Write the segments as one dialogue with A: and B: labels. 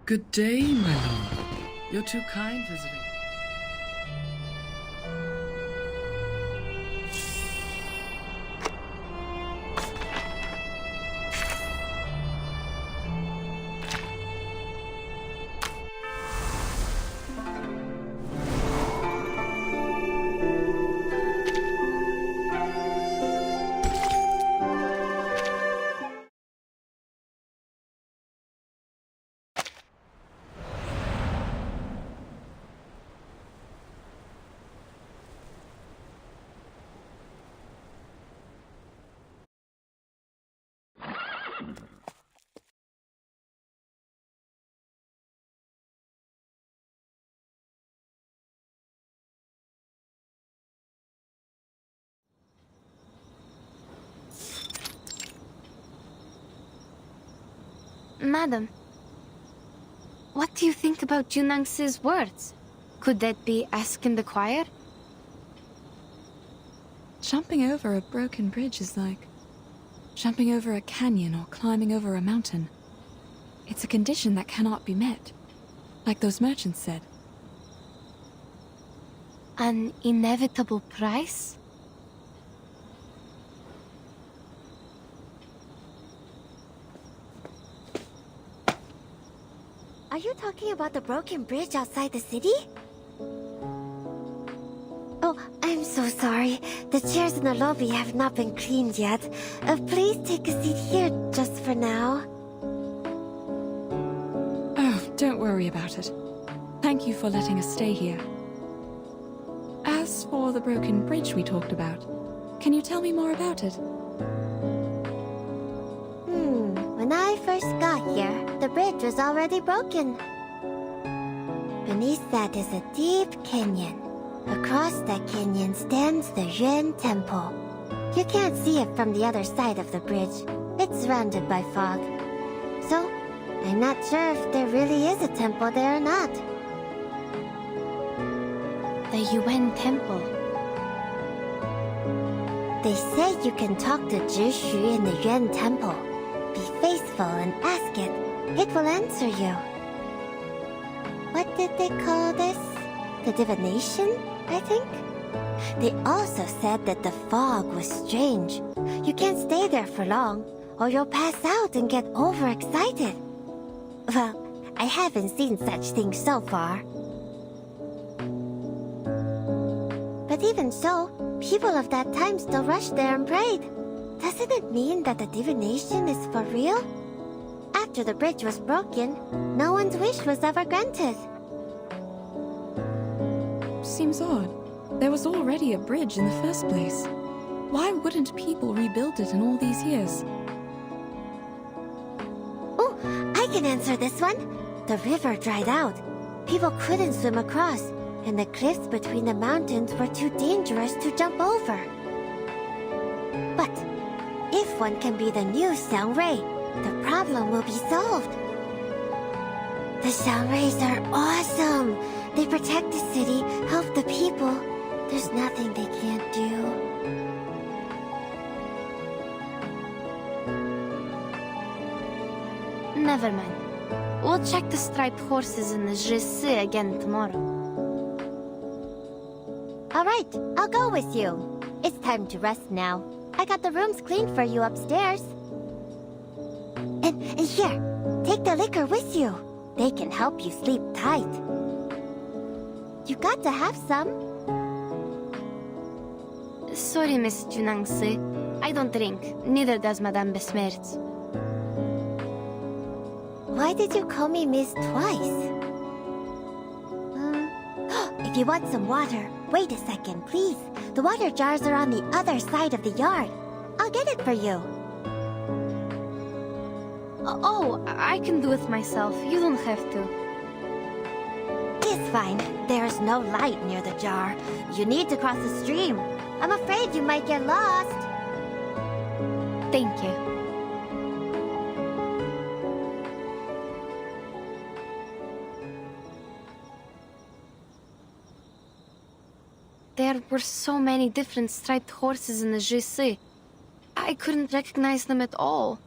A: Good day, my lord. You're too kind visiting.
B: Madam, what do you think about Junang's words? Could that be ask in the choir?
C: Jumping over a broken bridge is like jumping over a canyon or climbing over a mountain. It's a condition that cannot be met, like those merchants said.
B: An inevitable price?
D: Are you talking about the broken bridge outside the city? Oh, I'm so sorry. The chairs in the lobby have not been cleaned yet. Please take a seat here just for now.
C: Oh, don't worry about it. Thank you for letting us stay here. As for the broken bridge we talked about, can you tell me more about it?
D: When I first got here, the bridge was already broken. Beneath that is a deep canyon. Across that canyon stands the Yuan Temple. You can't see it from the other side of the bridge. It's surrounded by fog. So, I'm not sure if there really is a temple there or not.
B: The Yuan Temple.
D: They say you can talk to Zhishu in the Yuan Temple. Be faithful and ask it. It will answer you. What did they call this? The divination, I think? They also said that the fog was strange. You can't stay there for long, or you'll pass out and get overexcited. Well, I haven't seen such things so far. But even so, people of that time still rushed there and prayed. Doesn't it mean that the divination is for real? After the bridge was broken, no one's wish was ever granted.
C: Seems odd. There was already a bridge in the first place. Why wouldn't people rebuild it in all these years?
D: Oh, I can answer this one. The river dried out. People couldn't swim across, and the cliffs between the mountains were too dangerous to jump over. But if one can be the new Xiangrui, the problem will be solved. The Xiangruis are awesome. They protect the city, help the people. There's nothing they can't do.
B: Never mind. We'll check the striped horses in the Zhisi again tomorrow.
D: All right, I'll go with you. It's time to rest now. I got the rooms cleaned for you upstairs. And here, take the liquor with you. They can help you sleep tight. You got to have some.
B: Sorry, Miss Junangsi. I don't drink. Neither does Madame Besmertz.
D: Why did you call me Miss twice? If you want some water, wait a second, please. The water jars are on the other side of the yard. I'll get it for you.
B: Oh, I can do it myself. You don't have to.
D: It's fine. There's no light near the jar. You need to cross the stream. I'm afraid you might get lost.
B: Thank you. There were so many different striped horses in the Zhisi. I couldn't recognize them at all.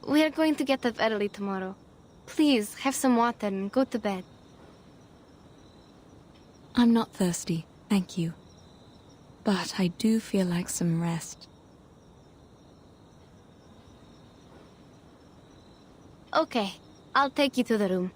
B: We are going to get up early tomorrow. Please, have some water and go to bed.
C: I'm not thirsty, thank you. But I do feel like some rest.
B: Okay, I'll take you to the room.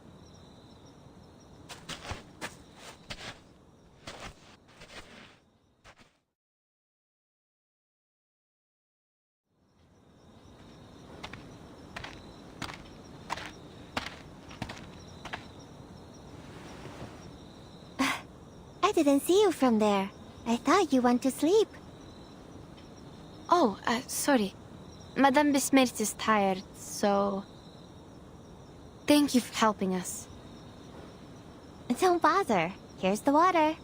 D: I didn't see you from there. I thought you went to sleep.
B: Oh, sorry. Madame Besmert is tired, so... Thank you for helping us.
D: Don't bother. Here's the water.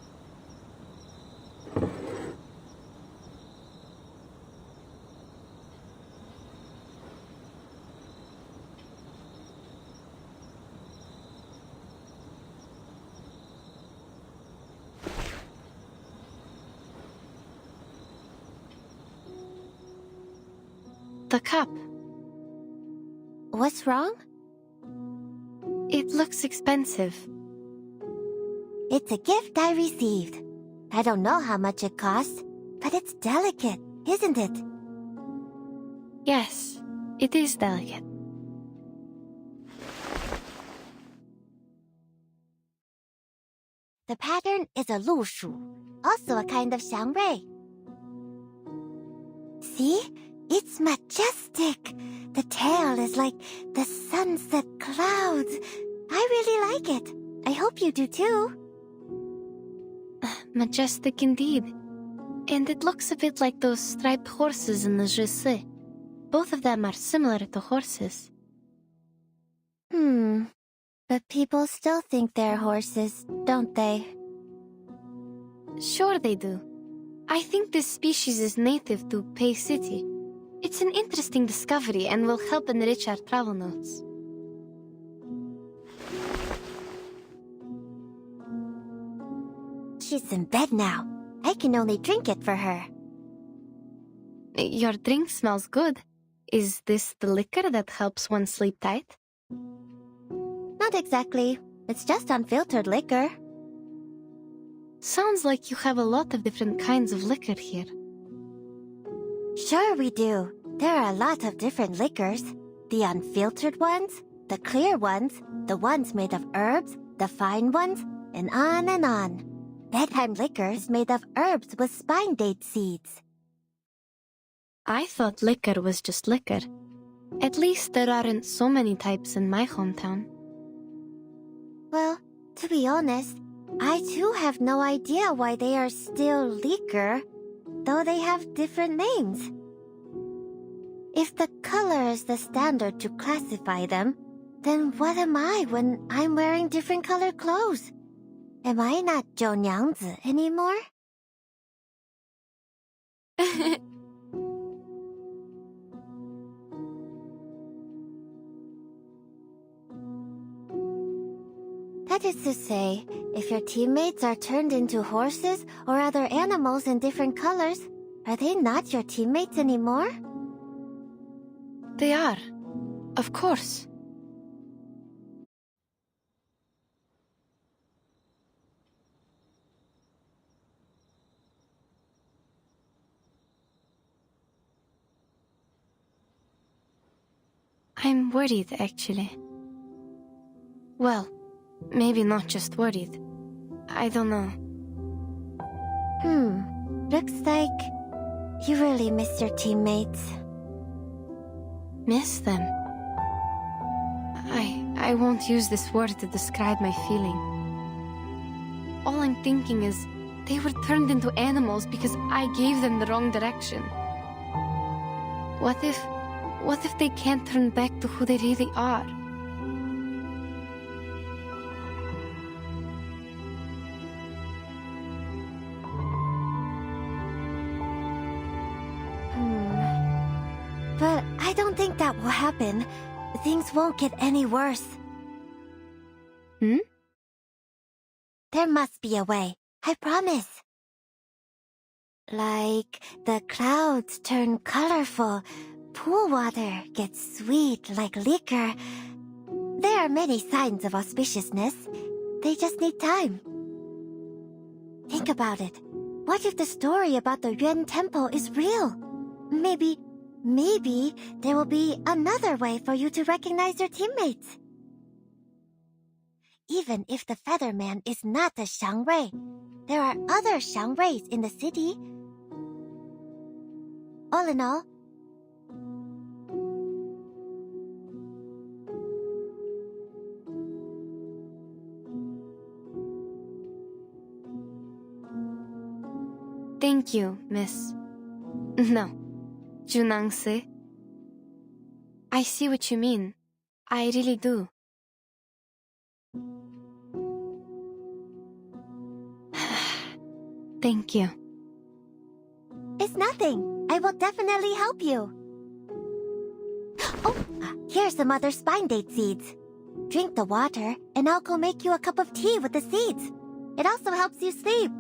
B: The cup.
D: What's wrong?
B: It looks expensive.
D: It's a gift I received. I don't know how much it costs, but it's delicate, isn't it?
B: Yes, it is delicate.
D: The pattern is a 鹿鼠, also a kind of xiangrui. See? It's majestic. The tail is like the sunset clouds. I really like it. I hope you do too.
B: Majestic indeed. And it looks a bit like those striped horses in the Jesse. Both of them are similar to horses.
D: But people still think they're horses, don't they?
B: Sure they do. I think this species is native to Pei City. It's an interesting discovery and will help enrich our travel notes.
D: She's in bed now. I can only drink it for her.
B: Your drink smells good. Is this the liquor that helps one sleep tight?
D: Not exactly. It's just unfiltered liquor.
B: Sounds like you have a lot of different kinds of liquor here.
D: Sure we do. There are a lot of different liquors. The unfiltered ones, the clear ones, the ones made of herbs, the fine ones, and on and on. Bedtime liquor is made of herbs with spine date seeds.
B: I thought liquor was just liquor. At least there aren't so many types in my hometown.
D: Well, to be honest, I too have no idea why they are still liquor, though they have different names. If the color is the standard to classify them, then what am I when I'm wearing different colored clothes? Am I not 九娘子 anymore? That is to say, if your teammates are turned into horses or other animals in different colors, are they not your teammates anymore?
B: They are. Of course. I'm worried, actually. Well, maybe not just worried. I don't know.
D: Looks like you really miss your teammates.
B: Miss them. I won't use this word to describe my feeling. All I'm thinking is they were turned into animals because I gave them the wrong direction. What if they can't turn back to who they really are?
D: But I don't think that will happen. Things won't get any worse. There must be a way. I promise. Like the clouds turn colorful, pool water gets sweet like liquor. There are many signs of auspiciousness. They just need time. Think about it. What if the story about the Yuan Temple is real? Maybe there will be another way for you to recognize your teammates. Even if the Featherman is not a Xiangrui, there are other Xiangruis in the city. All in all,
B: Thank you, Miss. No, Junangse. I see what you mean. I really do. Thank you.
D: it's nothing. I will definitely help you. Oh, here's some other spine date seeds. Drink the water, and I'll go make you a cup of tea with the seeds. It also helps you sleep.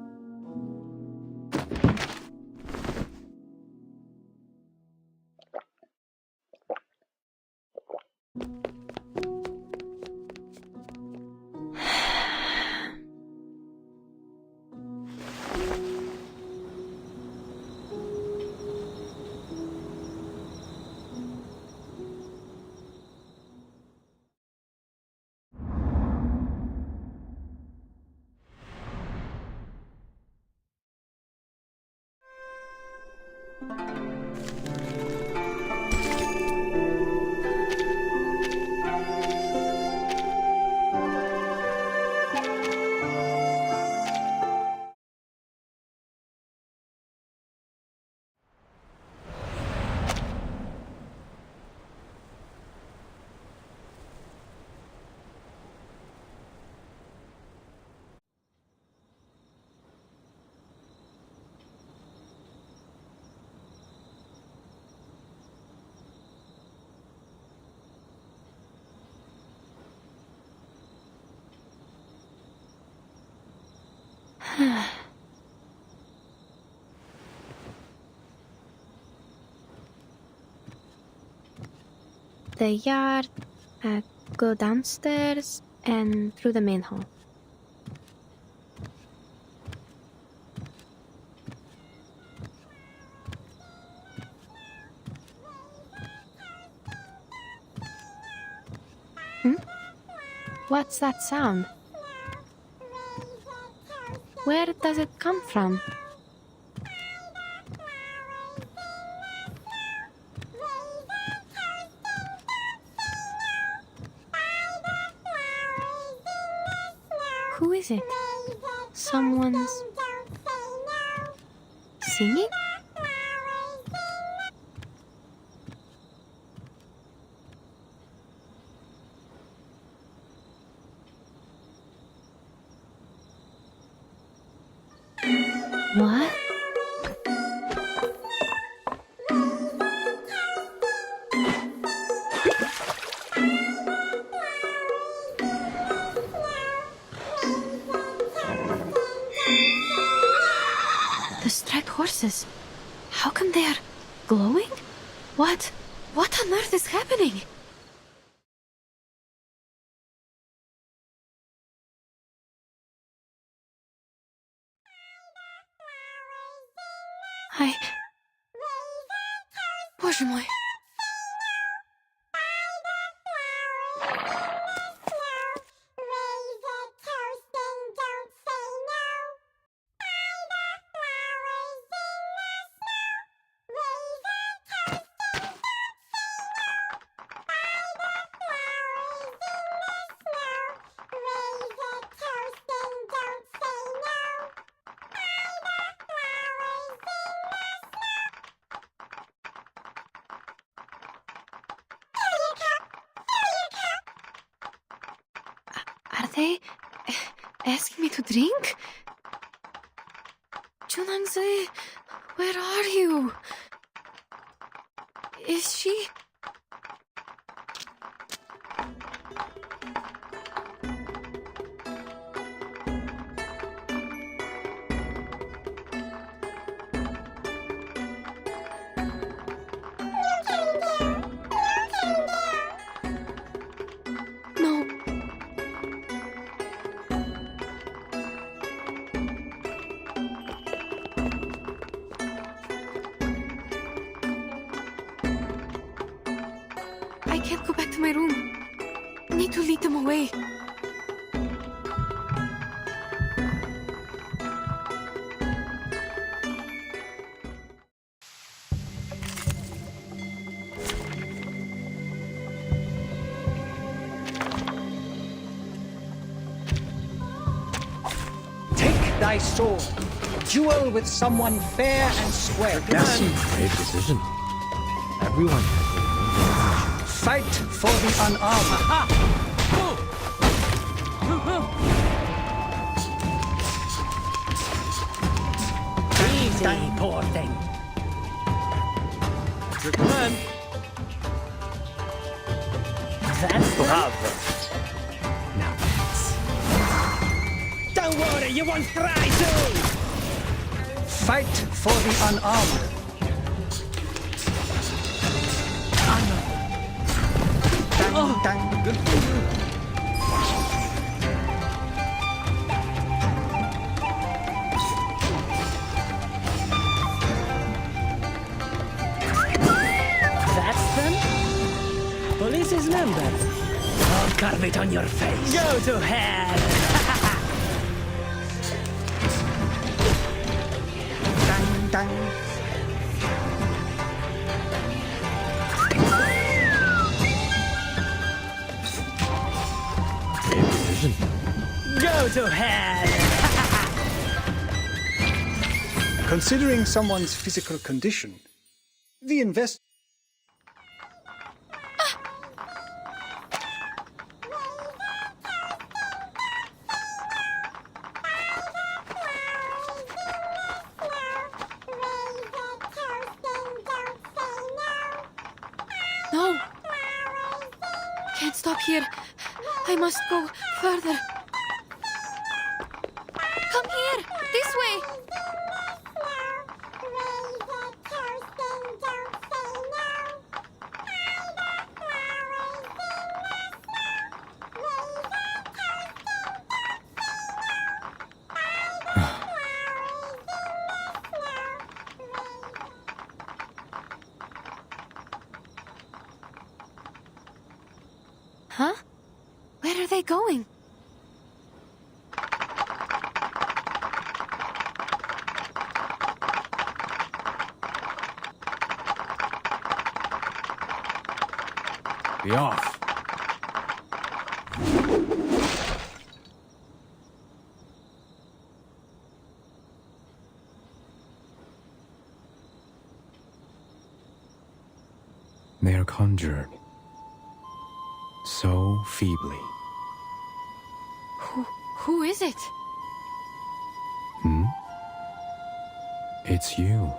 B: The yard, go downstairs and through the main hall. What's that sound? Where does it come from? Who is it? Someone's singing? What? The striped horses. How come they are glowing? What on earth is happening? Боже мой. Are they asking me to drink? Junangse, where are you? Is she? No. I can't go back to my room. Need to lead them away.
E: Take thy sword. Duel with someone fair and square.
F: Yes, brave decision. Everyone has their own definition.
E: Fight for the unarmed.
G: Easy, poor thing.
F: Good plan.
G: That's
F: Bravo. Now dance.
G: Don't worry, you won't cry soon.
E: Fight for the unarmed. Dang, dang.
F: Good for you.
G: That's them? Police's number. I'll carve it on your face. Go to hell.
E: Dang, dang.
F: Brave decision.
G: Go to hell.
E: Considering someone's physical condition, the invest.
B: No! Can't stop here. I must go further. Come here! This way! Huh? Where are they going?
F: Be off. They are conjured so feebly.
B: Who is it?
F: Hmm? It's you.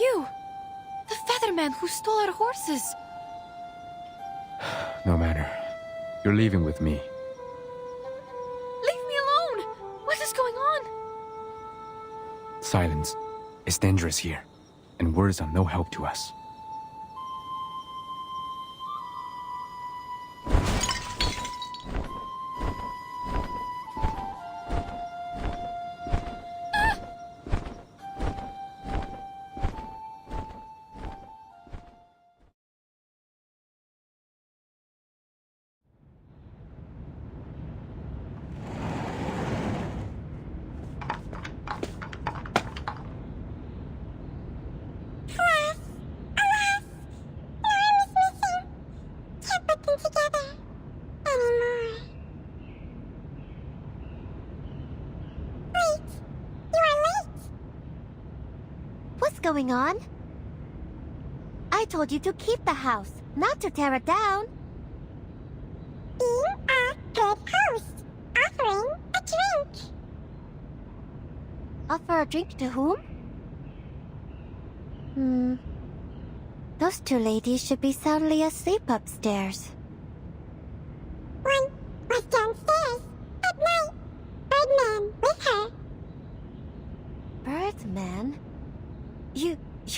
B: You! The Featherman who stole our horses!
F: No matter. You're leaving with me.
B: Leave me alone! What is going on?
F: Silence. It's dangerous here, and words are no help to us.
D: What's going on? I told you to keep the house, not to tear it down.
H: Being a good host, offering a drink.
D: Offer a drink to whom? Those two ladies should be soundly asleep upstairs.
H: One was downstairs at night. Birdman with her.
D: Birdman?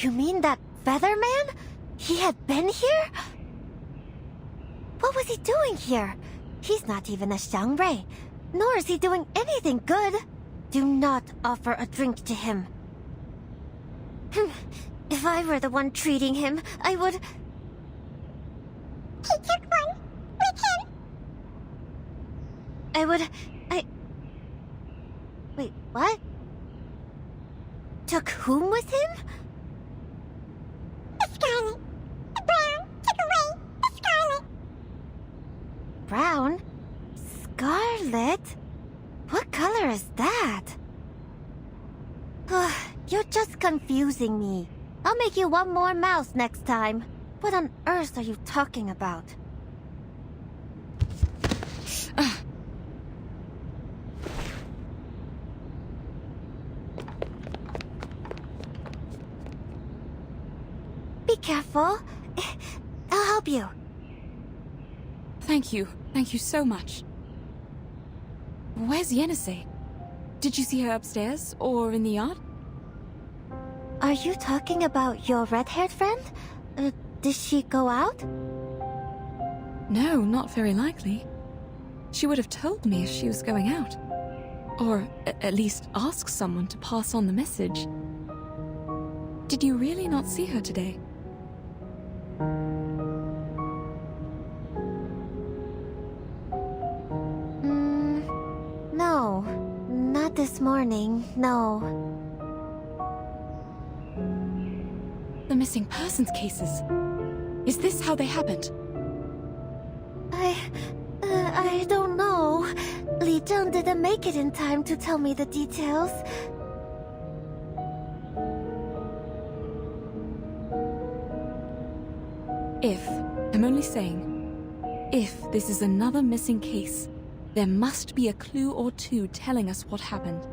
D: You mean that Featherman? He had been here? What was he doing here? He's not even a Xiangray, nor is he doing anything good. Do not offer a drink to him. If I were the one treating him, I would...
H: He took one with him.
D: Wait, what? Took whom with him?
H: The scarlet. The brown took away the scarlet.
D: Brown? Scarlet? What color is that? You're just confusing me. I'll make you one more mouse next time. What on earth are you talking about? Be careful. I'll help you.
C: Thank you. Thank you so much. Where's Yenisei? Did you see her upstairs or in the yard?
D: Are you talking about your red-haired friend? Did she go out?
C: No, not very likely. She would have told me if she was going out. Or at least ask someone to pass on the message. Did you really not see her today?
D: No. Not this morning, no.
C: The missing persons cases. Is this how they happened?
D: I don't know. Li Zheng didn't make it in time to tell me the details.
C: I'm only saying, if this is another missing case, there must be a clue or two telling us what happened.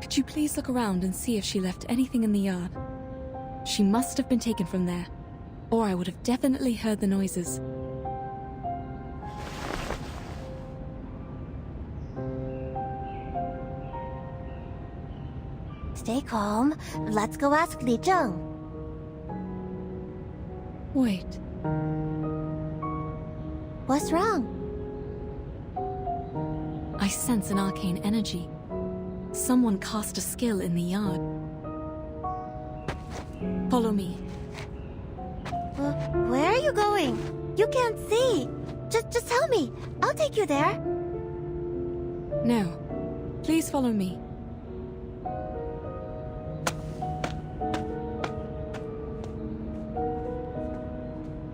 C: Could you please look around and see if she left anything in the yard? She must have been taken from there, or I would have definitely heard the noises.
D: Stay calm. Let's go ask Li Zheng.
C: Wait,
D: What's wrong?
C: I sense an arcane energy. Someone cast a skill in the yard. Follow me.
D: Where are you going? You can't see. Just tell me. I'll take you there.
C: No, please follow me.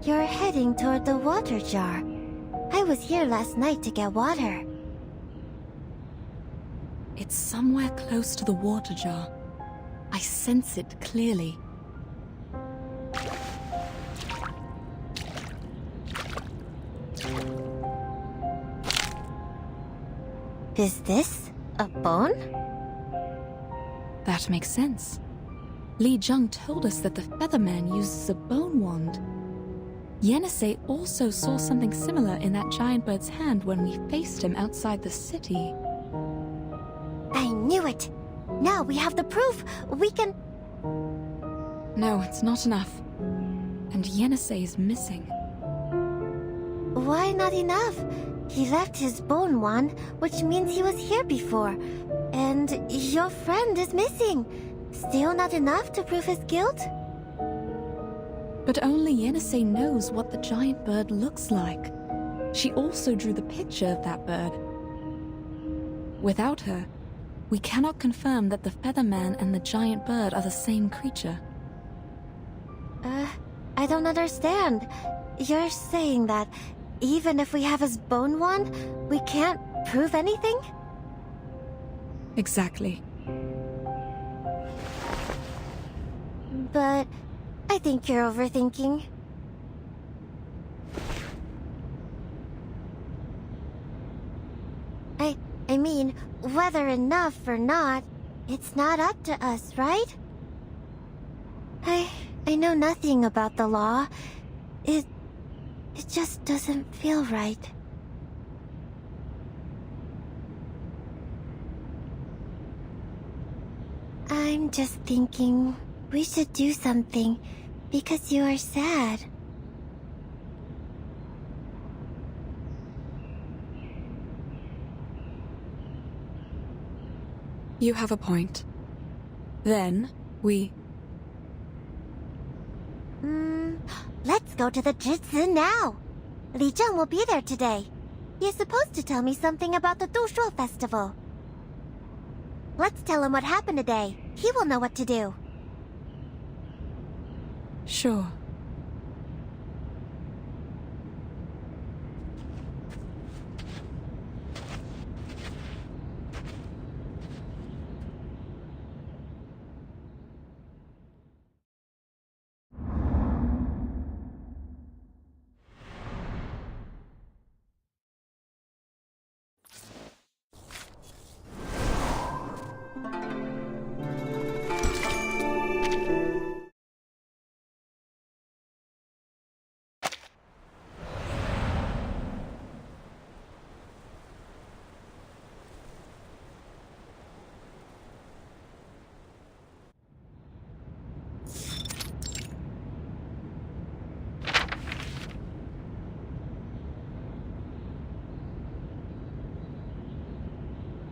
D: You're heading toward the water jar. I was here last night to get water.
C: It's somewhere close to the water jar. I sense it clearly.
D: Is this a bone?
C: That makes sense. Li Zheng told us that the Featherman uses a bone wand. Yenisei also saw something similar in that giant bird's hand when we faced him outside the city.
D: I knew it. Now we have the proof. We can...
C: No, it's not enough. And Yenisei is missing.
D: Why not enough? He left his bone wand, which means he was here before. And your friend is missing. Still not enough to prove his guilt?
C: But only Yenisei knows what the giant bird looks like. She also drew the picture of that bird. Without her, we cannot confirm that the Featherman and the giant bird are the same creature.
D: I don't understand. You're saying that even if we have his bone wand, we can't prove anything?
C: Exactly.
D: But I think you're overthinking. I mean, whether enough or not, it's not up to us, right? I know nothing about the law. It just doesn't feel right. I'm just thinking we should do something because you are sad.
C: You have a point. Then, we...
D: Let's go to the Zhizi now. Li Zheng will be there today. He is supposed to tell me something about the Dushuo festival. Let's tell him what happened today. He will know what to do.
C: Sure.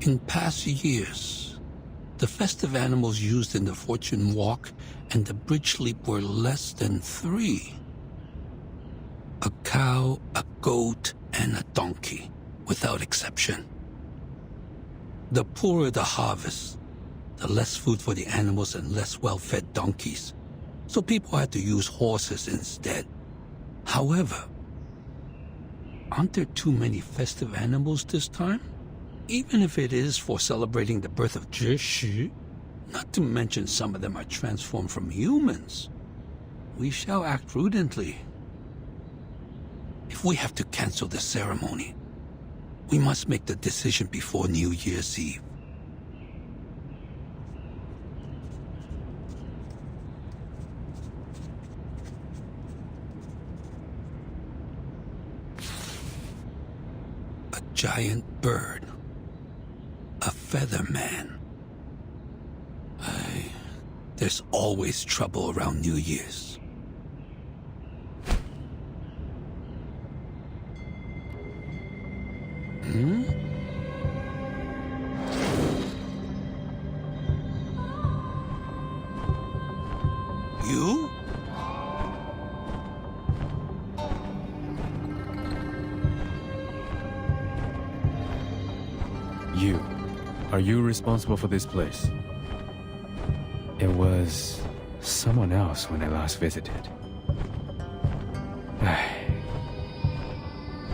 I: In past years, the festive animals used in the fortune walk and the bridge leap were less than 3. A cow, a goat, and a donkey, without exception. The poorer the harvest, the less food for the animals and less well-fed donkeys, so people had to use horses instead. However, aren't there too many festive animals this time? Even if it is for celebrating the birth of Zhi, not to mention some of them are transformed from humans. We shall act prudently. If we have to cancel the ceremony, we must make the decision before New Year's Eve. A giant bird. A feather man. There's always trouble around New Year's. You?
J: You. Are you responsible for this place? It was someone else when I last visited.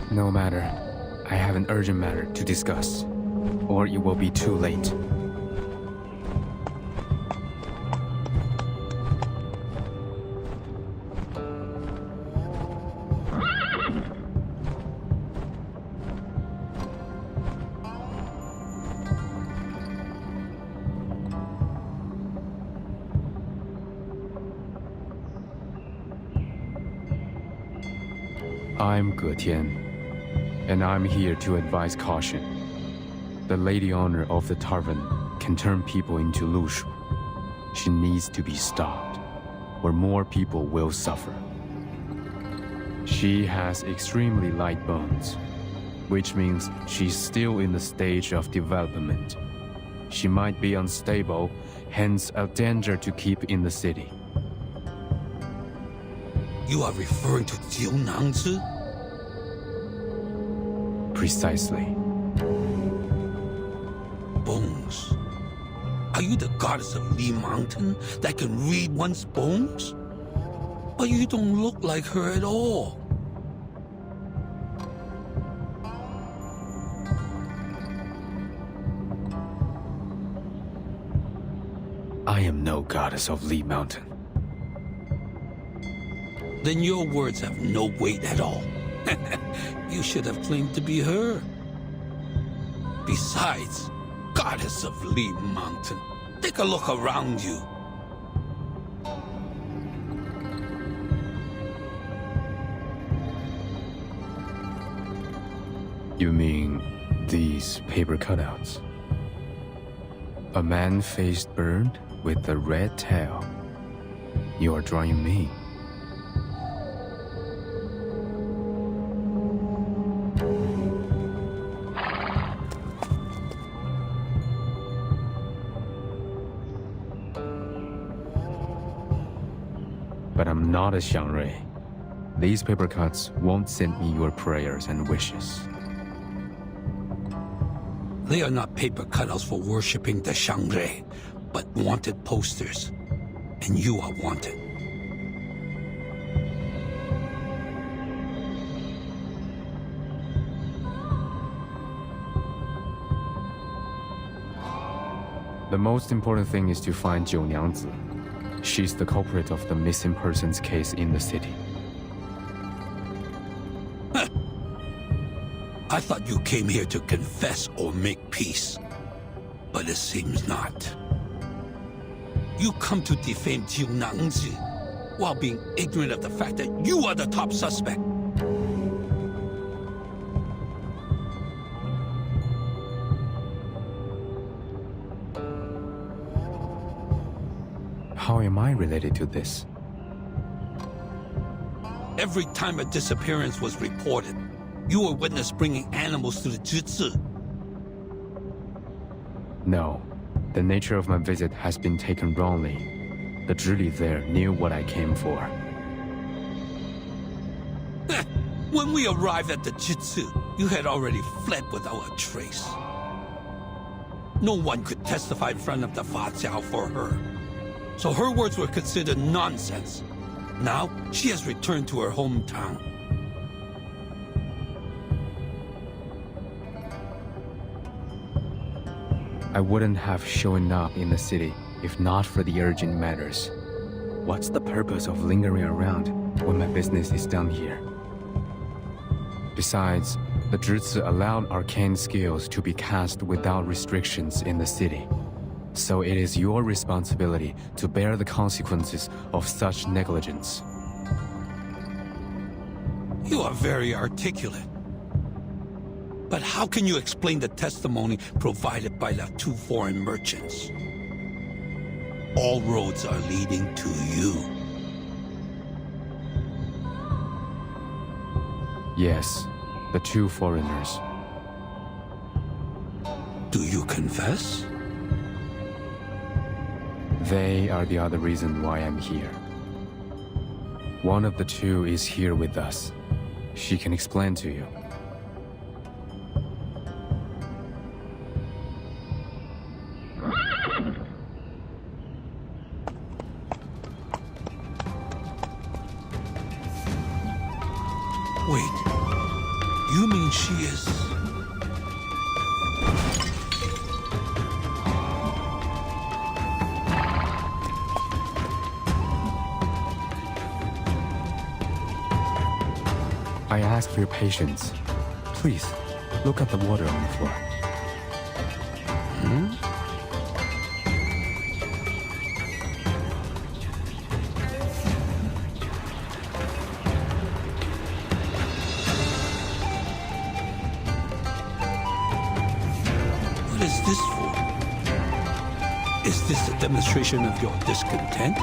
J: No matter. I have an urgent matter to discuss, or it will be too late. I'm Ge Tian, and I'm here to advise caution. The lady owner of the tavern can turn people into Lushu. She needs to be stopped, or more people will suffer. She has extremely light bones, which means she's still in the stage of development. She might be unstable, hence a danger to keep in the city.
I: You are referring to Jiu Nangzi?
J: Precisely.
I: Bones. Are you the goddess of Li Mountain that can read one's bones? But you don't look like her at all.
J: I am no goddess of Li Mountain.
I: Then your words have no weight at all. You should have claimed to be her. Besides, goddess of Li Mountain, take a look around you.
J: You mean these paper cutouts? A man-faced bird with a red tail. You are drawing me. but I'm not a Xiangrui. These paper cuts won't send me your prayers and wishes.
I: They are not paper cutouts for worshipping the Xiangrui, but wanted posters. And you are wanted.
J: The most important thing is to find Jiu Niangzi. She's the culprit of the missing persons case in the city.
I: I thought you came here to confess or make peace. But it seems not. You come to defame Jiu Niangzi while being ignorant of the fact that you are the top suspect.
J: How am I related to this?
I: Every time a disappearance was reported, you were witness bringing animals to the Zhizi.
J: No. The nature of my visit has been taken wrongly. The Zhili there knew what I came for.
I: When we arrived at the Jitsu, you had already fled without a trace. No one could testify in front of the Fa Jiao for her. So her words were considered nonsense. Now, she has returned to her hometown.
J: I wouldn't have shown up in the city if not for the urgent matters. What's the purpose of lingering around when my business is done here? Besides, the Zhizi allowed arcane skills to be cast without restrictions in the city. So it is your responsibility to bear the consequences of such negligence.
I: You are very articulate. But how can you explain the testimony provided by the two foreign merchants? All roads are leading to you.
J: Yes, the two foreigners.
I: Do you confess?
J: They are the other reason why I'm here. One of the two is here with us. She can explain to you.
I: Wait, you mean she is...
J: I ask for your patience. Please, look at the water on the floor.
I: What is this for? Is this a demonstration of your discontent?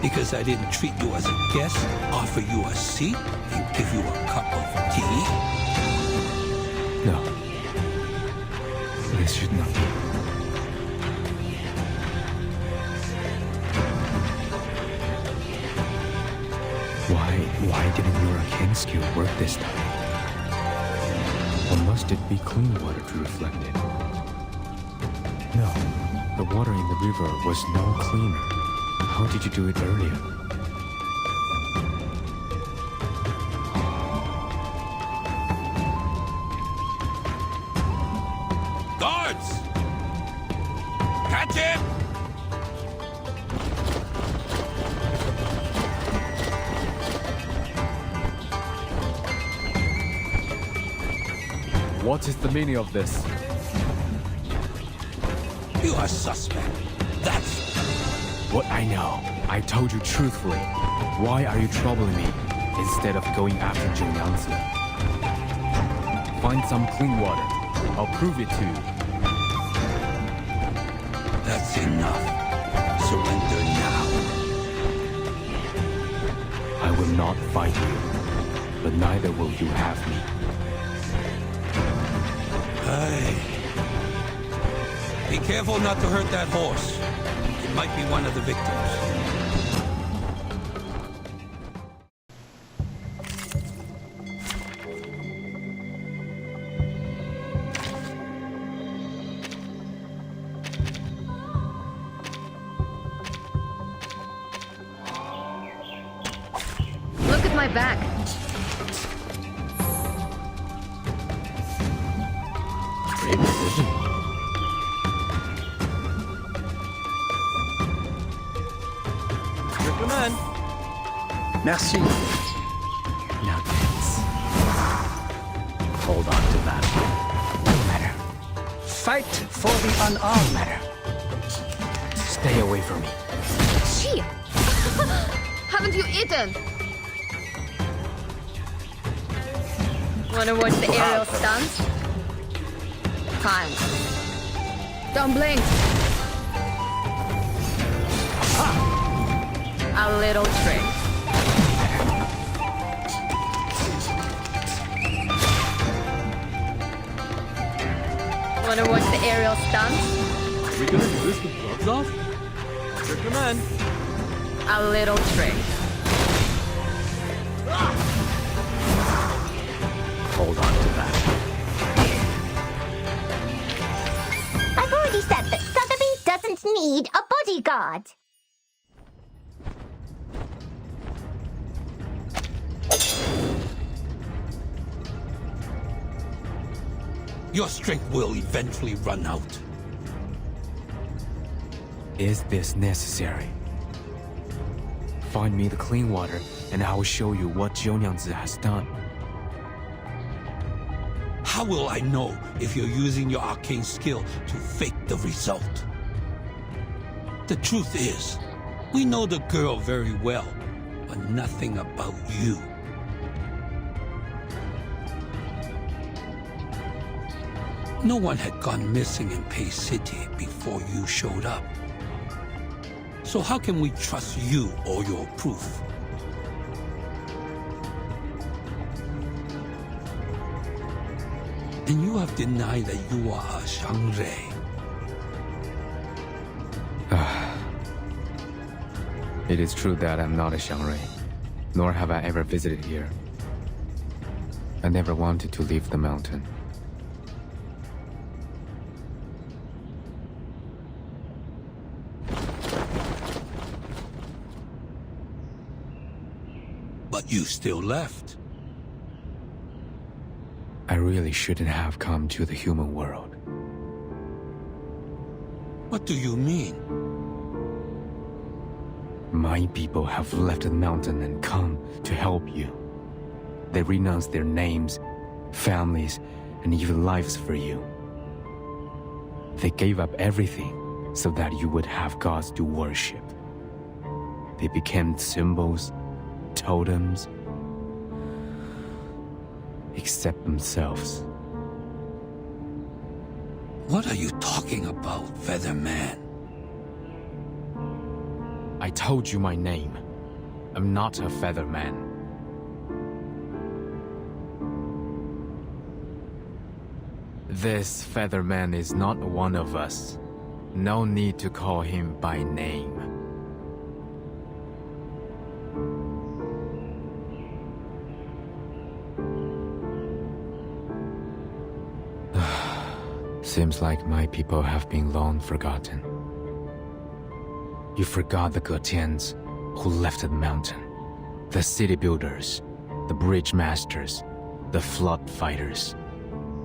I: Because I didn't treat you as a guest, offer you a seat, and give you a cup of tea?
J: No. This should not be. Why didn't your arcane skill work this time? Or must it be clean water to reflect it? No, the water in the river was no cleaner. How did you do it earlier?
I: Guards! Catch him!
J: What is the meaning of this?
I: You are suspect. That's...
J: What I know. I told you truthfully. Why are you troubling me instead of going after Jiu Niangzi? Find some clean water. I'll prove it to you.
I: That's enough. Surrender now.
J: I will not fight you, but neither will you have me.
I: Hey. Be careful not to hurt that horse. It might be one of the victims.
B: my back.
F: Great decision.
G: Your command. Merci.
J: Now dance. Hold on to that.
E: No matter. Fight for the unarmed.
J: Matter. Stay away from me.
B: Gee! Haven't you eaten? Wanna watch the aerial stunts? Time. Don't blink. A little trick. Wanna watch the aerial stunts?
F: Are we gonna do this with gloves off?
G: Your command.
B: A little trick.
J: Hold on to that.
D: I've already said that Sotheby doesn't need a bodyguard.
I: Your strength will eventually run out.
J: Is this necessary? Find me the clean water, and I will show you what Zhou Nyangzi has done.
I: How will I know if you're using your arcane skill to fake the result? The truth is, we know the girl very well, but nothing about you. No one had gone missing in Pei City before you showed up. So how can we trust you or your proof? And you have denied that you are a Shangre.
J: It is true that I'm not a Xiangrui, nor have I ever visited here. I never wanted to leave the mountain.
I: But you still left.
J: I really shouldn't have come to the human world.
I: What do you mean?
J: My people have left the mountain and come to help you. They renounced their names, families, and even lives for you. They gave up everything so that you would have gods to worship. They became symbols, totems, except themselves.
I: What are you talking about, Featherman?
J: I told you my name. I'm not a Featherman. This Featherman is not one of us. No need to call him by name. Seems like my people have been long forgotten. You forgot the Getians who left the mountain, the city builders, the bridge masters, the flood fighters.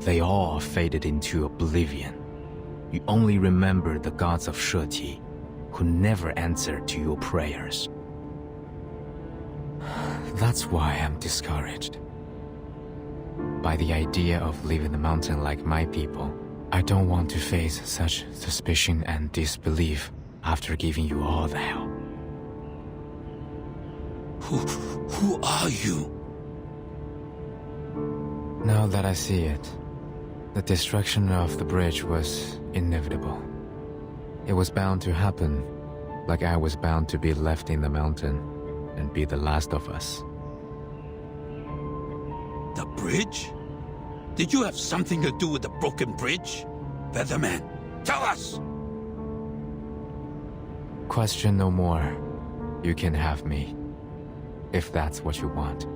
J: They all faded into oblivion. You only remember the gods of Sheti, who never answered to your prayers. That's why I'm discouraged by the idea of leaving the mountain like my people. I don't want to face such suspicion and disbelief after giving you all the help.
I: Who are you?
J: Now that I see it, the destruction of the bridge was inevitable. It was bound to happen, like I was bound to be left in the mountain and be the last of us.
I: The bridge? Did you have something to do with the broken bridge? Featherman, tell us!
J: Question no more. You can have me, if that's what you want.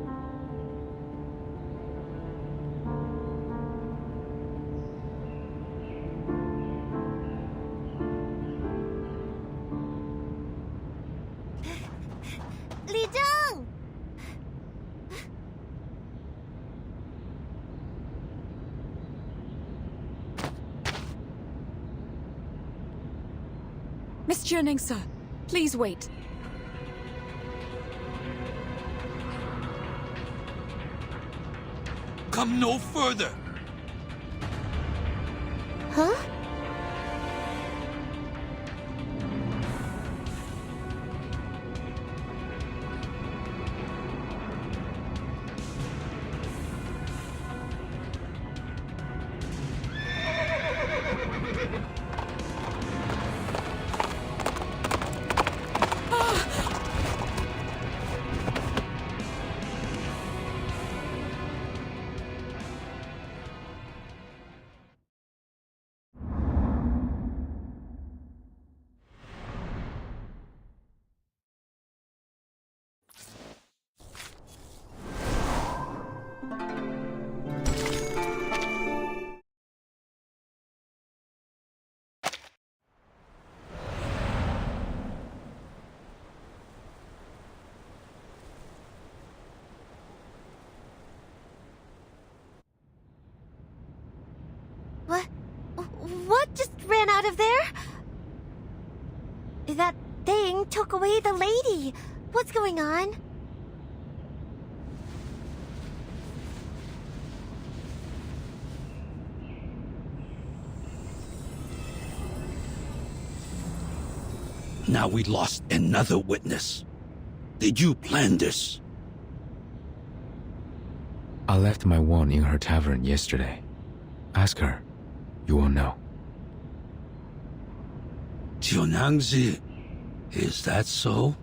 C: Miss Jianing, sir, please wait.
I: Come no further.
D: Huh? What just ran out of there? That thing took away the lady. What's going on?
I: Now we lost another witness. Did you plan this?
J: I left my wand in her tavern yesterday. Ask her. You will know.
I: Jianangzi, is that so?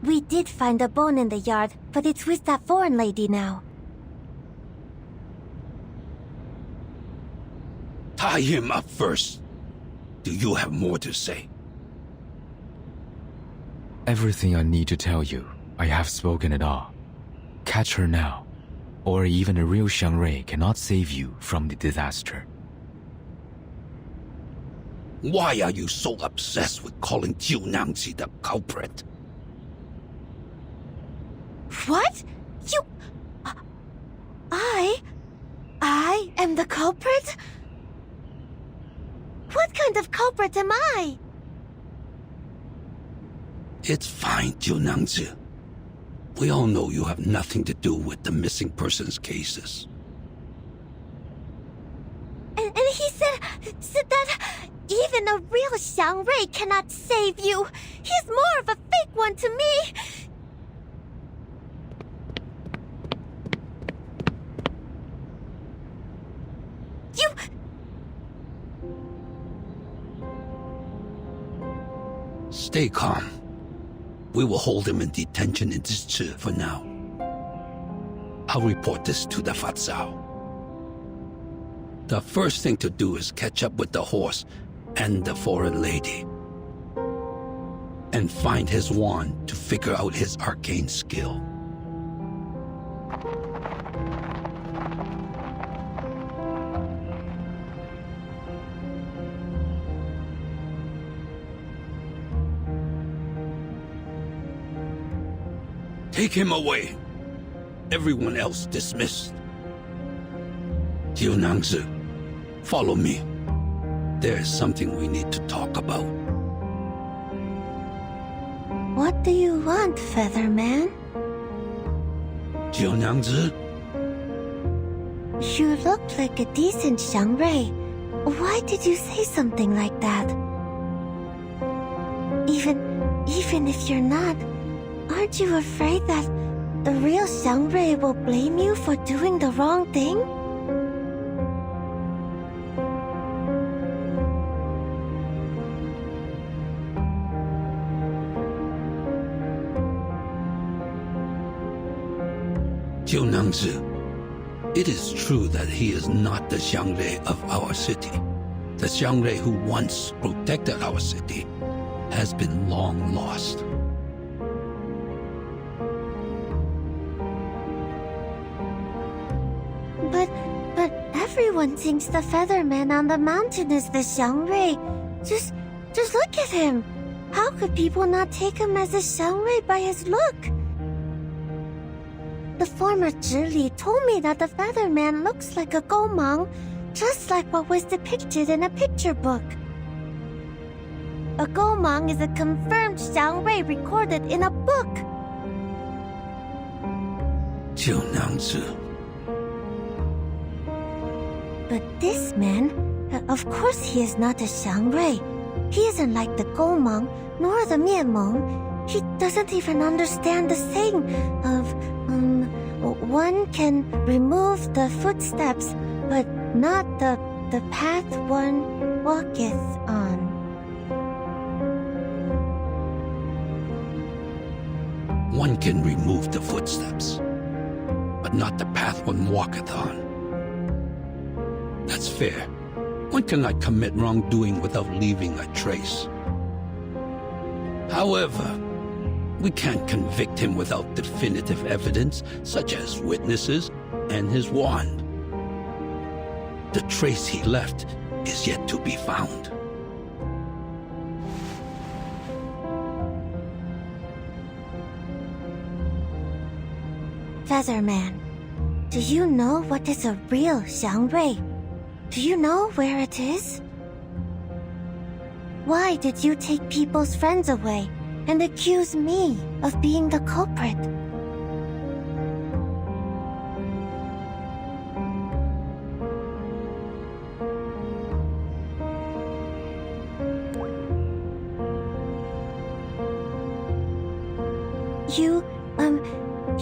D: We did find a bone in the yard, but it's with that foreign lady now.
I: Tie him up first. Do you have more to say?
J: Everything I need to tell you, I have spoken it all. Catch her now, or even a real Xiangrui cannot save you from the disaster.
I: Why are you so obsessed with calling Jianangzi the culprit?
D: What? You... I am the culprit? What kind of culprit am I?
I: It's fine, Jianangzi. We all know you have nothing to do with the missing persons cases.
D: And he said that even a real Xiangrui cannot save you. He's more of a fake one to me. You...
I: Stay calm. We will hold him in detention in Zhichi for now. I'll report this to the Fatzao. The first thing to do is catch up with the horse and the foreign lady. And find his wand to figure out his arcane skill. Take him away. Everyone else dismissed. Jianangzi, follow me. There is something we need to talk about.
D: What do you want, Featherman?
I: Jianangzi?
D: You look like a decent Xiangrui. Why did you say something like that? Even if you're not, aren't you afraid that the real Xiangrui will blame you for doing the wrong thing?
I: Jianangzi, it is true that he is not the Xiangrui of our city. The Xiangrui who once protected our city has been long lost.
D: But everyone thinks the Featherman on the mountain is the Xiangrui. Just look at him. How could people not take him as a Xiangrui by his look? The former Zhili told me that the Featherman looks like a Gomang, just like what was depicted in a picture book. a Gomang is a confirmed Xiangrui recorded in a book.
I: 旧娘子
D: But this man, of course he is not a Xiangrui. He isn't like the Gomang, nor the Mianmeng. He doesn't even understand the saying of, one can remove the footsteps, but not the path one walketh on.
I: One can remove the footsteps, but not the path one walketh on. That's fair. One cannot commit wrongdoing without leaving a trace. However, we can't convict him without definitive evidence, such as witnesses and his wand. The trace he left is yet to be found.
D: Featherman, do you know what is a real Xiangrui? Do you know where it is? Why did you take people's friends away and accuse me of being the culprit?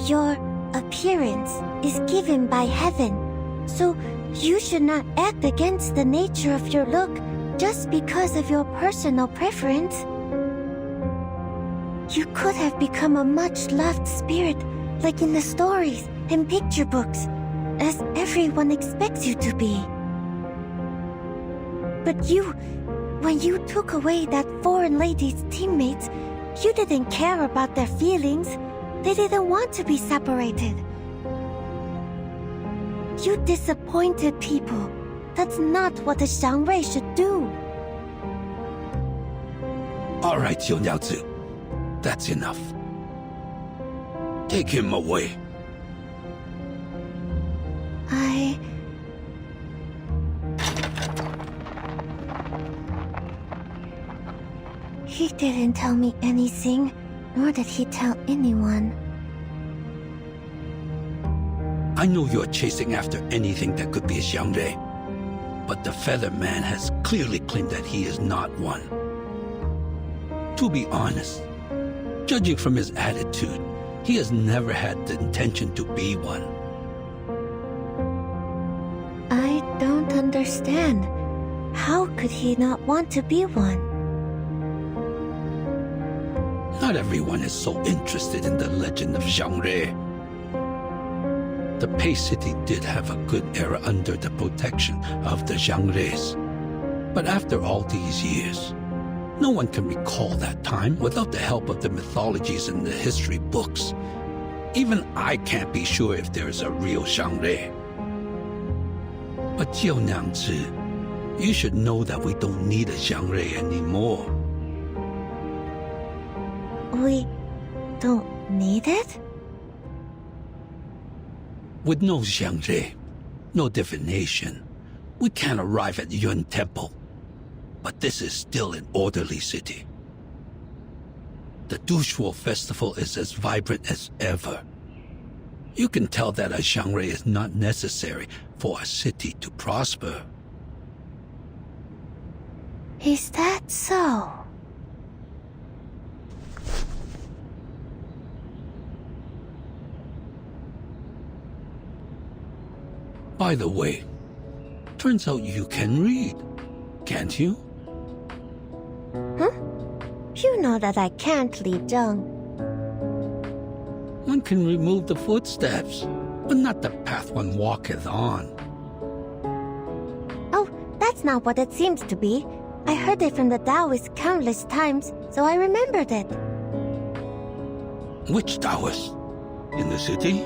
D: Your appearance is given by heaven, so you should not act against the nature of your look just because of your personal preference. You could have become a much-loved spirit, like in the stories and picture books, as everyone expects you to be. But when you took away that foreign lady's teammates, you didn't care about their feelings. They didn't want to be separated. You disappointed people. That's not what a Xiangrui should do.
I: All right, Xiu Niaozi. That's enough. Take him away.
D: He didn't tell me anything, nor did he tell anyone.
I: I know you're chasing after anything that could be a Xiangrui, but the Feather Man has clearly claimed that he is not one. To be honest, judging from his attitude, he has never had the intention to be one.
D: I don't understand. How could he not want to be one?
I: Not everyone is so interested in the legend of Xiangrui. The Pei City did have a good era under the protection of the Xiangruis. But after all these years, no one can recall that time without the help of the mythologies and the history books. Even I can't be sure if there is a real Xiangrui. But Jiu Niangzi, you should know that we don't need a Xiangrui anymore.
D: We don't need it?
I: With no Xiangrui, no divination, we can't arrive at Yun Temple. But this is still an orderly city. The Dushuo festival is as vibrant as ever. You can tell that a Xiangrui is not necessary for a city to prosper.
D: Is that so?
I: By the way, turns out you can read, can't you?
D: Huh? You know that I can't, Li Zheng.
I: One can remove the footsteps, but not the path one walketh on.
D: Oh, that's not what it seems to be. I heard it from the Taoist countless times, so I remembered it.
I: Which Taoist? In the city?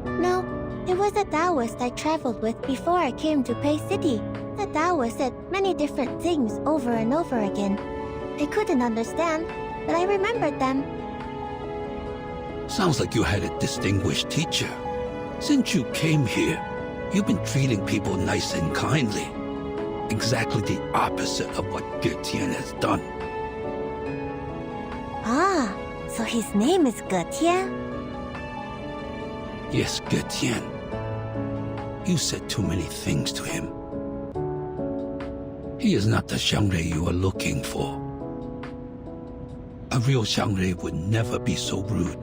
D: No, it was a Taoist I traveled with before I came to Pei City. The Taoist said many different things over and over again. I couldn't understand, but I remembered them.
I: Sounds like you had a distinguished teacher. Since you came here, You've been treating people nice and kindly. Exactly the opposite of what Ge has done.
D: Ah, so his name is Ge.
I: Yes, Ge. You said too many things to him. He is not the Xiangrui you are looking for. A real Xiangrui would never be so rude.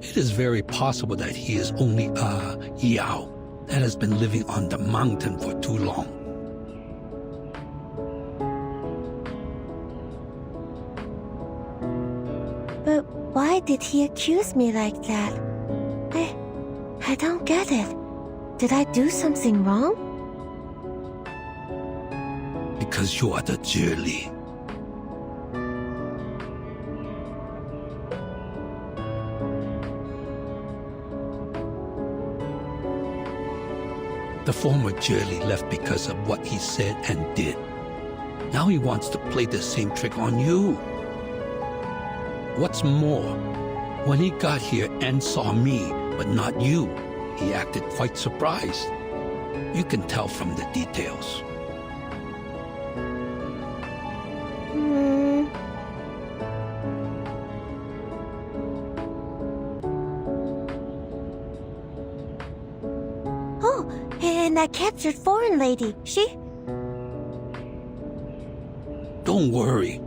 I: It is very possible that he is only a Yao that has been living on the mountain for too long.
D: But why did he accuse me like that? I don't get it. Did I do something wrong?
I: Because you are the Zhi. The former Zhi left because of what he said and did. Now he wants to play the same trick on you. What's more, when he got here and saw me, but not you, he acted quite surprised. You can tell from the details.
D: Oh, and that captured foreign lady, she...
I: Don't worry.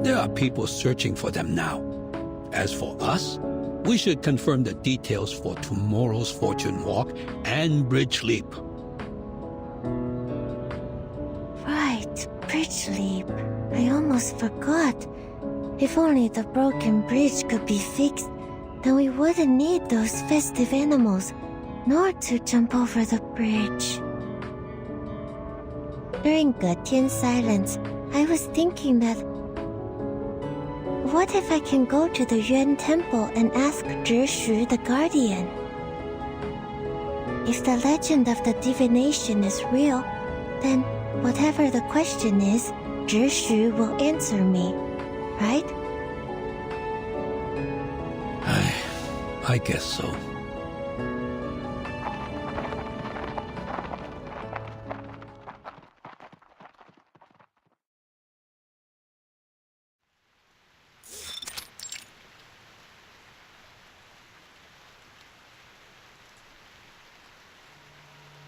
I: There are people searching for them now. As for us, we should confirm the details for tomorrow's fortune walk and bridge leap.
D: Right, bridge leap. I almost forgot. If only the broken bridge could be fixed, then we wouldn't need those festive animals, nor to jump over the bridge. During Ge silence, I was thinking that what if I can go to the Yuan Temple and ask Zhi the Guardian? If the legend of the divination is real, then whatever the question is, Zhi will answer me, right?
I: I guess so.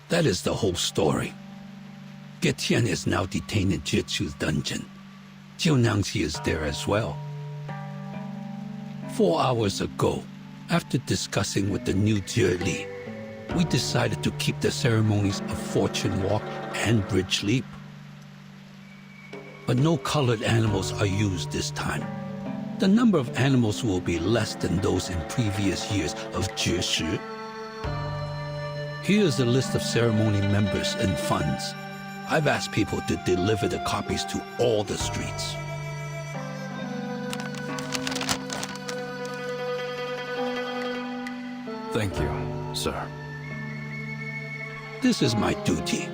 I: That is the whole story. Ge is now detained in Jitsu's dungeon. Jiunyangzi is there as well. 4 hours ago, after discussing with the new Zhi, we decided to keep the ceremonies of Fortune Walk and Bridge Leap. But no colored animals are used this time. The number of animals will be less than those in previous years of Zhi. Here's a list of ceremony members and funds. I've asked people to deliver the copies to all the streets.
J: Thank you, sir.
I: This is my duty.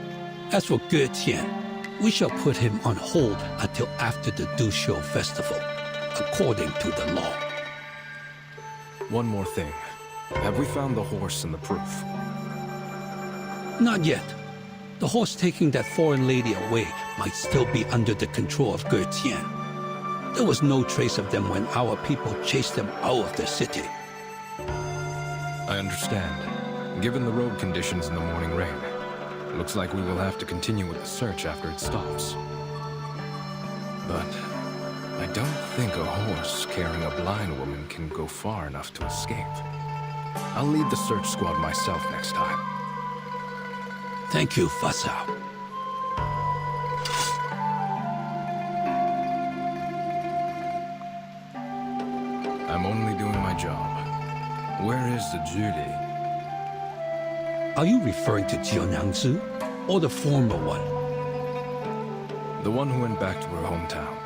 I: As for Ge, we shall put him on hold until after the Duxiu festival, according to the law.
K: One more thing. Have we found the horse and the proof?
I: Not yet. The horse taking that foreign lady away might still be under the control of Ge. There was no trace of them when our people chased them out of the city.
K: I understand. Given the road conditions in the morning rain, looks like we will have to continue with the search after it stops. But I don't think a horse carrying a blind woman can go far enough to escape. I'll lead the search squad myself next time.
I: Thank you, Fasao.
K: I'm only doing my job. Where is the Zhi?
I: Are you referring to Jiunyangzi or the former one?
K: The one who went back to her hometown.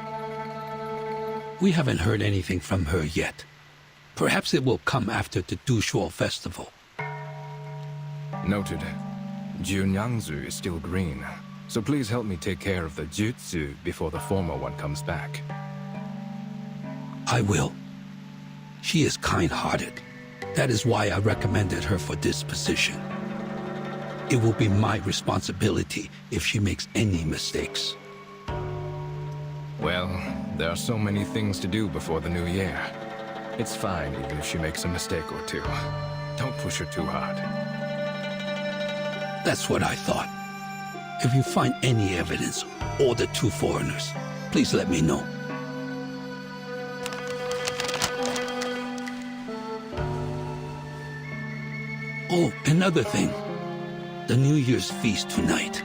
I: We haven't heard anything from her yet. Perhaps it will come after the Duxiu festival.
K: Noted. Jiunyangzi is still green, so please help me take care of the Jutsu before the former one comes back.
I: I will. She is kind-hearted. That is why I recommended her for this position. It will be my responsibility if she makes any mistakes.
K: Well, there are so many things to do before the new year. It's fine even if she makes a mistake or two. Don't push her too hard.
I: That's what I thought. If you find any evidence or the two foreigners, please let me know. Oh, another thing. The New Year's feast tonight.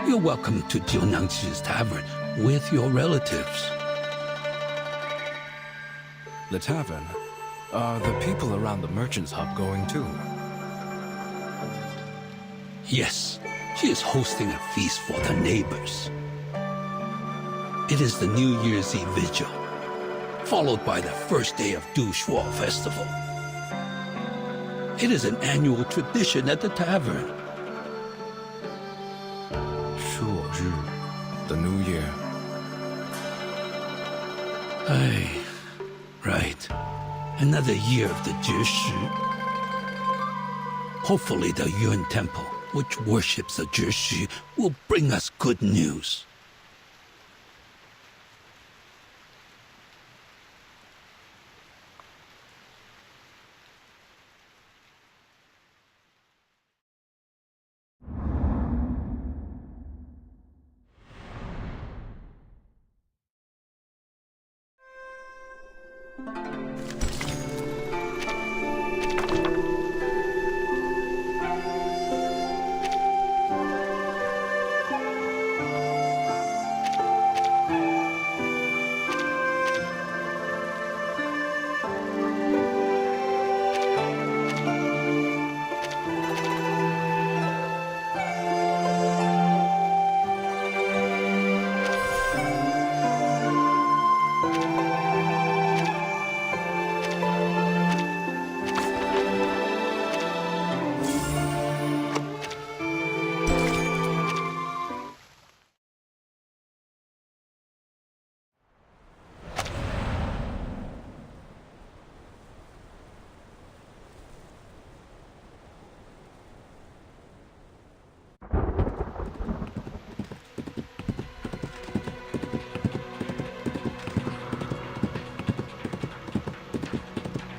I: You're welcome to Jiunyangji's tavern with your relatives.
K: The tavern? Are the people around the merchant's hub going too?
I: Yes, she is hosting a feast for the neighbors. It is the New Year's Eve vigil, followed by the first day of Du Shuo Festival. It is an annual tradition at the tavern.
K: Shuozhi, the new year.
I: Aye, right. Another year of the Zhishi. Hopefully the Yuan Temple, which worships the Zhishi, will bring us good news.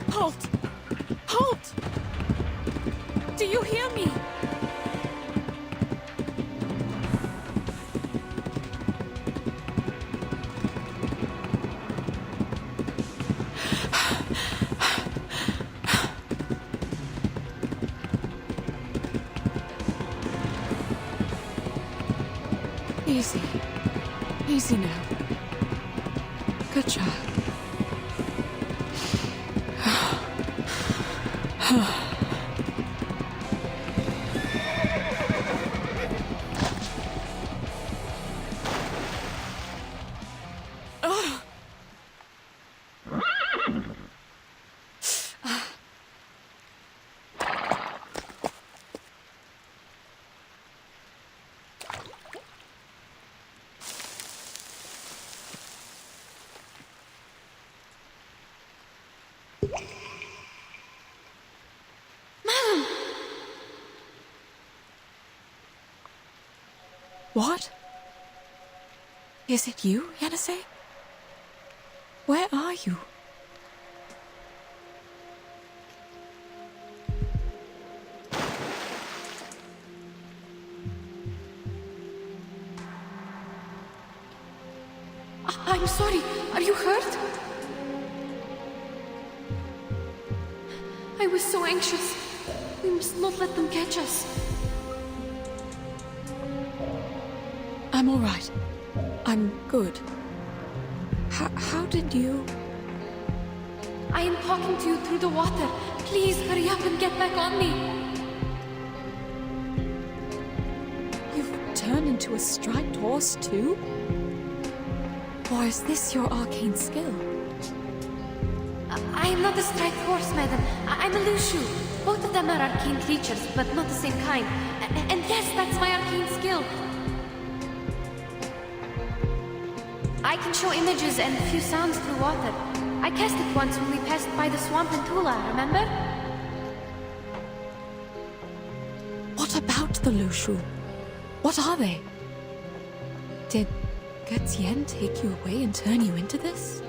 C: Halt! Halt! Do you hear me? Easy. Easy now. Good job. What? Is it you, Yanase? Where are you? I'm sorry. Are you hurt? I was so anxious. We must not let them catch us. I'm all right. I'm good. How did you... I am talking to you through the water. Please hurry up and get back on me. You've turned into a striped horse too? Or is this your arcane skill? I am not a striped horse, madam. I'm a Lushu. Both of them are arcane creatures, but not the same kind. And yes, that's my arcane skill. I can show images and a few sounds through water. I cast it once when we passed by the swamp in Tula, remember? What What about the Lushu? What are they? Did Getien take you away and turn you into this?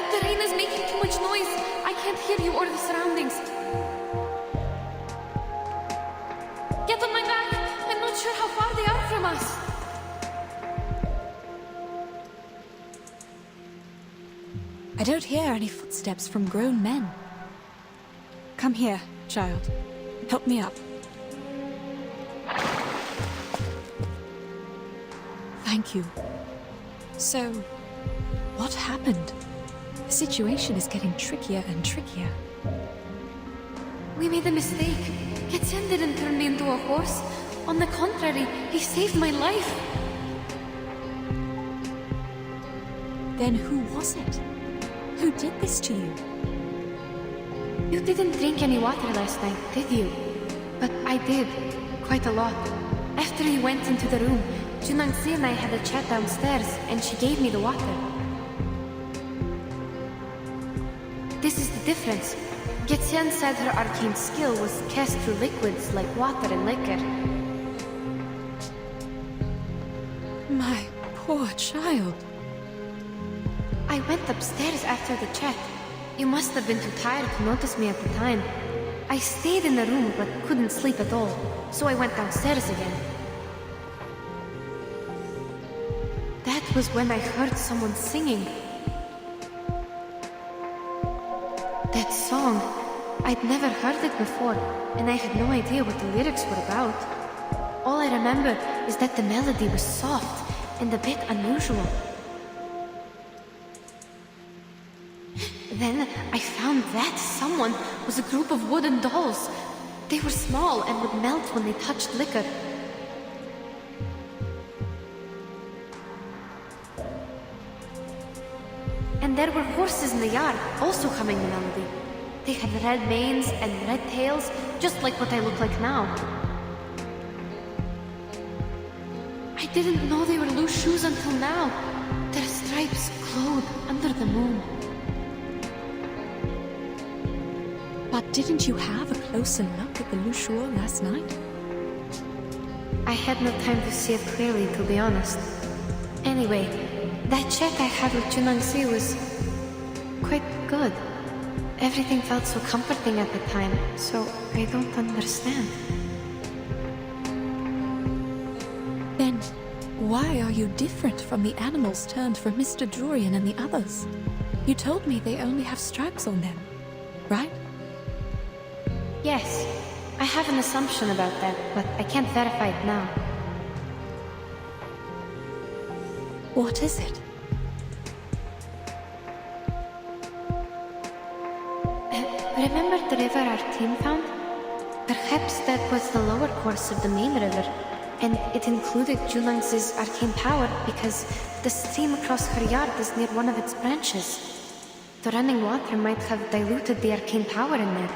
B: The rain is making too much noise. I can't hear you or the surroundings. Get on my back. I'm not sure how far they are from us.
C: I don't hear any footsteps from grown men. Come here, child. Help me up. Thank you. So, what happened? The situation is getting trickier and trickier.
B: We made a mistake. Getien didn't turn me into a horse. On the contrary, he saved my life.
C: Then who was it? Who did this to you?
B: You didn't drink any water last night, did you? But I did. Quite a lot. After you went into the room, Junangzi and I had a chat downstairs, and she gave me the water. This is the difference. Getien said her arcane skill was cast through liquids like water and liquor.
C: My poor child.
B: I went upstairs after the chat. You must have been too tired to notice me at the time. I stayed in the room but couldn't sleep at all, so I went downstairs again. That was when I heard someone singing. That song, I'd never heard it before, and I had no idea what the lyrics were about. All I remember is that the melody was soft and a bit unusual. Then I found that someone was a group of wooden dolls. They were small and would melt when they touched liquor. And there were horses in the yard, also humming the melody. They had red manes and red tails, just like what I look like now. I didn't know they were loose shoes until now. Their stripes glowed under the moon.
C: But didn't you have a closer look at the Lushuo last night?
B: I had no time to see it clearly, to be honest. Anyway, that chat I had with Junangzi was quite good. Everything felt so comforting at the time, so I don't understand.
C: Then, why are you different from the animals turned from Mr. Durian and the others? You told me they only have stripes on them, right?
B: Yes, I have an assumption about that, but I can't verify it now.
C: What is it?
B: Remember the river our team found? Perhaps that was the lower course of the main river, and it included Junangzi's arcane power because the stream across her yard is near one of its branches. The running water might have diluted the arcane power in there.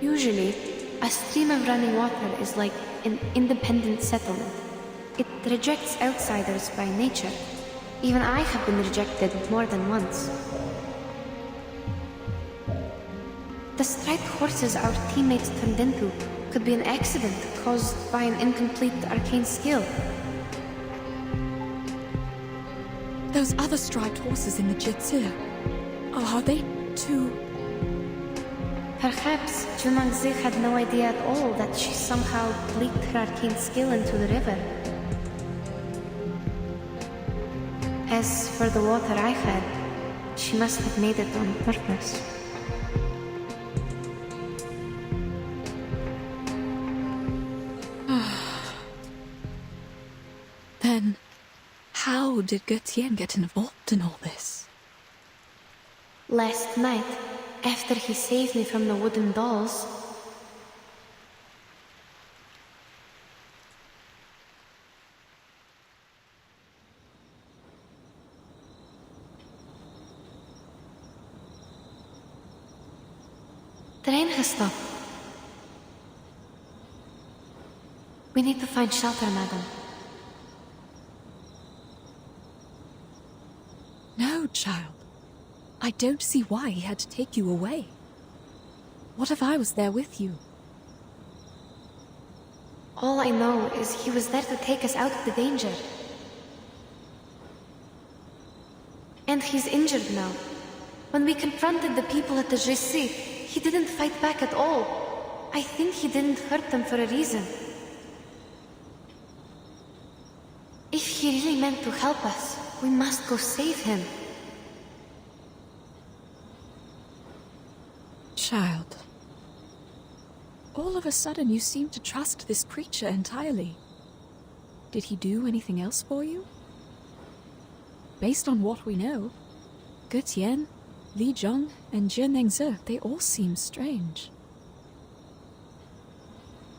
B: Usually, a stream of running water is like an independent settlement. It rejects outsiders by nature. Even I have been rejected more than once. The striped horses our teammates turned into could be an accident caused by an incomplete arcane skill.
C: Those other striped horses in the Jitsu, are they too...
B: Perhaps Junangzi had no idea at all that she somehow leaked her arcane skill into the river. As for the water I had, she must have made it on purpose.
C: Then, how did Getien get involved in all this?
B: Last night, after he saved me from the wooden dolls, the rain has stopped. We need to find shelter, madam.
C: I don't see why he had to take you away. What if I was there with you?
B: All I know is he was there to take us out of the danger. And he's injured now. When we confronted the people at the Jessi, he didn't fight back at all. I think he didn't hurt them for a reason. If he really meant to help us, we must go save him.
C: Child. All of a sudden you seem to trust this creature entirely. Did he do anything else for you? Based on what we know, Ge Tian, Li Zhong, and Jie Nengzi, they all seem strange.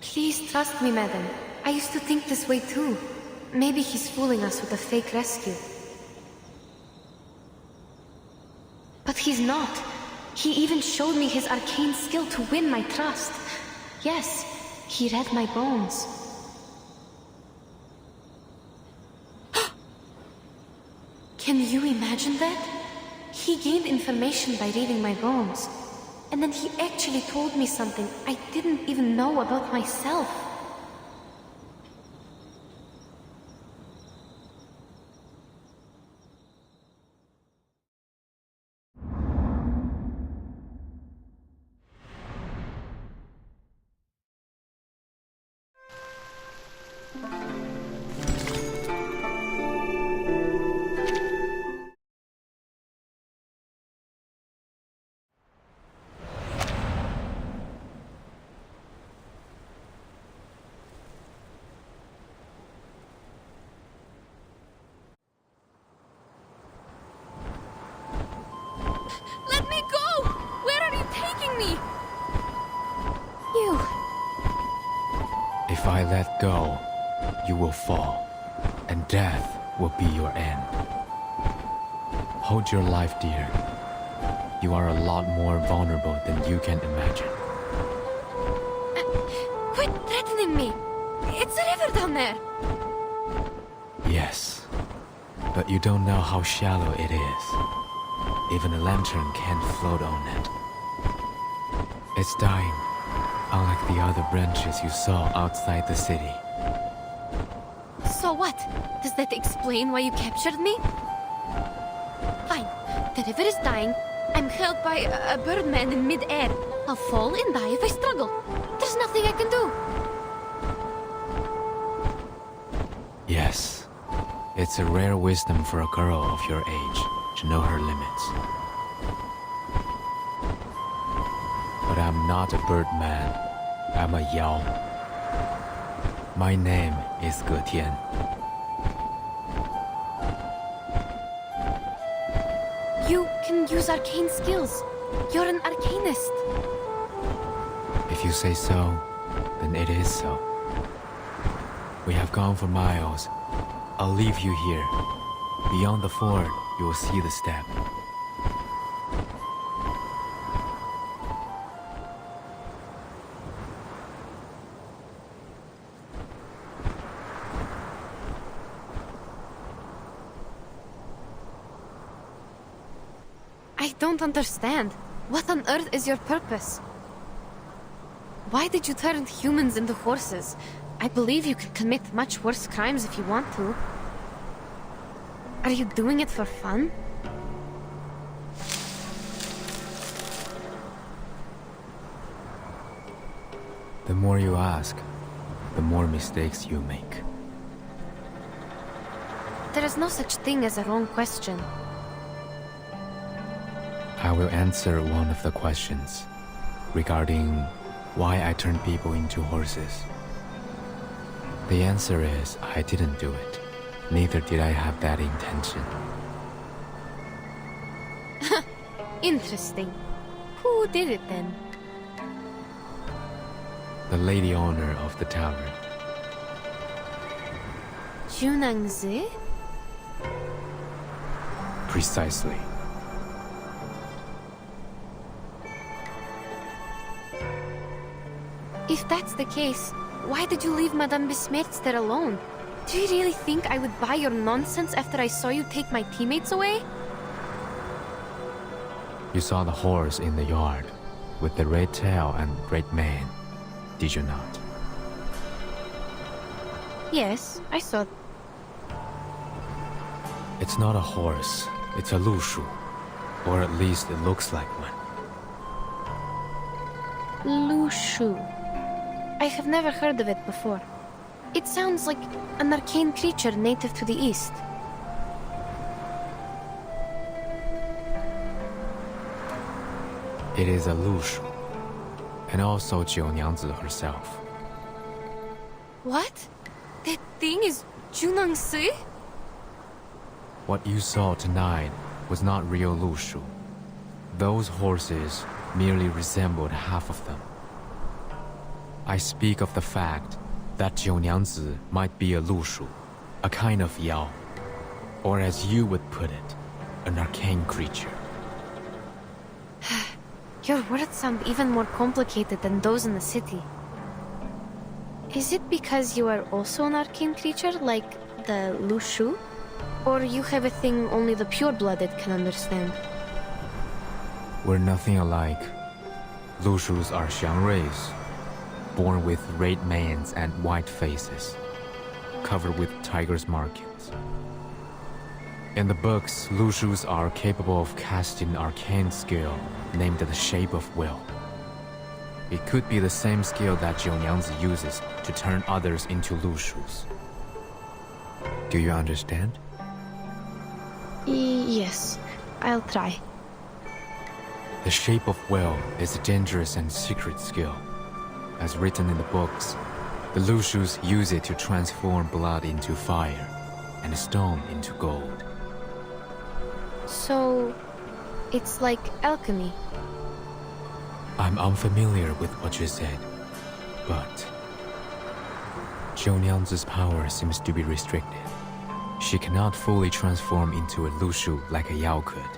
B: Please trust me, madam. I used to think this way too. Maybe he's fooling us with a fake rescue. But he's not. He even showed me his arcane skill to win my trust. Yes, he read my bones. Can you imagine that? He gained information by reading my bones. And then he actually told me something I didn't even know about myself.
C: Let me go! Where are you taking me?
B: You.
J: If I let go, you will fall, and death will be your end. Hold your life dear. You are a lot more vulnerable than you can imagine.
B: Quit threatening me! It's a river down there!
J: Yes, but you don't know how shallow it is. Even a lantern can't float on it. It's dying, unlike the other branches you saw outside the city.
B: So what? Does that explain why you captured me? Fine. The river is dying. I'm held by a birdman in mid-air. I'll fall and die if I struggle. There's nothing I can do.
J: Yes, it's a rare wisdom for a girl of your age to know her limits. But I'm not a birdman. I'm a Yao. My name is Ge Tian.
B: You can use arcane skills. You're an arcanist.
J: If you say so, then it is so. We have gone for miles. I'll leave you here. Beyond the ford, you will see the step.
B: I don't understand. What on earth is your purpose? Why did you turn humans into horses? I believe you can commit much worse crimes if you want to. Are you doing it for fun?
J: The more you ask, the more mistakes you make.
B: There is no such thing as a wrong question.
J: I will answer one of the questions regarding why I turned people into horses. The answer is I didn't do it. Neither did I have that intention.
B: Interesting. Who did it then?
J: The lady owner of the tavern.
B: Junangzi?
J: Precisely.
B: If that's the case, why did you leave Madame Besmertz there alone? Do you really think I would buy your nonsense after I saw you take my teammates away?
J: You saw the horse in the yard, with the red tail and red mane, did you not?
B: Yes, I saw.
J: It's not a horse, it's a lushu. Or at least it looks like one.
B: Lushu. I have never heard of it before. It sounds like an arcane creature native to the east.
J: It is a lushu, and also Jiunyangzi herself.
B: What? That thing is Junangsi?
J: What you saw tonight was not real lushu. Those horses merely resembled half of them. I speak of the fact that Jiunyangzi might be a lushu, a kind of yao, or as you would put it, an arcane creature.
B: Your words sound even more complicated than those in the city. Is it because you are also an arcane creature, like the Lushu? Or you have a thing only the pure-blooded can understand?
J: We're nothing alike. Lushus are xiangruis, born with red manes and white faces, covered with tiger's markings. In the books, Lushus are capable of casting arcane skill named the Shape of Will. It could be the same skill that Jiunyangzi uses to turn others into Lushus. Do you understand?
B: Yes, I'll try.
J: The Shape of Will is a dangerous and secret skill. As written in the books, the Lushus use it to transform blood into fire and stone into gold.
B: So, it's like alchemy.
J: I'm unfamiliar with what you said, but Jiunyangzi's power seems to be restricted. She cannot fully transform into a Lushu like a Yao could,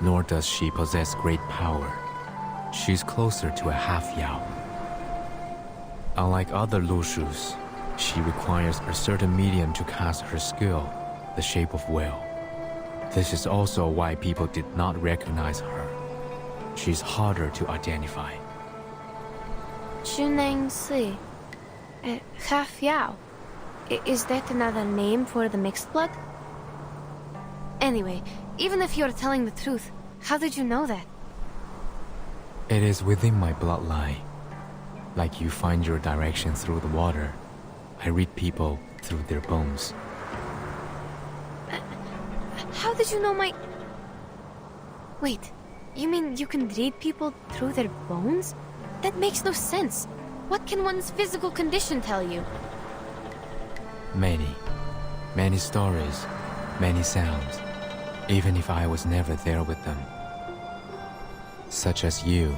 J: nor does she possess great power. She's closer to a half Yao. Unlike other Lushus, she requires a certain medium to cast her skill, the Shape of Will. This is also why people did not recognize her. She's harder to identify.
B: Junangsi. Half Yao. Is that another name for the mixed blood? Anyway, even if you're telling the truth, how did you know that?
J: It is within my bloodline. Like you find your direction through the water, I read people through their bones.
B: How did you know my... Wait, you mean you can read people through their bones? That makes no sense. What can one's physical condition tell you?
J: Many stories, many sounds, even if I was never there with them. Such as you,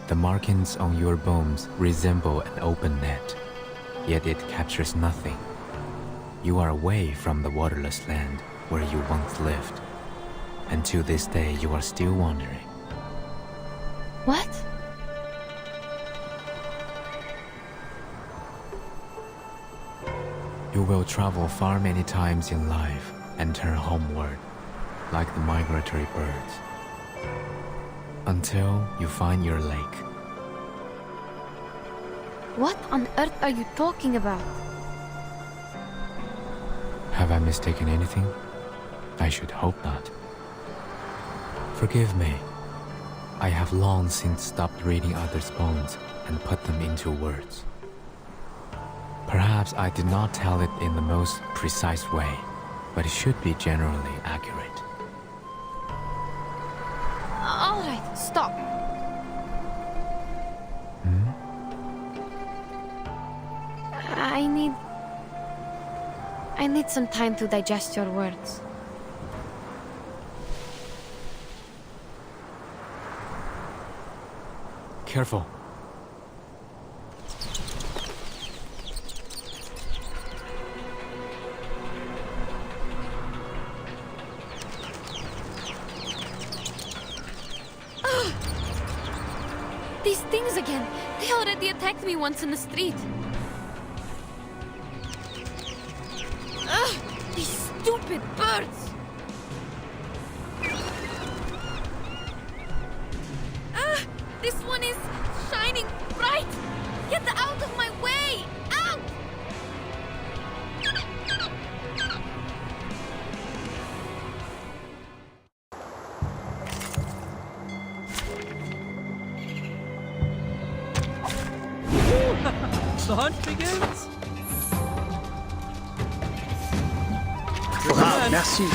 J: the markings on your bones resemble an open net, yet it captures nothing. You are away from the waterless land where you once lived, and to this day you are still wandering.
B: What?
J: You will travel far many times in life and turn homeward, like the migratory birds, until you find your lake.
B: What on earth are you talking about?
J: Have I mistaken anything? I should hope not. Forgive me. I have long since stopped reading others' bones and put them into words. Perhaps I did not tell it in the most precise way, but it should be generally accurate.
B: All right, stop. I need some time to digest your words.
J: Careful.
B: These things again. They already attacked me once in the street. Ugh! These stupid birds! This one is shining bright! Get out of my way! Out!
G: The hunt begins.
E: Bravo, merci.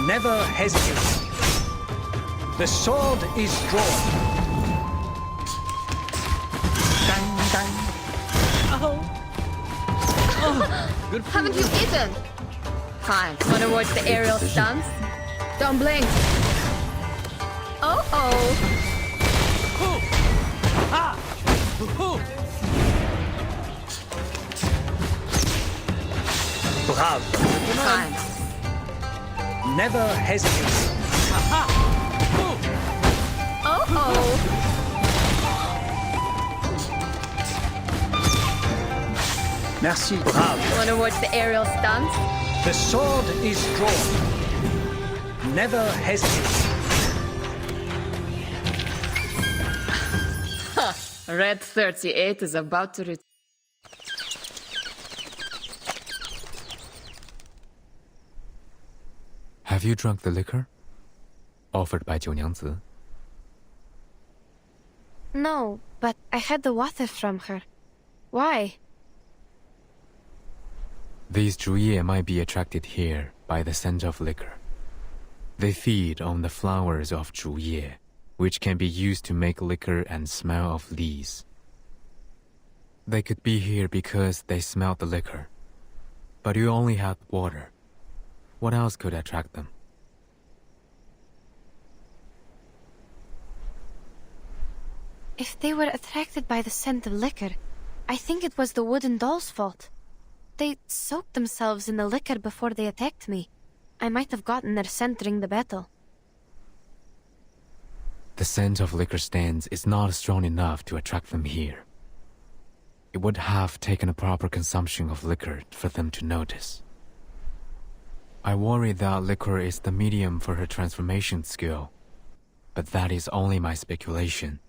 E: Never hesitate. The sword is drawn. Dang, dang.
G: Good for
B: Haven't you eaten? Fine. Wanna watch the aerial stunts? Don't blink. Oh.
E: Bravo.
B: Fine.
E: Never hesitate.
B: Oh.
E: Merci. Bravo.
B: Wanna watch the aerial stunts?
E: The sword is drawn. Never hesitate.
B: Red 38 is about to return.
J: Have you drunk the liquor? Offered by 九娘子.
B: No, but I had the water from her. Why?
J: These 竹叶 might be attracted here by the scent of liquor. They feed on the flowers of 竹叶, which can be used to make liquor and smell of leaves. They could be here because they smelled the liquor. But you only had water. What else could attract them?
B: If they were attracted by the scent of liquor, I think it was the wooden doll's fault. They soaked themselves in the liquor before they attacked me. I might have gotten their scent during the battle.
J: The scent of liquor stands is not strong enough to attract them here. It would have taken a proper consumption of liquor for them to notice. I worry that liquor is the medium for her transformation skill, but that is only my speculation.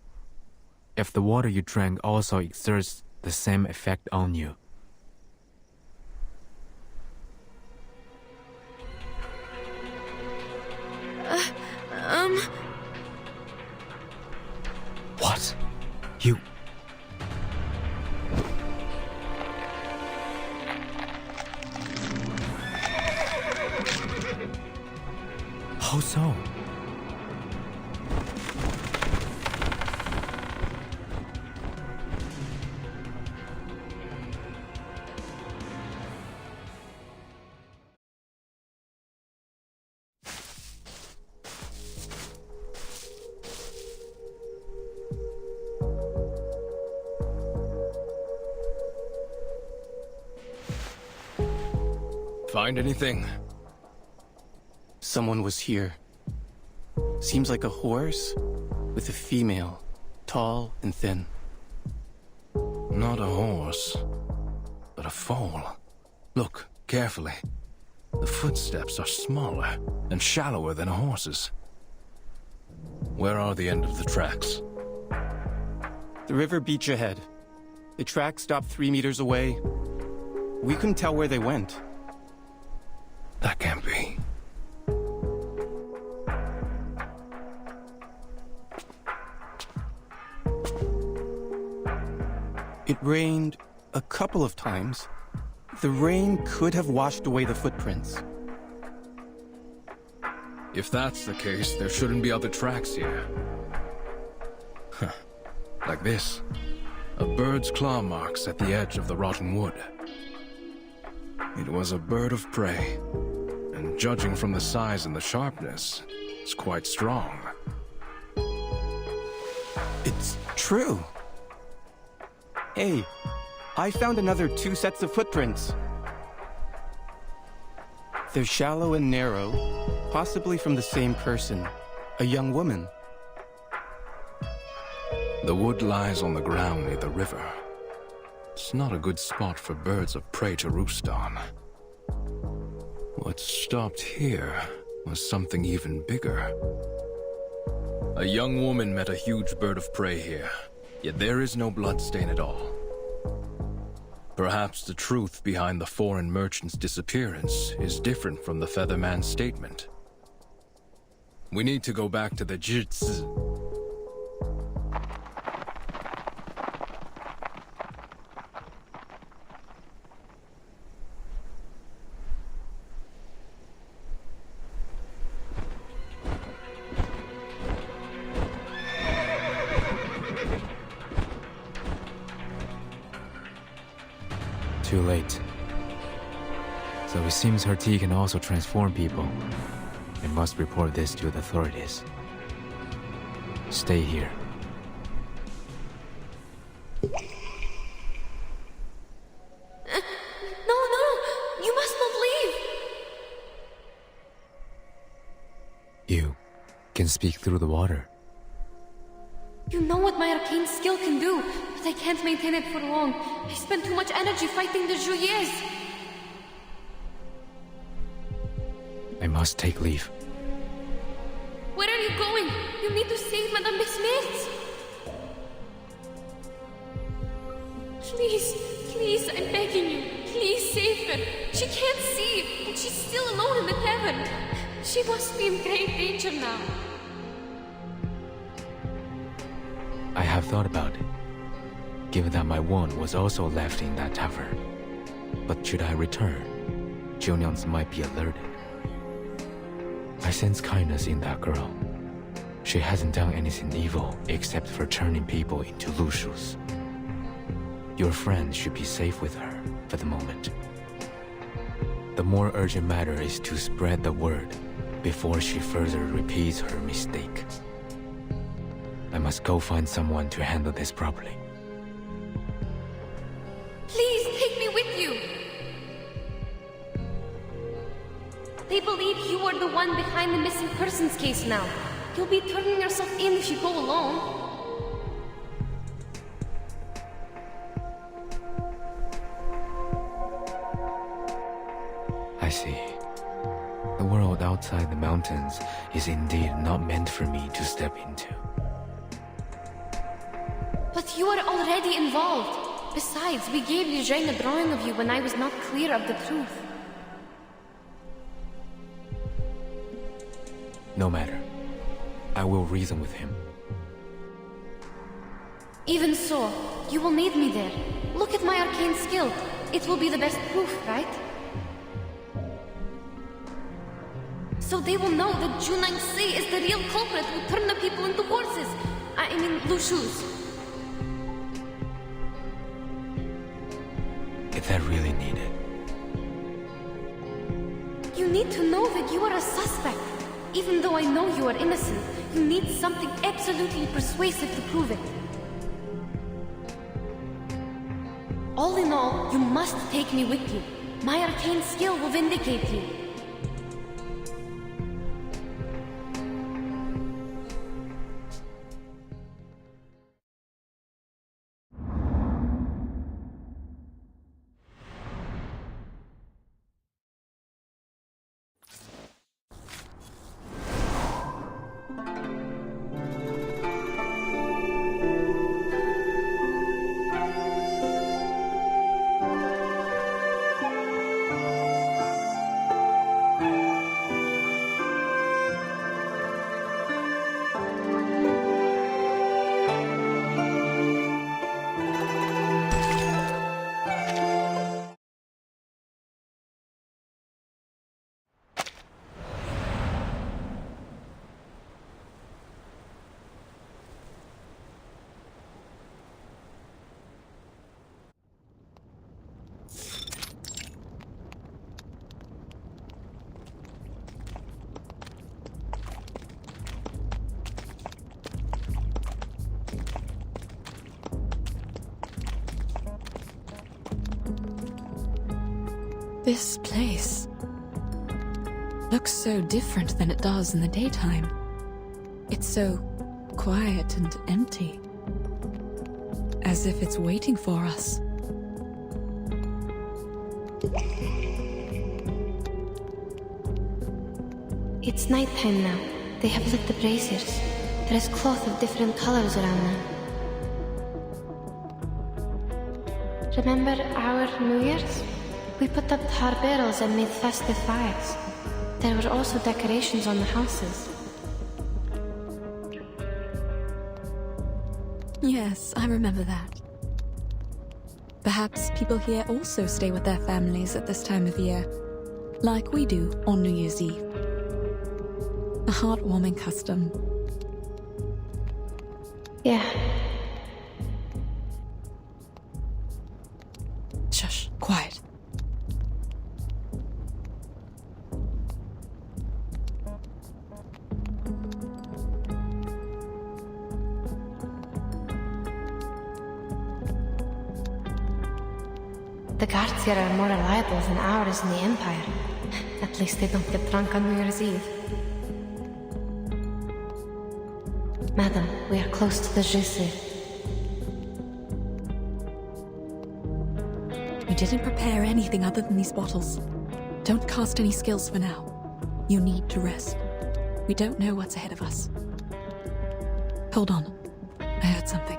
J: If the water you drank also exerts the same effect on you. What? You... How so?
K: Find anything?
L: Someone was here. Seems like a horse with a female, tall and thin.
K: Not a horse, but a foal. Look carefully. The footsteps are smaller and shallower than a horse's. Where are the end of the tracks?
L: The river beach ahead. The track stopped 3 meters away. We couldn't tell where they went.
K: That can't be.
L: It rained a couple of times. The rain could have washed away the footprints.
K: If that's the case, there shouldn't be other tracks here. Huh. Like this. A bird's claw marks at the edge of the rotten wood. It was a bird of prey, and judging from the size and the sharpness, it's quite strong.
L: It's true. Hey, I found another 2 sets of footprints. They're shallow and narrow, possibly from the same person, a young woman.
K: The wood lies on the ground near the river. It's not a good spot for birds of prey to roost on. What stopped here was something even bigger. A young woman met a huge bird of prey here, yet there is no bloodstain at all. Perhaps the truth behind the foreign merchant's disappearance is different from the Featherman's statement. We need to go back to the Jitsu.
J: Too late. So it seems her tea can also transform people. I must report this to the authorities. Stay here.
B: No, you must not leave!
J: You can speak through the water.
B: You know what my arcane skill can do, but I can't maintain it for long. I spend too much energy fighting the Juliers.
J: I must take leave.
B: Where are you going? You need to save Madame Besmetz. Please, I'm begging you. Please save her. She can't see, and she's still alone in the tavern. She must be in great danger now.
J: I have thought about it, given that my wand was also left in that tavern. But should I return, Junians might be alerted. I sense kindness in that girl. She hasn't done anything evil except for turning people into Lushus. Your friend should be safe with her for the moment. The more urgent matter is to spread the word before she further repeats her mistake. I must go find someone to handle this properly.
B: Please take me with you. They believe you are the one behind the missing persons case now. You'll be turning yourself in if you go alone.
J: I see. The world outside the mountains is indeed not meant for me to step into.
B: But you are already involved. Besides, we gave Eugene a drawing of you when I was not clear of the truth.
J: No matter. I will reason with him.
B: Even so, you will need me there. Look at my arcane skill. It will be the best proof, right? So they will know that Junang Se is the real culprit who turned the people into horses. I mean, Lushus.
J: Is that really needed?
B: You need to know that you are a suspect. Even though I know you are innocent, you need something absolutely persuasive to prove it. All in all, you must take me with you. My arcane skill will vindicate you.
C: This place looks so different than it does in the daytime. It's so quiet and empty, as if it's waiting for us.
B: It's nighttime now. They have lit the braziers. There is cloth of different colors around them. Remember our New Year's? We put up tar barrels and made festive fires. There were also decorations on the houses.
C: Yes, I remember that. Perhaps people here also stay with their families at this time of year, like we do on New Year's Eve. A heartwarming custom.
B: Yeah.
C: Shush, quiet.
B: The guards here are more reliable than ours in the Empire. At least they don't get drunk on New Year's Eve. Madam, we are close to the Jesse.
C: We didn't prepare anything other than these bottles. Don't cast any skills for now. You need to rest. We don't know what's ahead of us. Hold on. I heard something.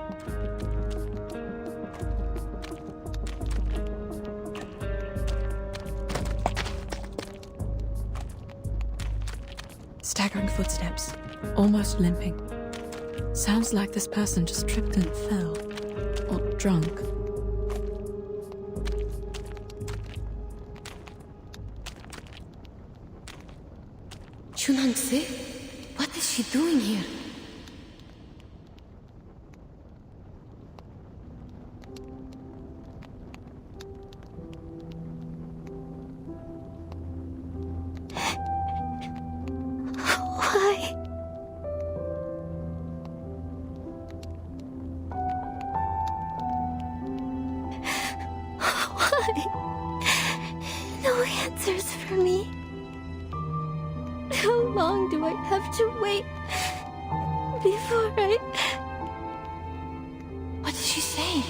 C: Staggering footsteps, almost limping. Sounds like this person just tripped and fell. Or drunk.
B: Chunangse? What is she doing here?
D: Why? No answers for me. How long do I have to wait before I...
B: What is she saying?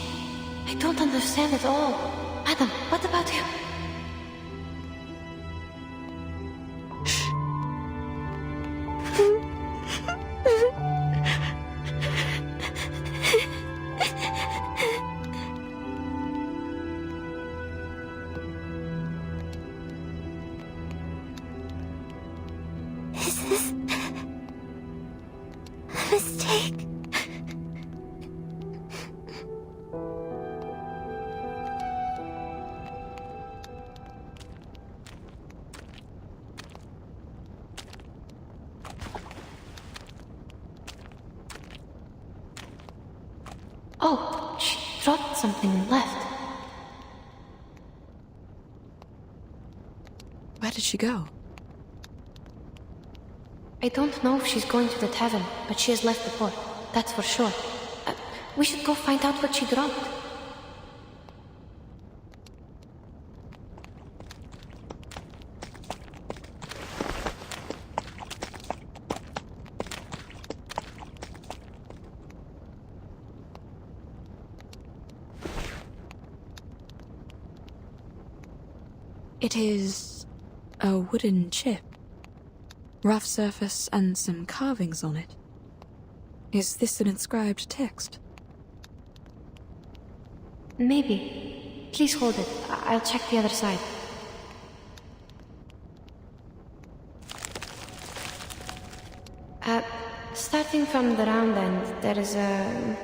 B: I don't understand at all. Madam, what about him?
D: Is this a mistake?
B: Oh, she dropped something and left.
C: Where did she go?
B: I don't know if she's going to the tavern, but she has left the port. That's for sure. We should go find out what she dropped.
C: It is a wooden chip. Rough surface and some carvings on it. Is this an inscribed text?
B: Maybe. Please hold it. I'll check the other side. Starting from the round end, there is a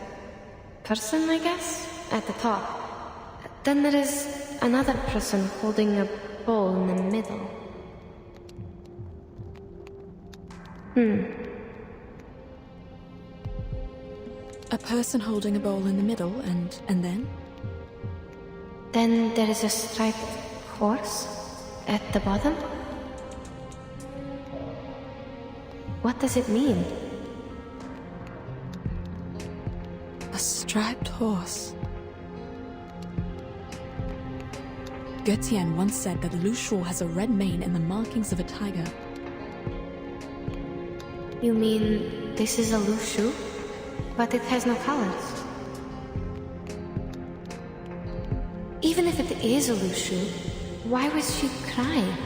B: person, I guess, at the top. Then there is another person holding a bowl in the middle.
C: A person holding a bowl in the middle, and then?
B: Then there is a striped horse at the bottom. What does it mean?
C: A striped horse. Götien once said that Lu Shuo has a red mane and the markings of a tiger.
B: You mean this is a Lu Shu? But it has no colors. Even if it is a Lu Shu, why was she crying?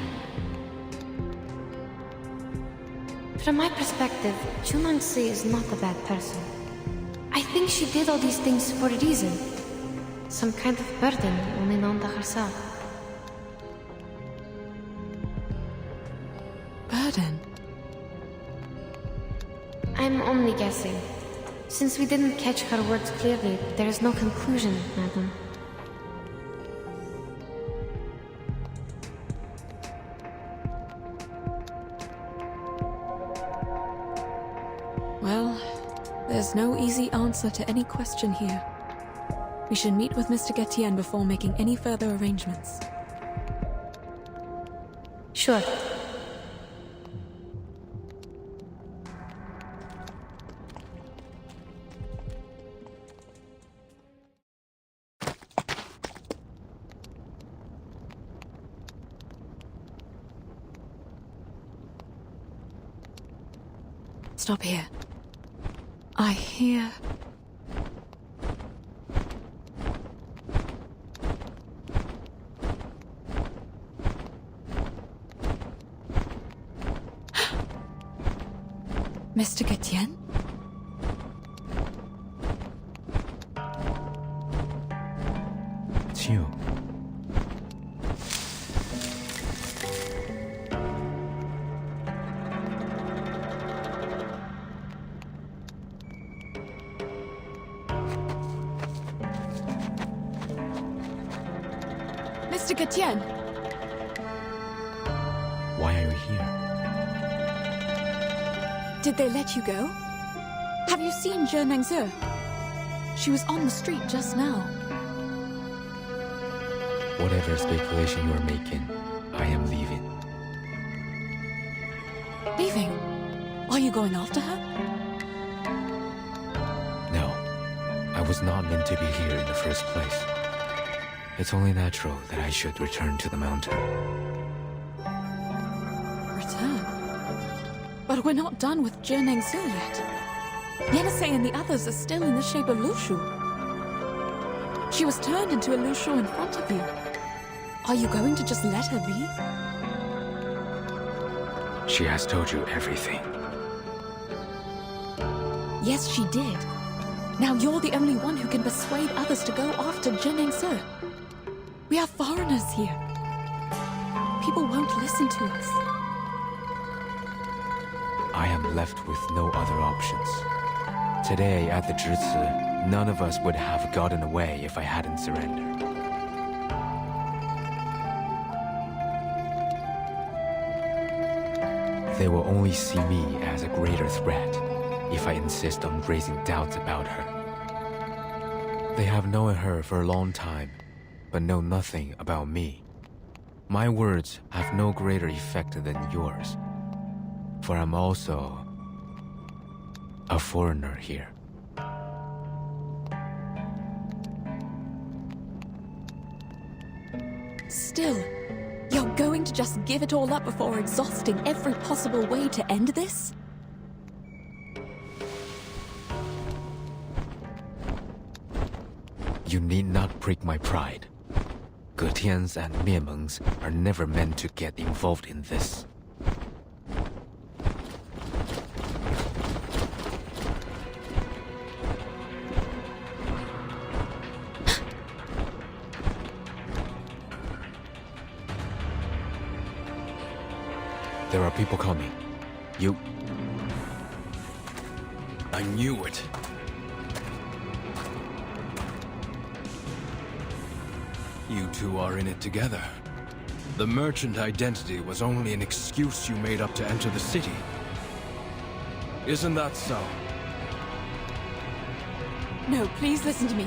B: From my perspective, Junangsi is not a bad person. I think she did all these things for a reason. Some kind of burden only known to herself.
C: Burden?
B: I'm only guessing. Since we didn't catch her words clearly, there is no conclusion, madam.
C: Well, there's no easy answer to any question here. We should meet with Mr. Getien before making any further arrangements.
B: Sure.
C: Stop here. I hear... Mr. Getien?
J: It's you.
C: Mr. Getien!
J: Why are you here?
C: Did they let you go? Have you seen Zhe Nengze? She was on the street just now.
J: Whatever speculation you are making, I am leaving.
C: Leaving? Are you going after her?
J: No, I was not meant to be here in the first place. It's only natural that I should return to the mountain.
C: Return? But we're not done with Zhe Nengze yet. Yenisei and the others are still in the shape of Lushu. She was turned into a Lushu in front of you. Are you going to just let her be?
J: She has told you everything.
C: Yes, she did. Now you're the only one who can persuade others to go after Zhe Nengze. We are foreigners here. People won't listen to us.
J: I am left with no other options. Today, at the Zhici, none of us would have gotten away if I hadn't surrendered. They will only see me as a greater threat if I insist on raising doubts about her. They have known her for a long time, but know nothing about me. My words have no greater effect than yours, for I'm also a foreigner here.
C: Still, you're going to just give it all up before exhausting every possible way to end this?
J: You need not break my pride. Getians and Miemengs are never meant to get involved in this. There are people coming. You...
K: I knew it. You two are in it together. The merchant identity was only an excuse you made up to enter the city. Isn't that so?
C: No, please listen to me.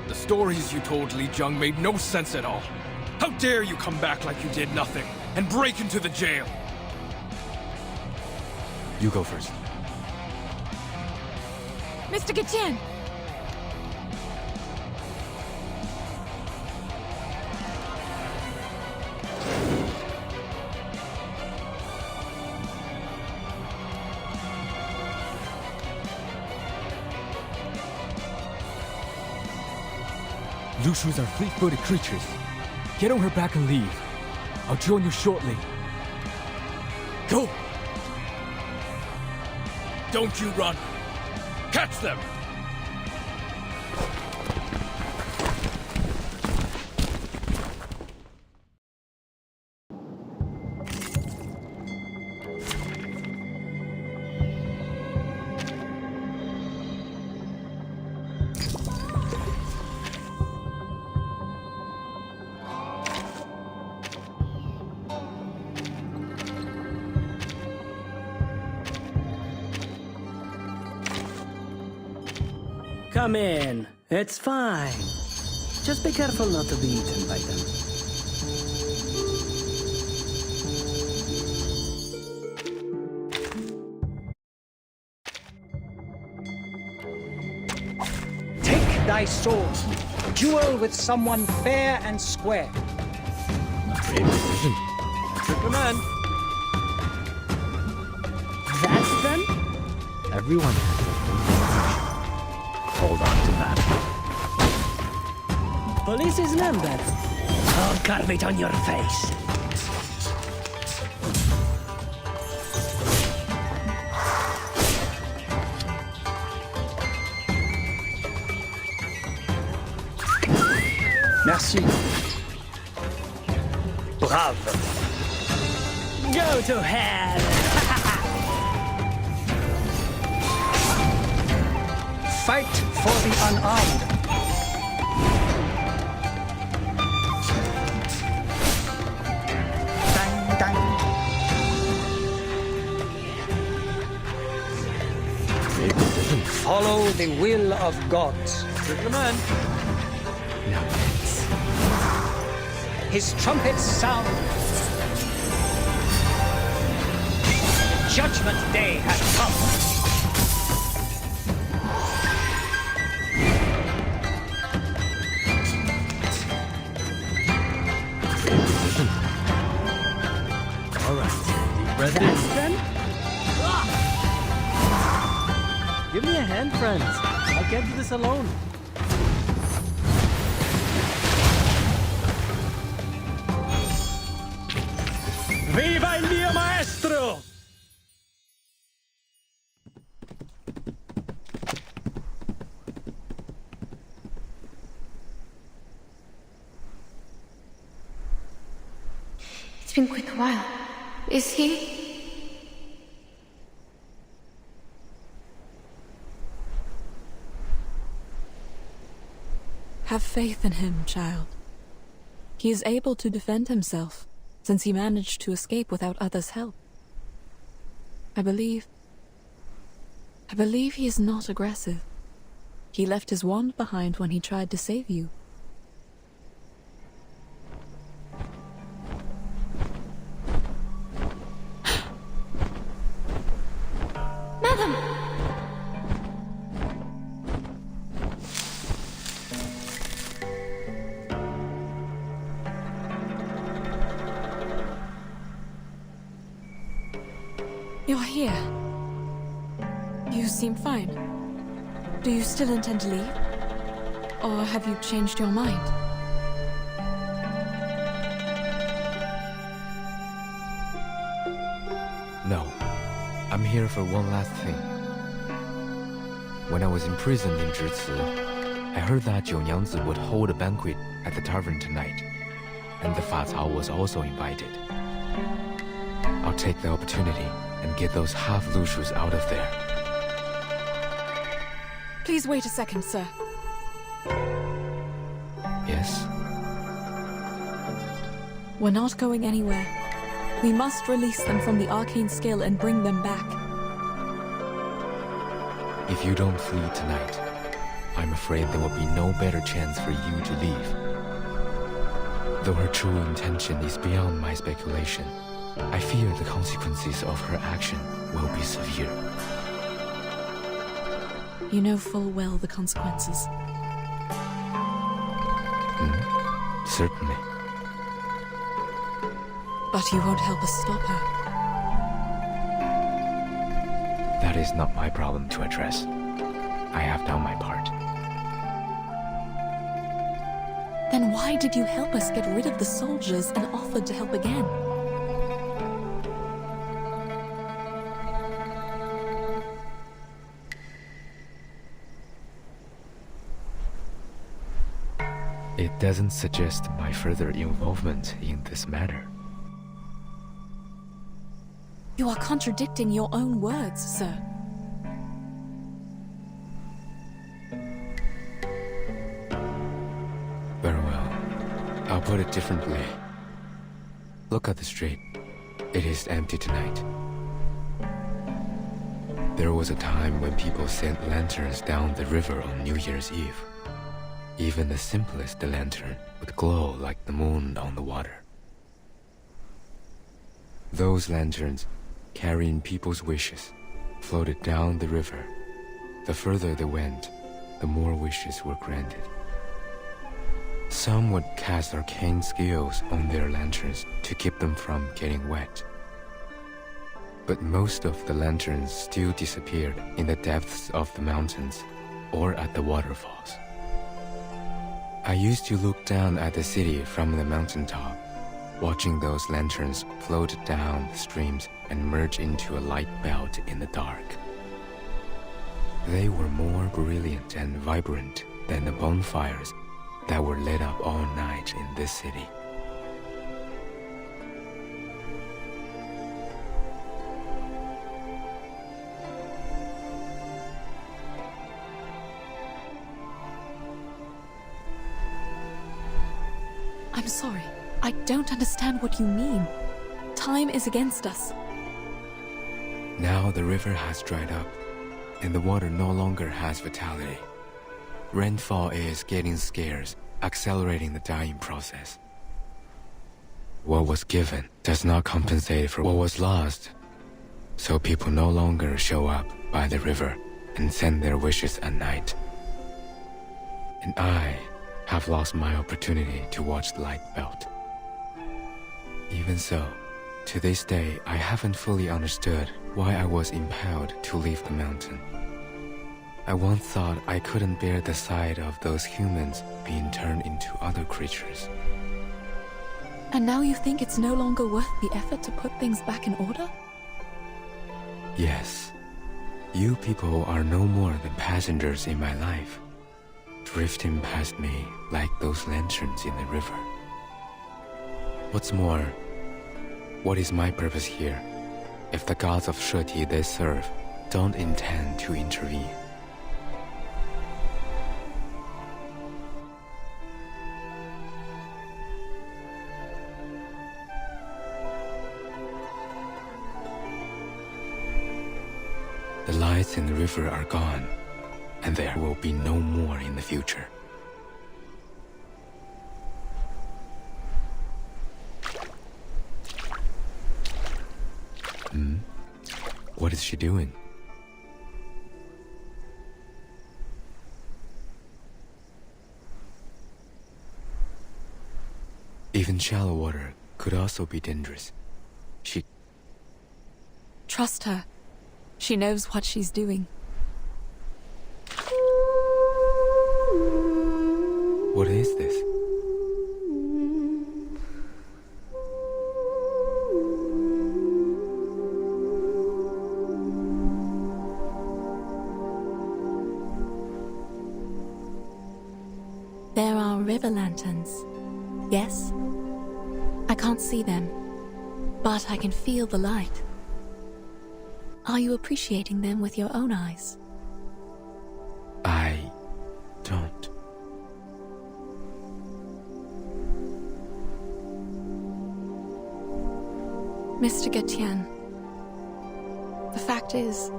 K: The stories you told Li Jiang made no sense at all. How dare you come back like you did nothing and break into the jail?
J: You go first.
C: Mr. Getien!
J: Lushus are fleet-footed creatures. Get on her back and leave. I'll join you shortly.
K: Go! Don't you run! Catch them!
G: Come in. It's fine. Just be careful not to be eaten by them.
E: Take thy sword. Duel with someone fair and square.
F: Great decision.
L: Command.
G: That's them?
F: Everyone has their own definition. Hold on to that.
G: Police is number. I'll carve it on your face.
E: Merci. Brave.
G: Go to hell!
E: Fight for the unarmed. Dang, dang.
F: Great decision.
E: Follow the will of gods.
L: Command.
F: Now dance.
E: His trumpets sound. Judgment Day has come.
G: That's them? Give me a hand, friends. I can't do this alone. Viva il mio maestro!
B: It's been quite a while. Is he?
C: Have faith in him, child. He is able to defend himself, since he managed to escape without others' help. I believe he is not aggressive. He left his wand behind when he tried to save you.
B: Madam!
C: You're here. You seem fine. Do you still intend to leave? Or have you changed your mind?
J: No. I'm here for one last thing. When I was imprisoned in Zhici, I heard that Jiu Nyangzi would hold a banquet at the tavern tonight, and the Fa Cao was also invited. I'll take the opportunity and get those half-Lushus out of there.
C: Please wait a second, sir.
J: Yes?
C: We're not going anywhere. We must release them from the arcane skill and bring them back.
J: If you don't flee tonight, I'm afraid there will be no better chance for you to leave. Though her true intention is beyond my speculation, I fear the consequences of her action will be severe.
C: You know full well the consequences.
J: Certainly.
C: But you won't help us stop her.
J: That is not my problem to address. I have done my part.
C: Then why did you help us get rid of the soldiers and offered to help again?
J: It doesn't suggest my further involvement in this matter.
C: You are contradicting your own words, sir.
J: Very well. I'll put it differently. Look at the street. It is empty tonight. There was a time when people sent lanterns down the river on New Year's Eve. Even the simplest lantern would glow like the moon on the water. Those lanterns, carrying people's wishes, floated down the river. The further they went, the more wishes were granted. Some would cast arcane skills on their lanterns to keep them from getting wet. But most of the lanterns still disappeared in the depths of the mountains or at the waterfalls. I used to look down at the city from the mountaintop, watching those lanterns float down the streams and merge into a light belt in the dark. They were more brilliant and vibrant than the bonfires that were lit up all night in this city.
C: I'm sorry. I don't understand what you mean. Time is against us.
J: Now the river has dried up, and the water no longer has vitality. Rainfall is getting scarce, accelerating the dying process. What was given does not compensate for what was lost, so people no longer show up by the river and send their wishes at night. And I have lost my opportunity to watch the light belt. Even so, to this day, I haven't fully understood why I was impelled to leave the mountain. I once thought I couldn't bear the sight of those humans being turned into other creatures.
C: And now you think it's no longer worth the effort to put things back in order?
J: Yes. You people are no more than passengers in my life, drifting past me like those lanterns in the river. What's more, what is my purpose here if the gods of Sheti they serve don't intend to intervene? The lights in the river are gone, and there will be no more in the future. What is she doing? Even shallow water could also be dangerous. She...
C: Trust her. She knows what she's doing.
J: What is this?
C: There are river lanterns. Yes? I can't see them, but I can feel the light. Are you appreciating them with your own eyes?
J: I don't.
C: Mr. Getian, the fact is,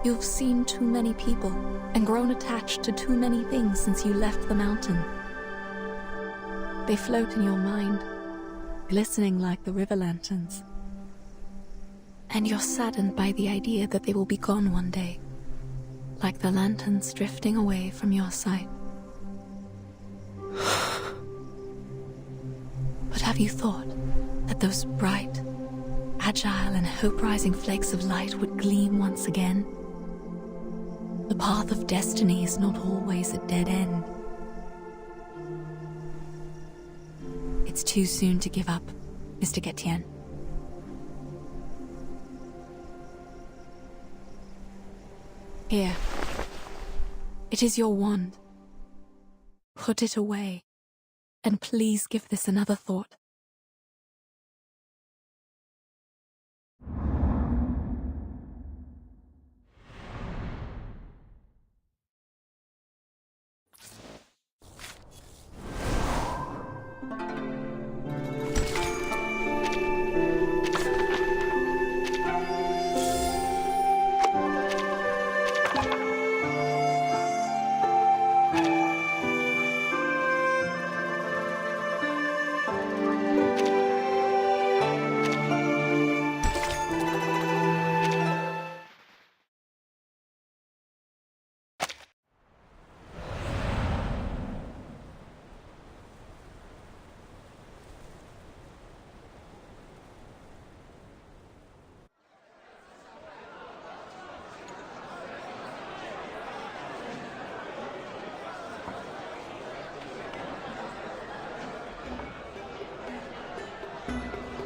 C: you've seen too many people and grown attached to too many things since you left the mountain. They float in your mind, glistening like the river lanterns. And you're saddened by the idea that they will be gone one day, like the lanterns drifting away from your sight. But have you thought that those bright, agile and hope-rising flakes of light would gleam once again? The path of destiny is not always a dead end. It's too soon to give up, Mr. Getian. Here. It is your wand. Put it away. And please give this another thought.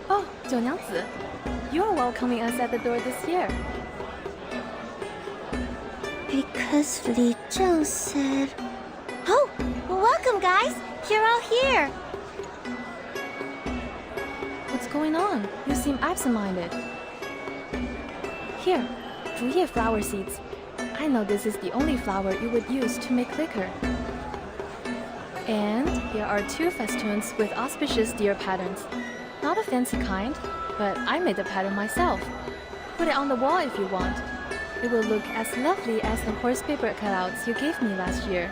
B: Oh, 九娘子, you're welcoming us at the door this year.
D: Because Li Zheng said... Oh, welcome guys! You're all here!
B: What's going on? You seem absent-minded. Here, 竹叶 flower seeds. I know this is the only flower you would use to make liquor. And here are 2 festoons with auspicious deer patterns. Not a fancy kind, but I made the pattern myself. Put it on the wall if you want. It will look as lovely as the horse paper cutouts you gave me last year.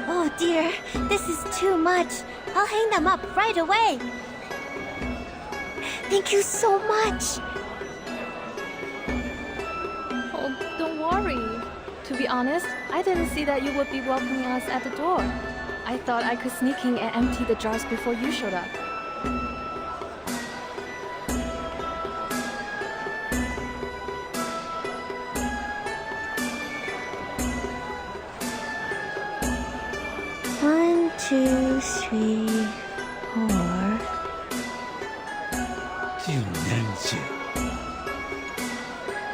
D: Oh dear, this is too much. I'll hang them up right away. Thank you so much.
B: Oh, don't worry. To be honest, I didn't see that you would be welcoming us at the door. I thought I could sneak in and empty the jars before you showed up.
D: One, two, three, 4.
I: 就能解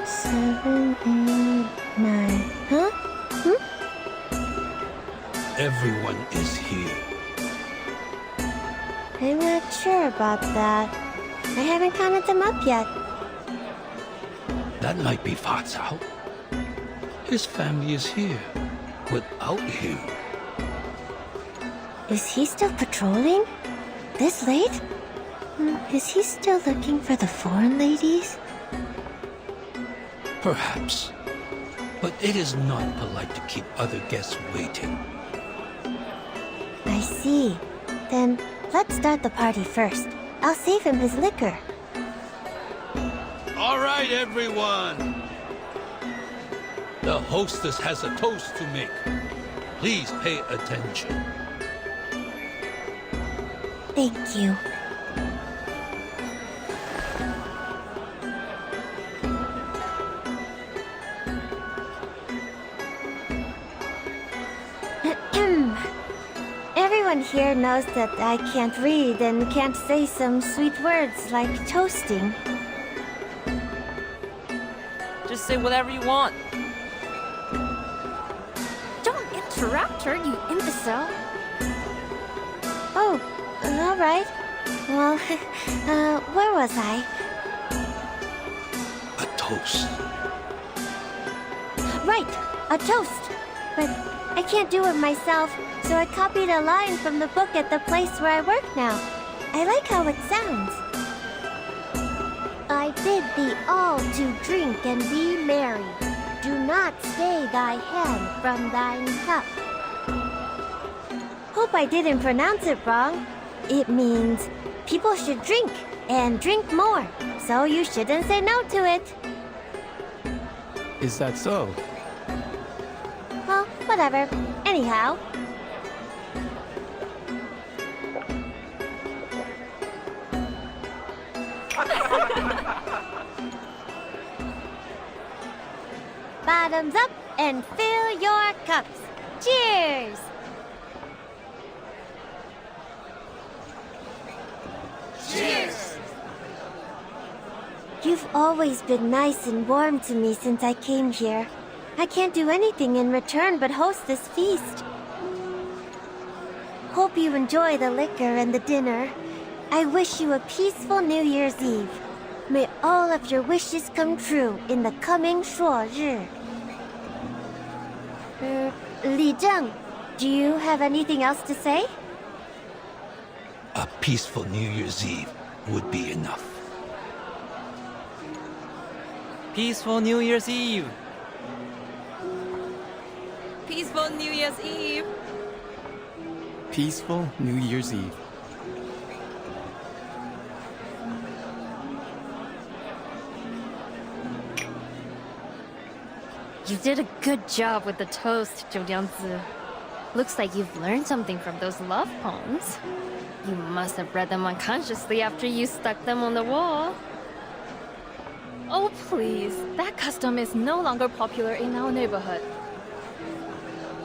D: 7, 8, 9. Huh?
I: Everyone is here.
D: I'm not sure about that. I haven't counted them up yet.
I: That might be Fa Cao. His family is here. Without him.
D: Is he still patrolling? This late? Is he still looking for the foreign ladies?
I: Perhaps. But it is not polite to keep other guests waiting.
D: I see. Then let's start the party first. I'll save him his liquor.
I: All right, everyone. The hostess has a toast to make. Please pay attention.
D: Thank you. Everyone here knows that I can't read and can't say some sweet words like toasting.
M: Just say whatever you want.
B: Don't interrupt her, you imbecile.
D: Oh, all right. Well, where was I?
I: A toast.
D: Right, a toast. But I can't do it myself, so I copied a line from the book at the place where I work now. I like how it sounds. I bid thee all to drink and be merry. Do not stay thy hand from thine cup. Hope I didn't pronounce it wrong. It means people should drink and drink more, so you shouldn't say no to it.
L: Is that so?
D: Well, whatever. Anyhow. Bottoms up and fill your cups. Cheers!
I: Cheers!
D: You've always been nice and warm to me since I came here. I can't do anything in return but host this feast. Hope you enjoy the liquor and the dinner. I wish you a peaceful New Year's Eve. May all of your wishes come true in the coming 朔日. Li Zheng, do you have anything else to say?
I: A peaceful New Year's Eve would be enough.
M: Peaceful New Year's Eve.
C: Peaceful New Year's Eve.
L: Peaceful New Year's Eve.
B: You did a good job with the toast, Zhou Liangzi. Looks like you've learned something from those love poems. You must have read them unconsciously after you stuck them on the wall.
C: Oh, please. That custom is no longer popular in our neighborhood.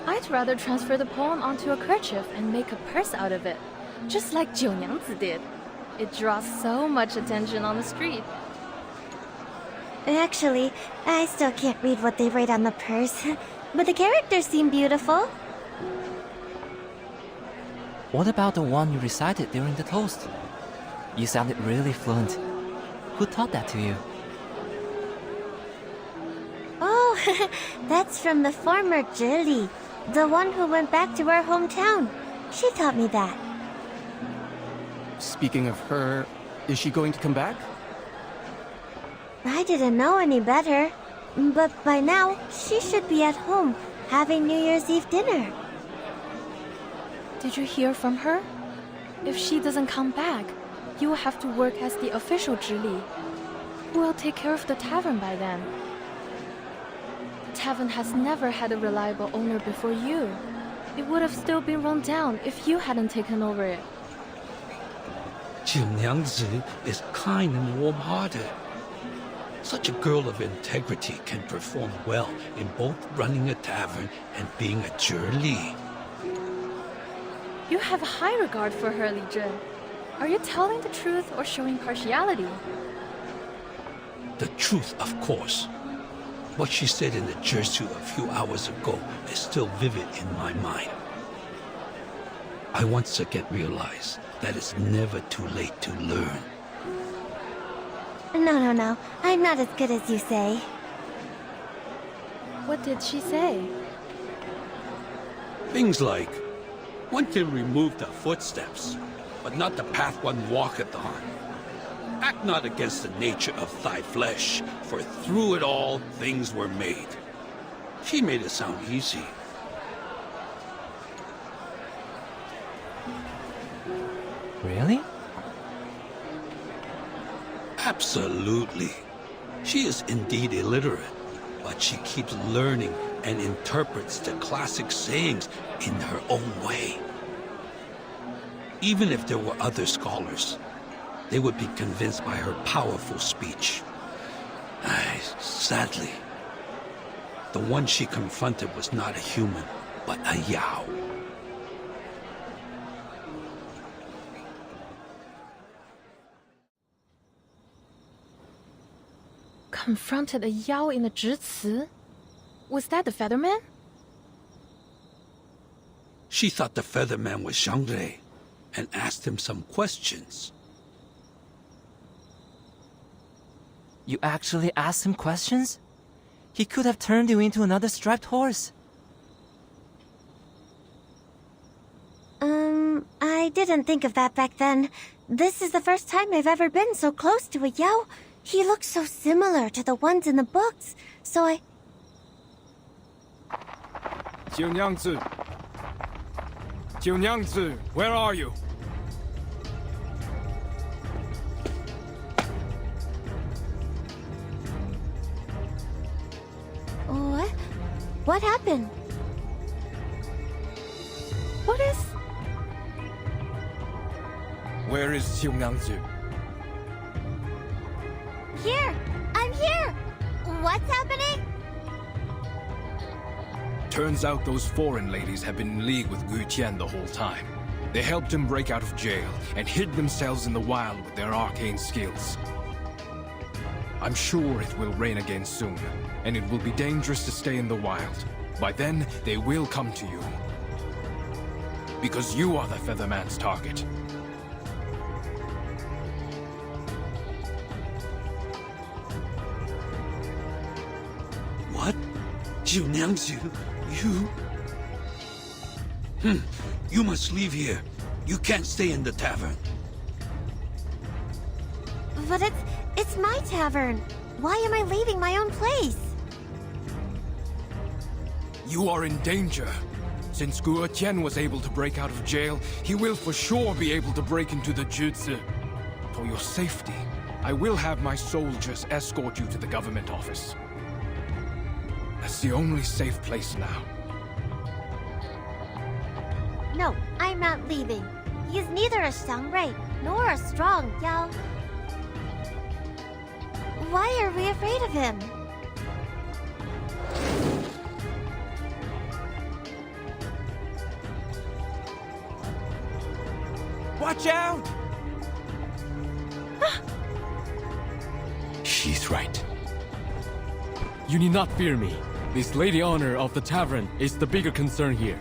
C: I'd rather transfer the poem onto a kerchief and make a purse out of it, just like Jiu Niangzi did. It draws so much attention on the street.
D: Actually, I still can't read what they write on the purse, but the characters seem beautiful.
M: What about the one you recited during the toast? You sounded really fluent. Who taught that to you?
D: Oh, that's from the former Zhili, the one who went back to our hometown. She taught me that.
L: Speaking of her, is she going to come back?
D: I didn't know any better, but by now, she should be at home, having New Year's Eve dinner.
C: Did you hear from her? If she doesn't come back, you will have to work as the official Zhili. Who will take care of the tavern by then? The tavern has never had a reliable owner before you. It would have still been run down if you hadn't taken over it.
I: Jiu Niangzi is kind and warm-hearted. Such a girl of integrity can perform well in both running a tavern and being a Zhili.
C: You have high regard for her, Li Zhen. Are you telling the truth or showing partiality?
I: The truth, of course. What she said in the Jersu a few hours ago is still vivid in my mind. I once again realized that it's never too late to learn.
D: No. I'm not as good as you say.
C: What did she say?
I: Things like, one can remove the footsteps, but not the path one walketh on. Act not against the nature of thy flesh, for through it all things were made. She made it sound easy.
M: Really?
I: Absolutely. She is indeed illiterate, but she keeps learning and interprets the classic sayings in her own way. Even if there were other scholars, they would be convinced by her powerful speech. Sadly, the one she confronted was not a human, but a Yao.
C: Confronted a Yao in a Zhici? Was that the Featherman?
I: She thought the Featherman was Xiangrui and asked him some questions.
M: You actually asked him questions? He could have turned you into another striped horse.
D: I didn't think of that back then. This is the first time I've ever been so close to a Yao. He looks so similar to the ones in the books, so I...
K: Jiu Niangzi! Jiu Niangzi, where are you?
D: What? What happened?
C: What is...
K: Where is Jiu Niangzi?
D: Here! I'm here! What's happening?
K: Turns out those foreign ladies have been in league with Gu Tian the whole time. They helped him break out of jail and hid themselves in the wild with their arcane skills. I'm sure it will rain again soon, and it will be dangerous to stay in the wild. By then, they will come to you. because you are the Featherman's target.
I: What? Jiunyangzi, you... You must leave here. You can't stay in the tavern.
D: But it's my tavern. Why am I leaving my own place?
K: You are in danger. Since Guo Tian was able to break out of jail, he will for sure be able to break into the jutsu. For your safety, I will have my soldiers escort you to the government office. That's the only safe place now.
D: No, I'm not leaving. He is neither a Xiangrui nor a strong Yao. Why are we afraid of him?
L: Watch out!
J: She's right. You need not fear me. This Lady Honor of the Tavern is the bigger concern here.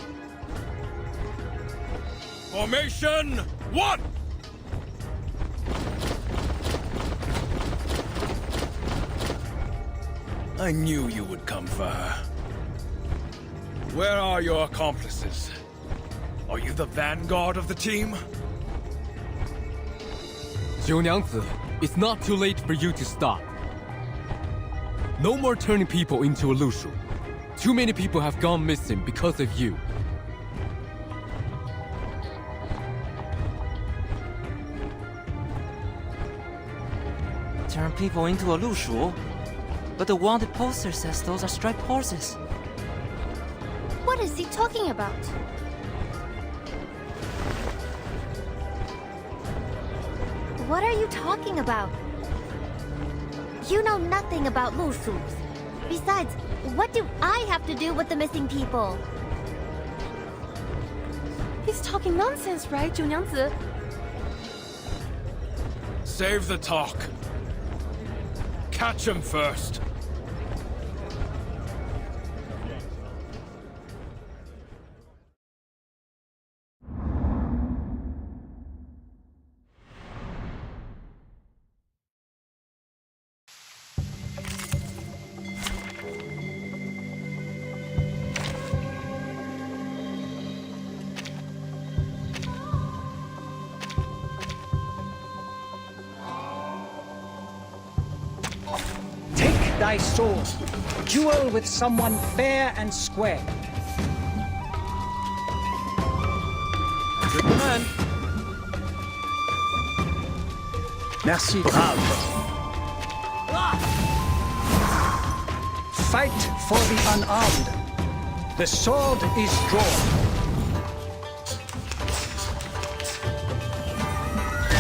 K: Formation 1! I knew you would come for her. Where are your accomplices? Are you the vanguard of the team?
J: Jiunyangzi, it's not too late for you to stop. No more turning people into a Lushu. Too many people have gone missing because of you.
M: Turn people into a Lushu? But the wanted poster says those are striped horses.
B: What is he talking about?
D: What are you talking about? You know nothing about Lushus. Besides, what do I have to do with the missing people?
B: He's talking nonsense, right, Jiunyangzi?
K: Save the talk. Catch him first.
E: Thy sword. Duel with someone fair and square.
L: Good command.
E: Merci. Brave. Fight for the unarmed. The sword is drawn.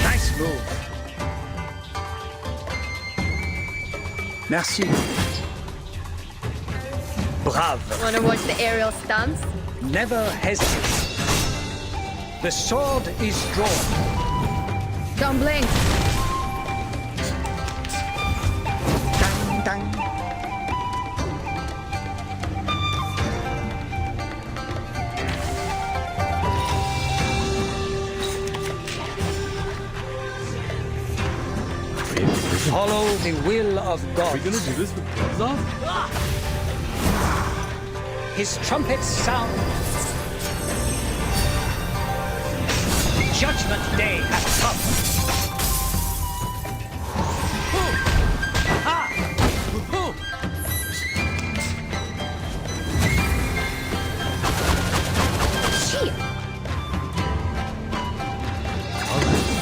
E: Nice move. Merci. Brave.
B: Wanna watch the aerial stunts?
E: Never hesitate. The sword is drawn.
B: Don't blink.
E: Dang, dang. Follow the will of God.
J: Are we gonna do this with gloves off?
E: His trumpets sound. Judgment Day has come.
B: Shit.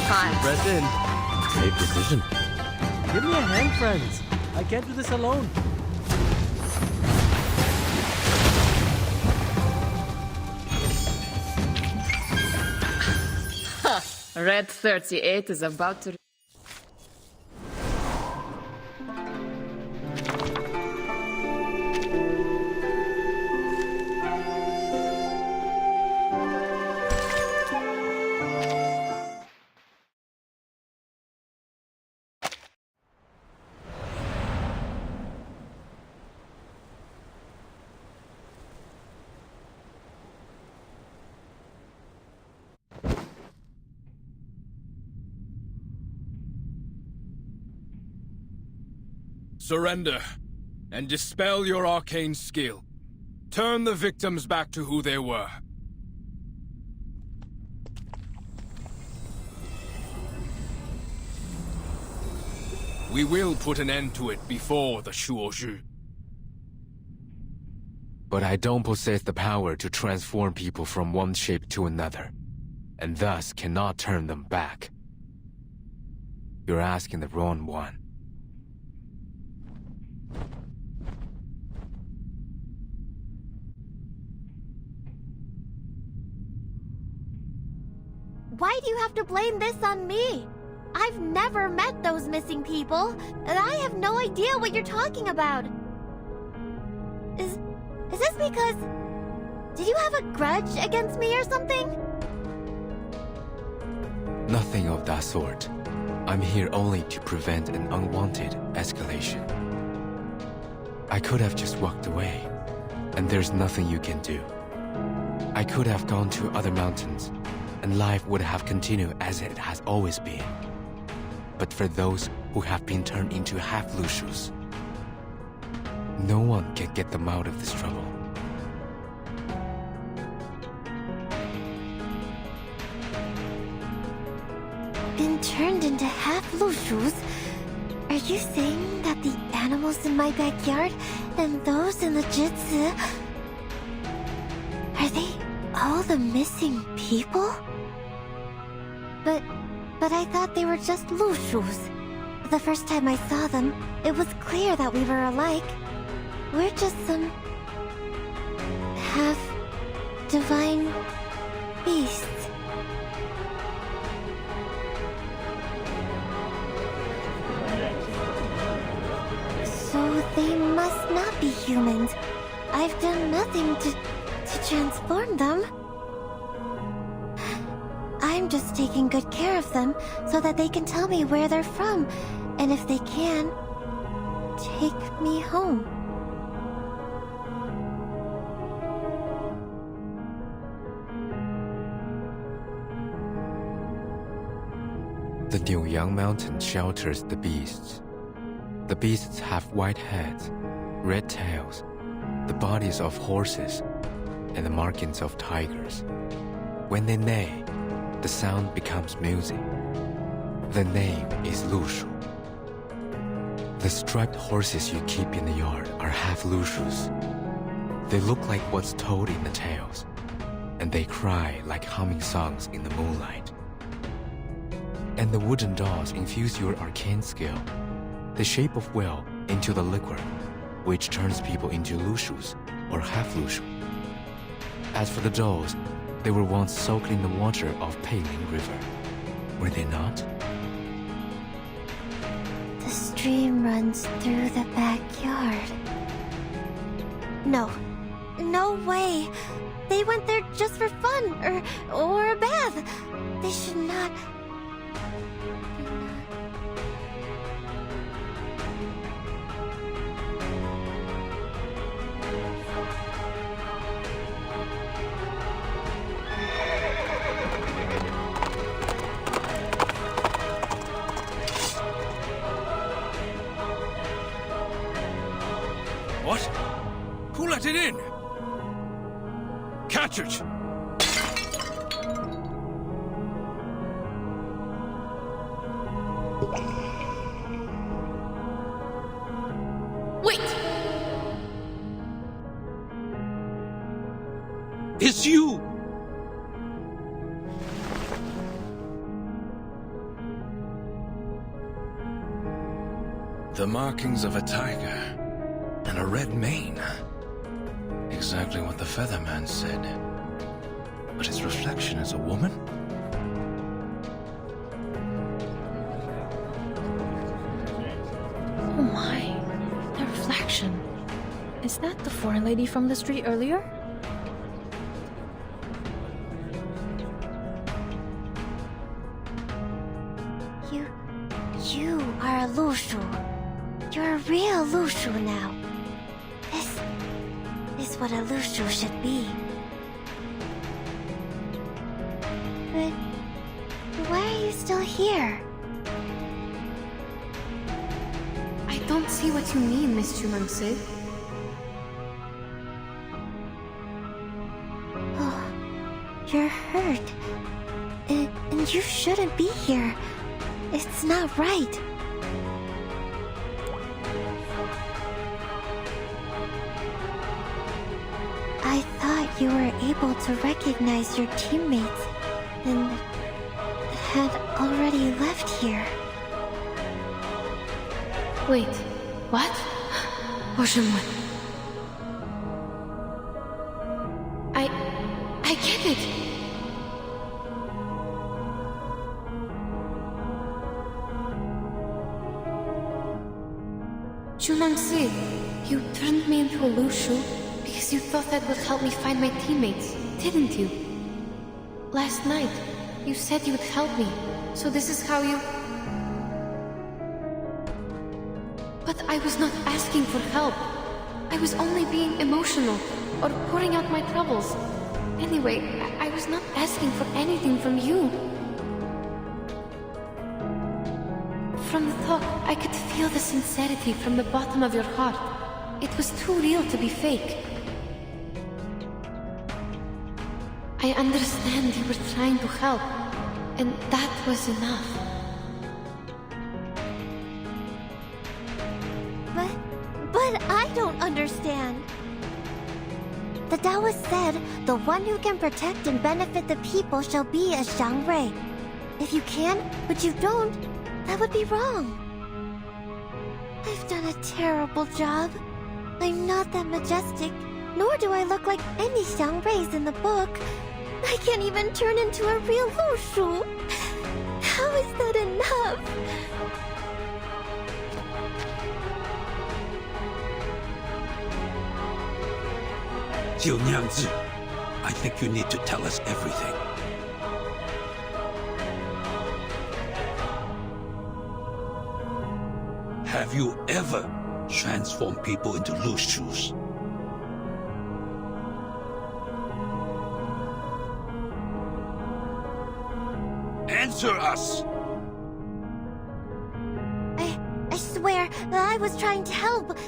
B: Hi.
F: Press in. Great decision.
G: Give me a hand, friends. I can't do this alone.
B: Red 38 is about to...
K: Surrender, and dispel your arcane skill. Turn the victims back to who they were. We will put an end to it before the Shuozhu.
J: But I don't possess the power to transform people from one shape to another, and thus cannot turn them back. You're asking the wrong one.
D: Why do you have to blame this on me? I've never met those missing people, and I have no idea what you're talking about. Is this because... Did you have a grudge against me or something?
J: Nothing of that sort. I'm here only to prevent an unwanted escalation. I could have just walked away, and there's nothing you can do. I could have gone to other mountains, and life would have continued as it has always been. But for those who have been turned into half-Lushus, no one can get them out of this trouble.
D: Been turned into half-Lushus? Are you saying that the animals in my backyard and those in the Jitsu... Are they all the missing people? But I thought they were just Lushus. The first time I saw them, it was clear that we were alike. We're just some... half-divine beasts. So they must not be humans. I've done nothing to transform them. I'm just taking good care of them so that they can tell me where they're from, and if they can, take me home.
J: The Niuyang Mountain shelters the beasts. The beasts have white heads, red tails, the bodies of horses, and the markings of tigers. When they neigh, the sound becomes music. The name is Lushu. The striped horses you keep in the yard are half Lushus. They look like what's told in the tales, and they cry like humming songs in the moonlight. And the wooden dolls infuse your arcane skill, the shape of will, into the liquor, which turns people into Lushus or half Lushu. As for the dolls, they were once soaked in the water of Peiling River, were they not?
D: The stream runs through the backyard. No. No way! They went there just for fun, or a bath! They should not...
K: What? Who let it in? Catch it!
C: Wait!
I: It's you!
K: The markings of a tiger and a red mane. Exactly what the Featherman said. But his reflection is a woman?
N: Oh my, the reflection. Is that the foreign lady from the street earlier?
D: You are a Lushu. You're a real Lushu now. This is what a Lushu should be. But why are you still here?
B: I don't don't see what you mean, Miss Chumangse.
D: Oh, you're hurt. And you shouldn't be here. It's not right. I thought you were able to recognize your teammates and had already left here.
B: Wait, what? Oshimon. I get it. Chumangse, you turned me into a Lushu because you thought that would help me find my teammates, didn't you? Last night, you said you would help me, so this is how you... But I was not asking for help. I was only being emotional, or pouring out my troubles. Anyway, I was not asking for anything from you. From the talk, I could feel the sincerity from the bottom of your heart. It was too real to be fake. I understand you were trying to help, and that was enough.
D: But I don't understand. The Taoist said, the one who can protect and benefit the people shall be a Xiangrui. If you can, but you don't, that would be wrong. I've done a terrible job. I'm not that majestic, nor do I look like any Xiangruis in the book. I can't even turn into a real Lushu. How is that enough?
I: Jiu Nyangzi, I think you need to tell us everything. Have you ever transformed people into Lushus? Answer us!
D: I swear that I was trying to help.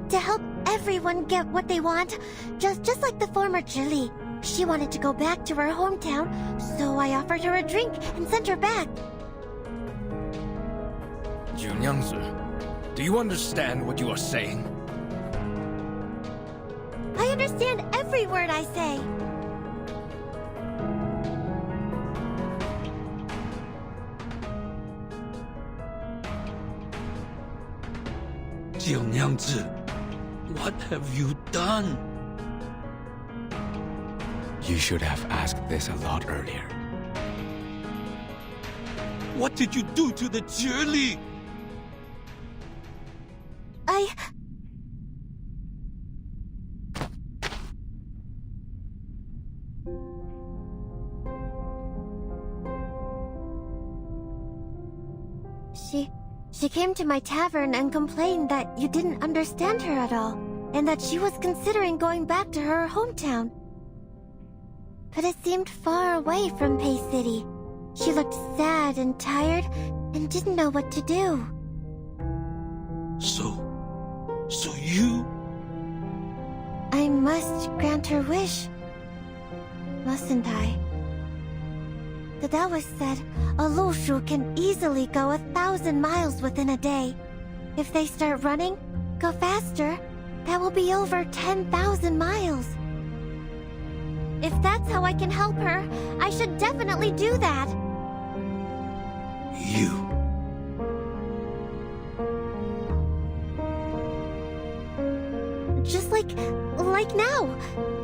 D: To help everyone get what they want. Just like the former Zhili. She wanted to go back to her hometown, so I offered her a drink and sent her back.
K: Junyangzi, do you understand what you are saying?
D: I understand every word I say.
I: Jiu Nyangzi, what have you done?
J: You should have asked this a lot earlier.
I: What did you do to the Zhili?
D: She came to my tavern and complained that you didn't understand her at all, and that she was considering going back to her hometown. But it seemed far away from Pei City. She looked sad and tired and didn't know what to do.
I: So you...
D: I must grant her wish, mustn't I? The Taoist said a Lushu can easily go 1,000 miles within a day. If they start running, go faster, that will be over 10,000 miles. If that's how I can help her, I should definitely do that.
I: You...
D: Just like now.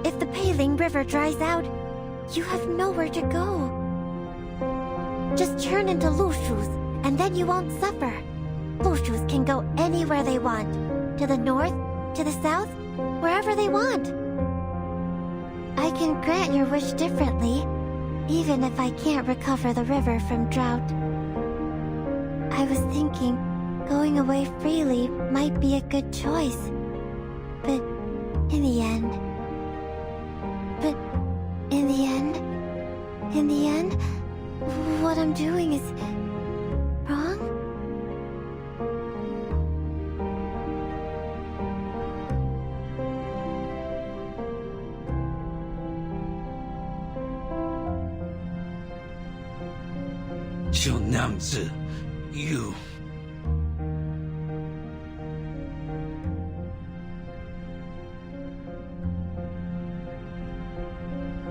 D: If the Peiling River dries out, you have nowhere to go. Just turn into Lushus, and then you won't suffer. Lushus can go anywhere they want. To the north, to the south, wherever they want. I can grant your wish differently, even if I can't recover the river from drought. I was thinking, going away freely might be a good choice. But in the end, what I'm doing is wrong?
I: Jiunangzi, you...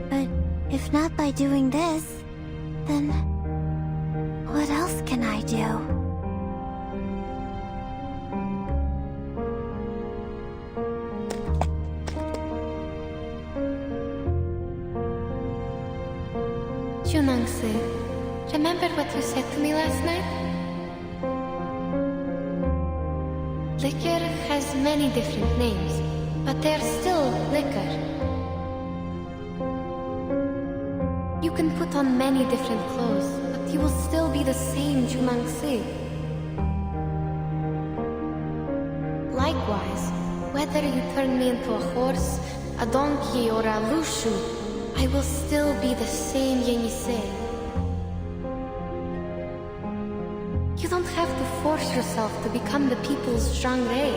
D: But if not by doing this, then what else can I do?
B: Junangsi, remember what you said to me last night? Liquor has many different names, but they're still liquor. You can put on many different clothes, but you will still be the same Junangsi. Likewise, whether you turn me into a horse, a donkey, or a lushu, I will still be the same Yenisei. You don't have to force yourself to become the people's Zhangrei.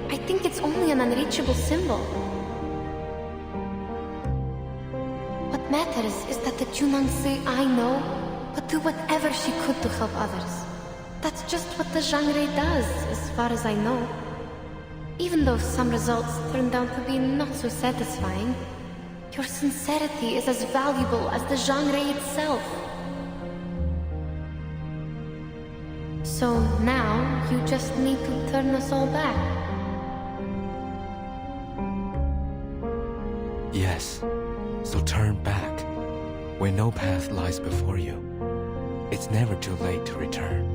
B: I think it's only an unreachable symbol. What matters is that the Junangsi I know would do whatever she could to help others. That's just what the Zhangrei does, as far as I know. Even though some results turned out to be not so satisfying, your sincerity is as valuable as the Zhangrei itself. So now, you just need to turn us all back.
M: Yes, so turn back. Where no path lies before you, it's never too late to return.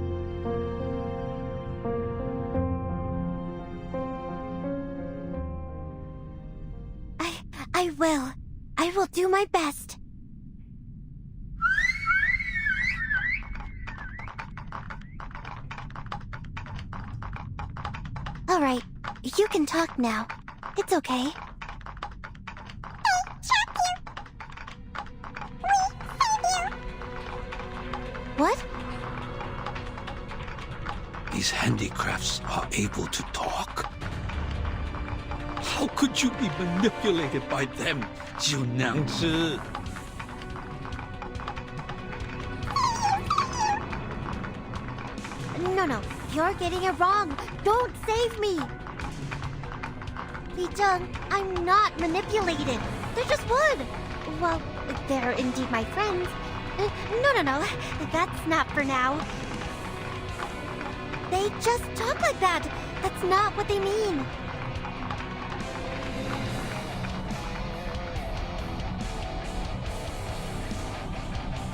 D: I will. I will do my best. All right, you can talk now. It's okay. What?
I: These handicrafts are able to talk? How could you be manipulated by them, Jiunangzi?
D: No, you're getting it wrong. Don't save me. Li Zheng, I'm not manipulated. They're just wood. Well, they're indeed my friends. No. That's not for now. They just talk like that. That's not what they mean.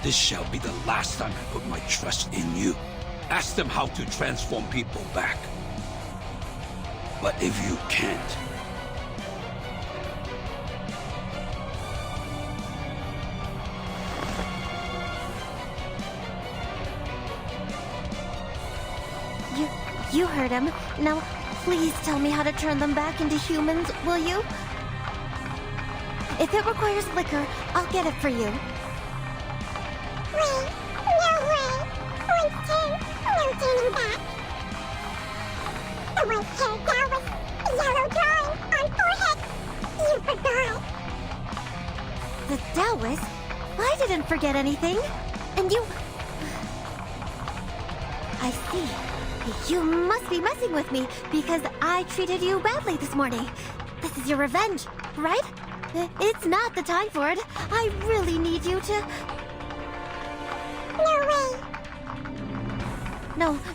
I: This shall be the last time I put my trust in you. Ask them how to transform people back. But if you can't,
D: You heard him. Now, please tell me how to turn them back into humans, will you? If it requires liquor, I'll get it for you.
H: Wait, no way. No turning back. The one-hair Taoist, yellow drawing on forehead. You forgot.
D: The Taoist? I didn't forget anything. And you... I see. You must be messing with me because I treated you badly this morning. This is your revenge, right? It's not the time for it. I really need you to...
H: No way.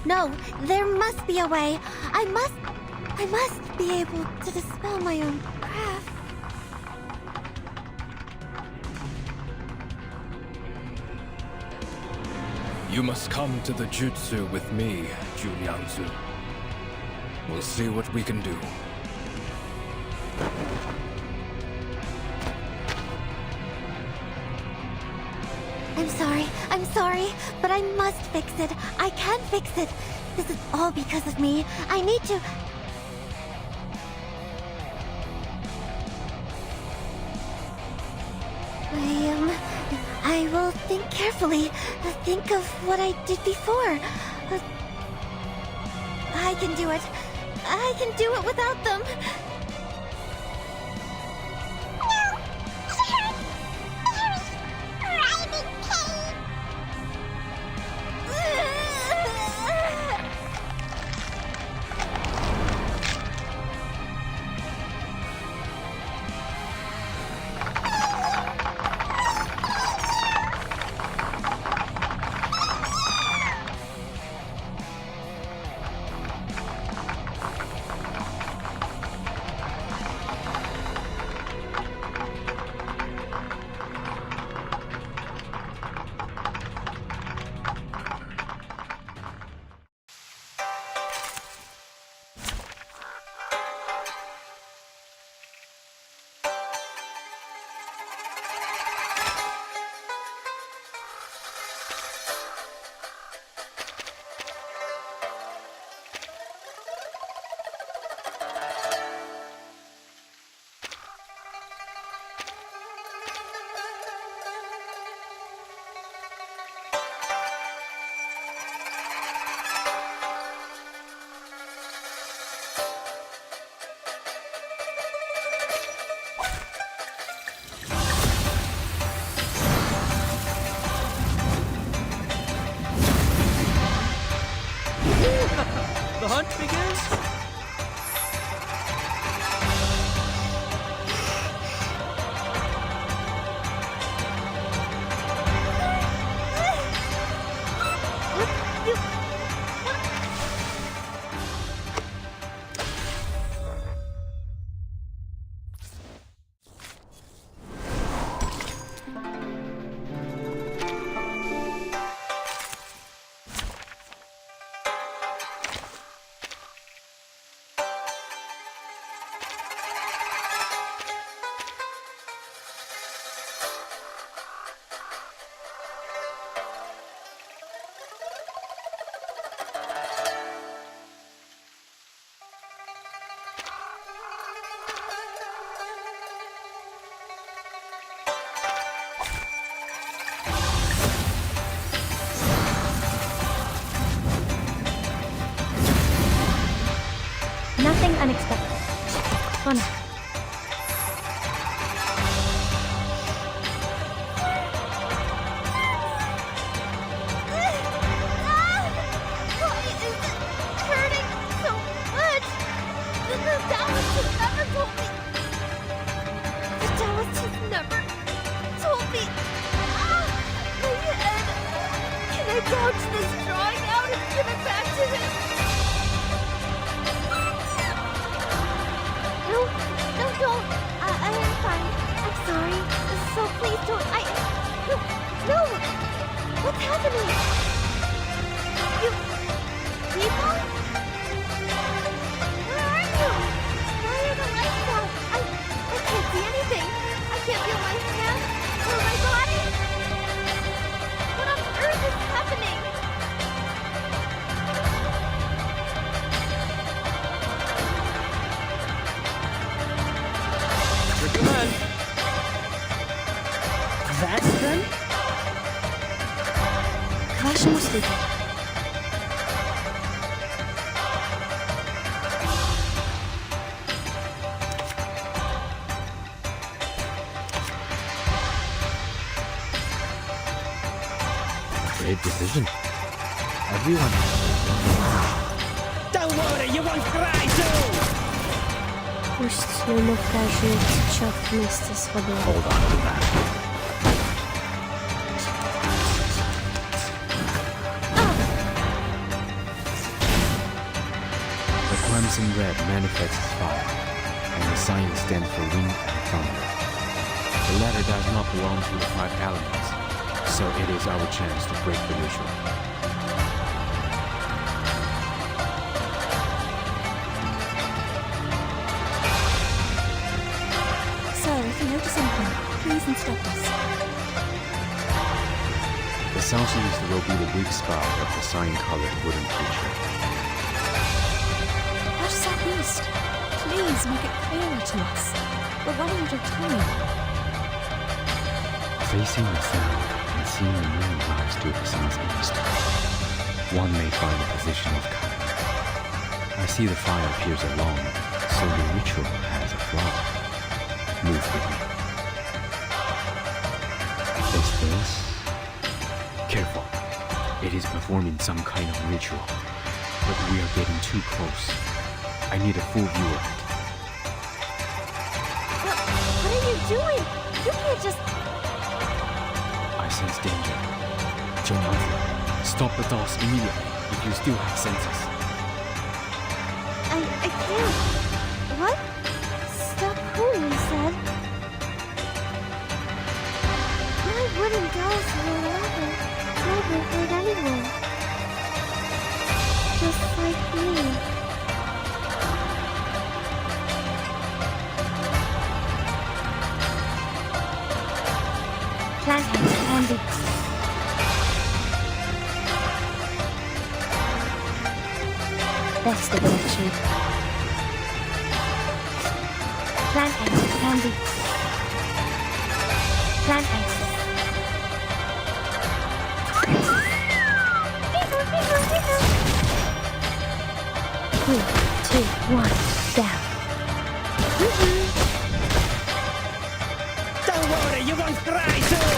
D: No, there must be a way. I must be able to dispel my own craft.
K: You must come to the jutsu with me, Junyangzu. We'll see what we can do.
D: I'm sorry, but I must fix it. I can fix it. This is all because of me. I need to... I will think carefully. Think of what I did before. I can do it. I can do it without them.
G: hunt begins?
H: Nothing unexpected. For now.
O: Why is it hurting so much? The Taoist has never told me. The Taoist has never told me. My head. Can I gouge this drawing out and give it back to him? No, don't. I am fine. I'm sorry. So please don't. No. What's happening? You people? Where are you? Why are the lights out? I can't see anything. I can't feel my hand or my body. What on earth is happening?
G: Recommend. That's them?
H: Caution sleeping.
F: Great decision. Everyone.
G: Don't worry, you won't cry too!
H: Пусть моему кажется течет вместе с водой.
F: Hold on to that.
J: The crimson red manifests fire, and the sign stands for wind and thunder. The latter does not belong to the five elements, so it is our chance to break the ritual.
C: Sir, if you notice anything, please instruct us.
J: The southeast will be the weak spot of the sign-colored wooden creature.
C: How southeast? Please make it clearer to us. We're running out of time.
J: Facing the south and seeing the moon rise to the southeast, one may find a position of cover. I see the fire appears along, so the ritual has a flaw. Move with me. Is this? Careful. It is performing some kind of ritual, but we are getting too close. I need a full view of it.
O: What are you doing? You can't just...
J: I sense danger. Jonathan, stop the dolls immediately if you still have senses.
O: I can't. What? Stop who, you said? My wooden dolls will never hurt anyone. Just like me.
H: Plant handy. That's the direction. Plant handy. Plant handy. 3, 2, 1, down.
G: Don't worry, you won't cry too!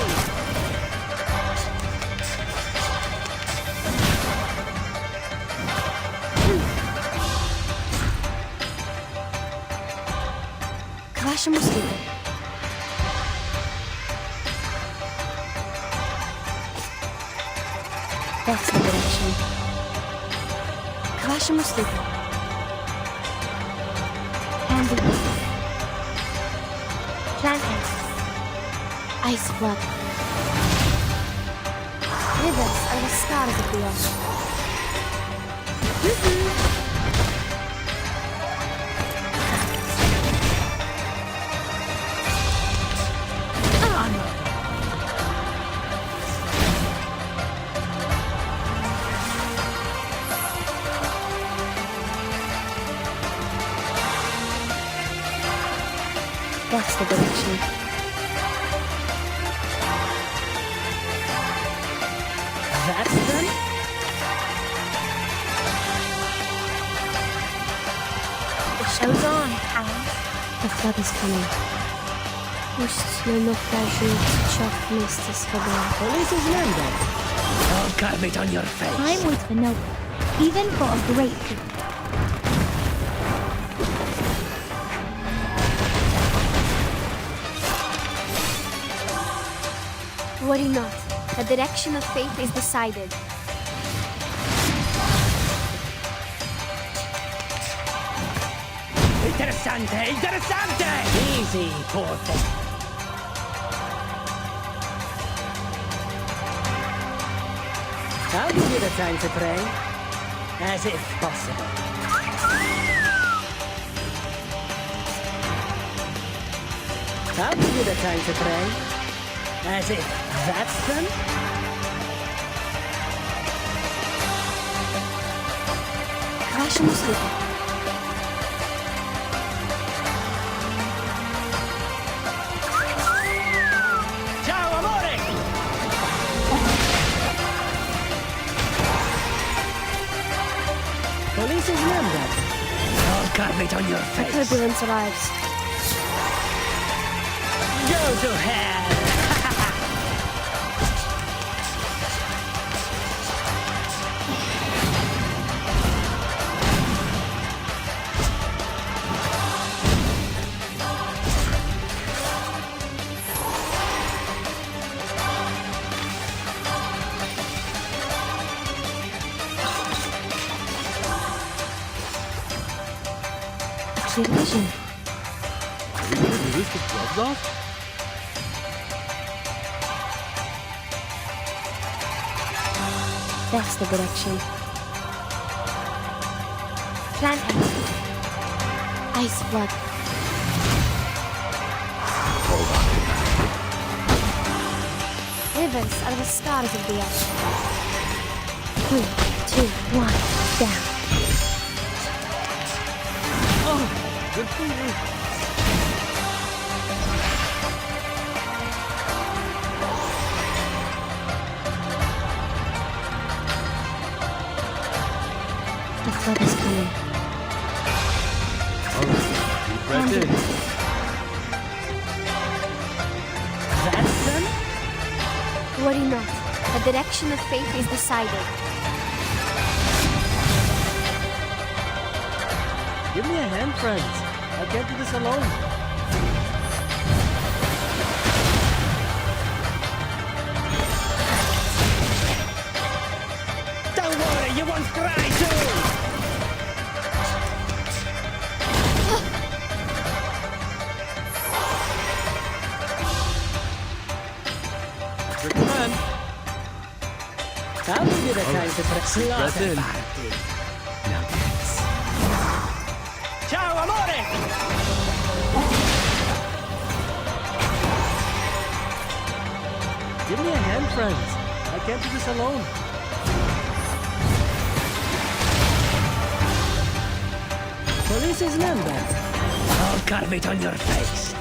B: Кращому сліду. That's the direction. Кращому сліду. Hand in hand. Plant hands. Ice blood. Rivers are the stars of the ocean. That's the direction.
G: That's them?
B: The show's on, hounds. The flood is coming. Juste le naufrageux choc mistis fabuleux.
G: Police is member. I'll carve it on your face.
H: Time waits for no one, even for a great people.
B: Worry not. The direction of fate is decided.
G: Interessante, interessante! Easy, poor thing. I'll give you the time to pray. As if possible. I'll give you the time to pray. As if that's them?
B: Кращому сліду.
G: Ciao, amore! Police is member. I'll carve it on your
B: The
G: face.
B: turbulence arrives.
G: Go to hell!
B: Clear vision.
F: Are we gonna do this with gloves off?
B: That's the direction. Plant hands. Ice blood. Rivers are the stars of the ocean. 3, 2, 1, down.
F: Good for you.
B: The flood is coming.
F: Deep breath in.
G: That's them?
B: Worry not. The direction of fate is decided.
G: Give me a hand, friends. I can't do this alone. Don't worry, you won't cry too!
F: Your command.
G: I'll give you the time to press
F: breath in.
G: party.
F: Now dance.
G: Ciao, amore! Give me a hand, friends. I can't do this alone. Police is member. I'll carve it on your face.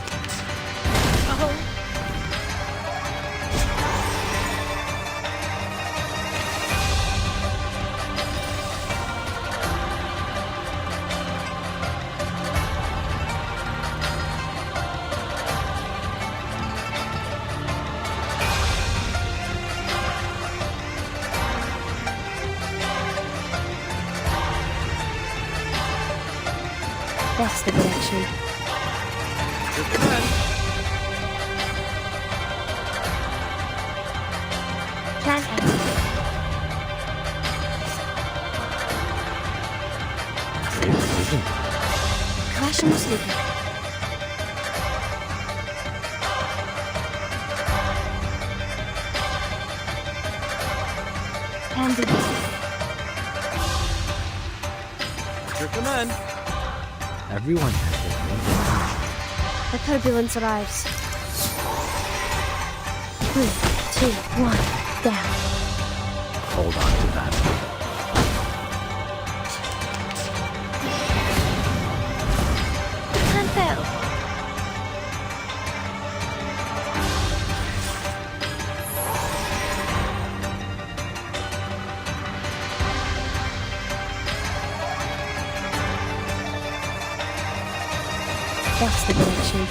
G: Oh.
B: That's the direction.
C: 삭일수기.
B: Can do this.
L: Your command.
F: Everyone has their own definition.
B: The turbulence arrives. 3, 2, 1, down.
F: Hold on to that.
B: Can't fail. That's the direction.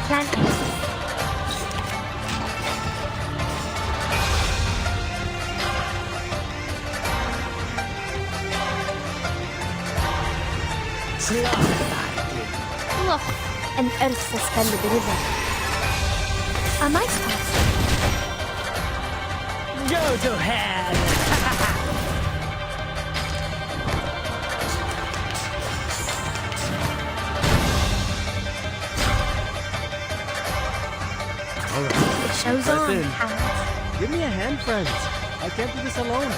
B: Planting. Look, an earth suspended river. A nice path.
G: Go to hell!
B: Show's
F: Press
B: on,
F: in.
B: hands.
F: Give me a hand, friends. I can't do this alone.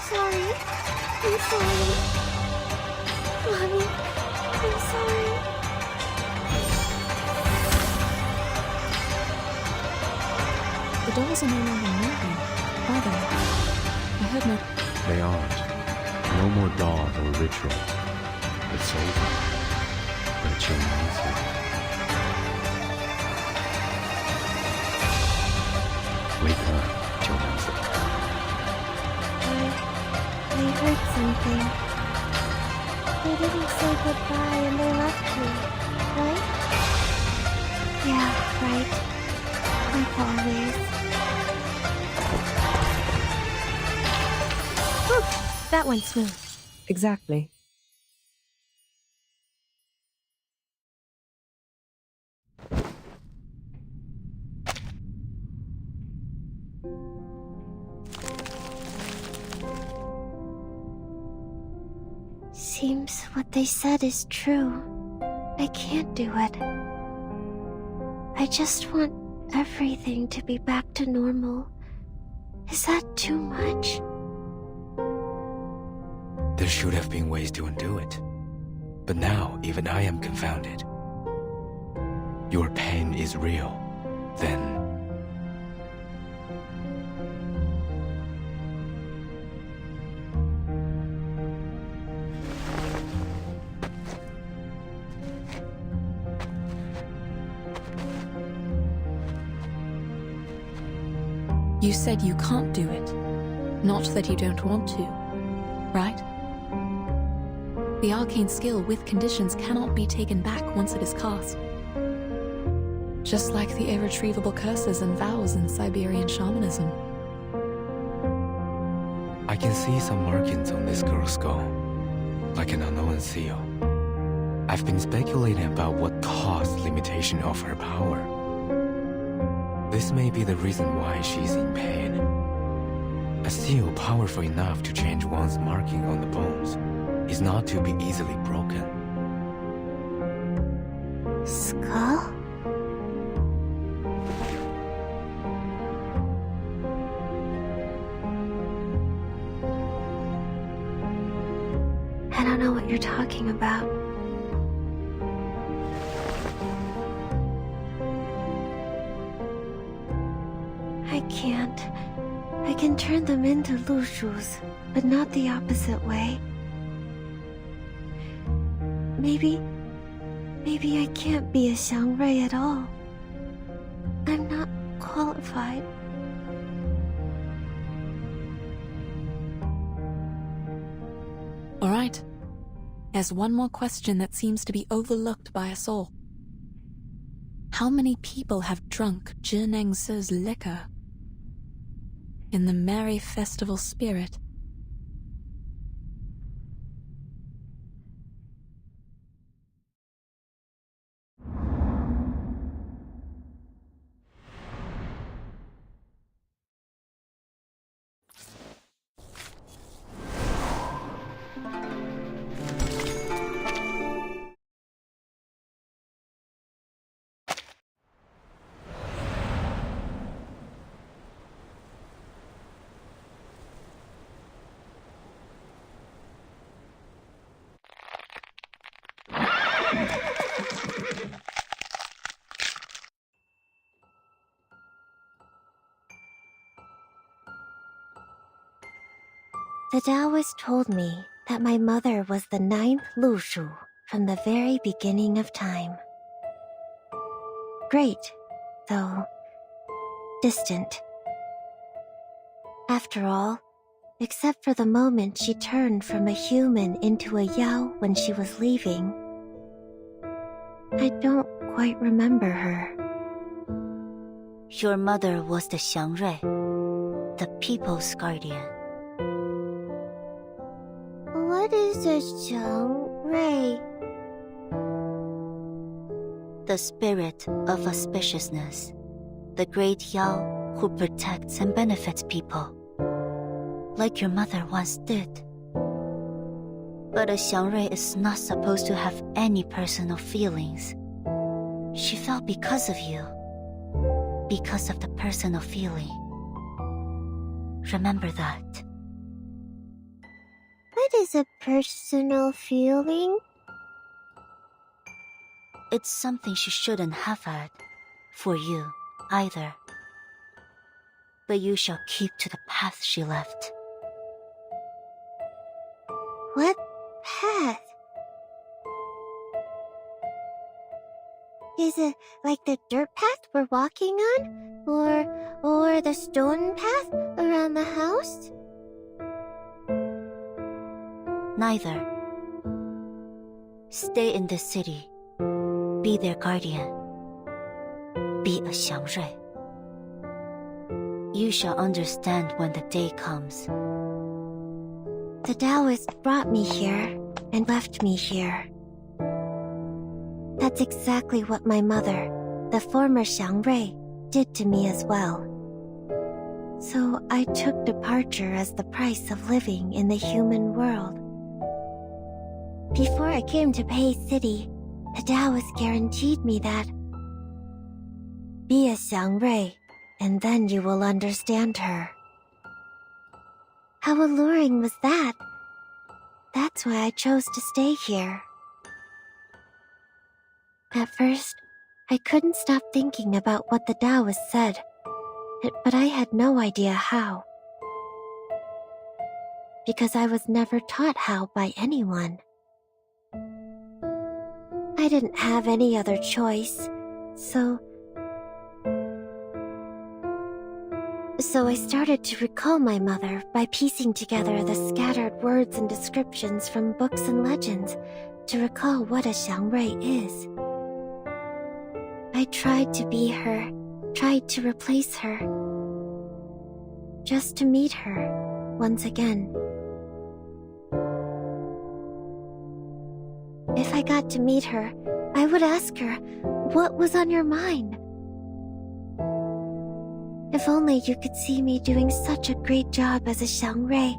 O: Sorry. I'm sorry. Mommy, I'm sorry.
C: The dolls are no longer moving, are they? I heard no...
J: They aren't. No more dolls or rituals. It's over. But you'll need to. Wake up, Johansen.
D: I heard something. They didn't say goodbye and they left me, right? Yeah, right. Like always.
B: Whew, that went smooth.
P: Exactly.
D: Seems what they said is true. I can't do it. I just want everything to be back to normal. Is that too much?
M: There should have been ways to undo it. But now, even I am confounded. Your pain is real. Then...
C: You said you can't do it. Not that you don't want to, right? The arcane skill with conditions cannot be taken back once it is cast. Just like the irretrievable curses and vows in Siberian shamanism.
M: I can see some markings on this girl's skull, like an unknown seal. I've been speculating about what caused limitation of her power. This may be the reason why she's in pain. A seal powerful enough to change one's marking on the bones is not to be easily broken.
D: Skull? I don't know what you're talking about. I can't. I can turn them into Lushus, but not the opposite way. Maybe I can't be a Xiangrui at all. I'm not qualified.
C: All right. There's one more question that seems to be overlooked by us all. How many people have drunk Zhinengzi's liquor? In the merry festival spirit.
D: The Taoist told me that my mother was the 9th Lushu from the very beginning of time. Great, though distant. After all, except for the moment she turned from a human into a Yao when she was leaving, I don't quite remember her.
P: Your mother was the Xiangrui, the people's guardian.
D: What is a Xiangrui?
P: The spirit of auspiciousness, the great Yao who protects and benefits people, like your mother once did. But a Xiangrui is not supposed to have any personal feelings. She fell because of you, because of the personal feeling. Remember that.
D: What is a personal feeling?
P: It's something she shouldn't have had, for you, either. But you shall keep to the path she left.
D: What path? Is it like the dirt path we're walking on? Or the stone path around the house?
P: Neither. Stay in this city. Be their guardian. Be a Xiangrui. You shall understand when the day comes.
D: The Taoist brought me here and left me here. That's exactly what my mother, the former Xiangrui, did to me as well. So I took departure as the price of living in the human world. Before I came to Pei City, the Taoist guaranteed me that be a Xiangrui, and then you will understand her. How alluring was that? That's why I chose to stay here. At first, I couldn't stop thinking about what the Taoist said, but I had no idea how. Because I was never taught how by anyone. I didn't have any other choice, so I started to recall my mother by piecing together the scattered words and descriptions from books and legends to recall what a Xiangrui is. I tried to be her, tried to replace her, just to meet her once again. If I got to meet her, I would ask her, what was on your mind? If only you could see me doing such a great job as a Xiangrui,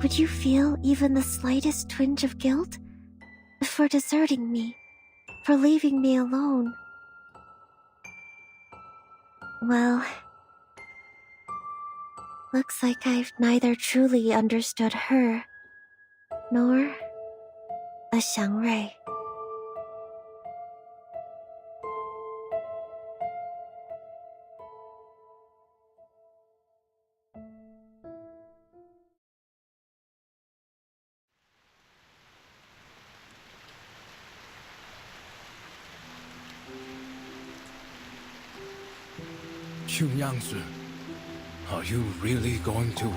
D: would you feel even the slightest twinge of guilt? For deserting me, for leaving me alone? Well, looks like I've neither truly understood her, nor a Xiangrui.
K: Yangzi, are you really going to...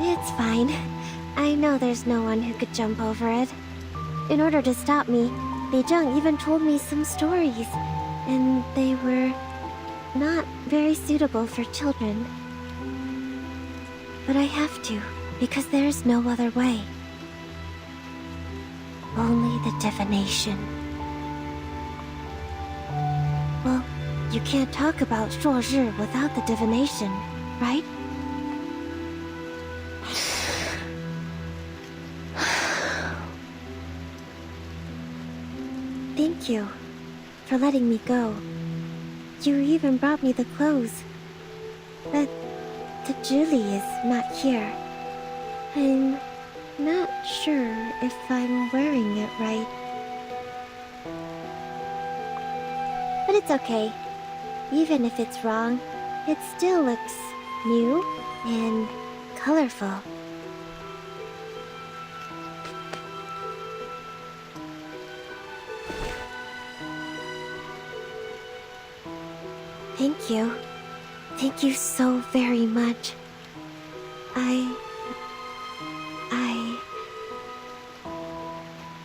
D: It's fine. I know there's no one who could jump over it. In order to stop me, Beizheng even told me some stories, and they were not very suitable for children. But I have to, because there's no other way. Only the divination. Well, you can't talk about Shuozhi without the divination, right? Thank you for letting me go. You even brought me the clothes. But the Julie is not here. I'm not sure if I'm wearing it right. It's okay. Even if it's wrong, it still looks new and colorful. Thank you. Thank you so very much.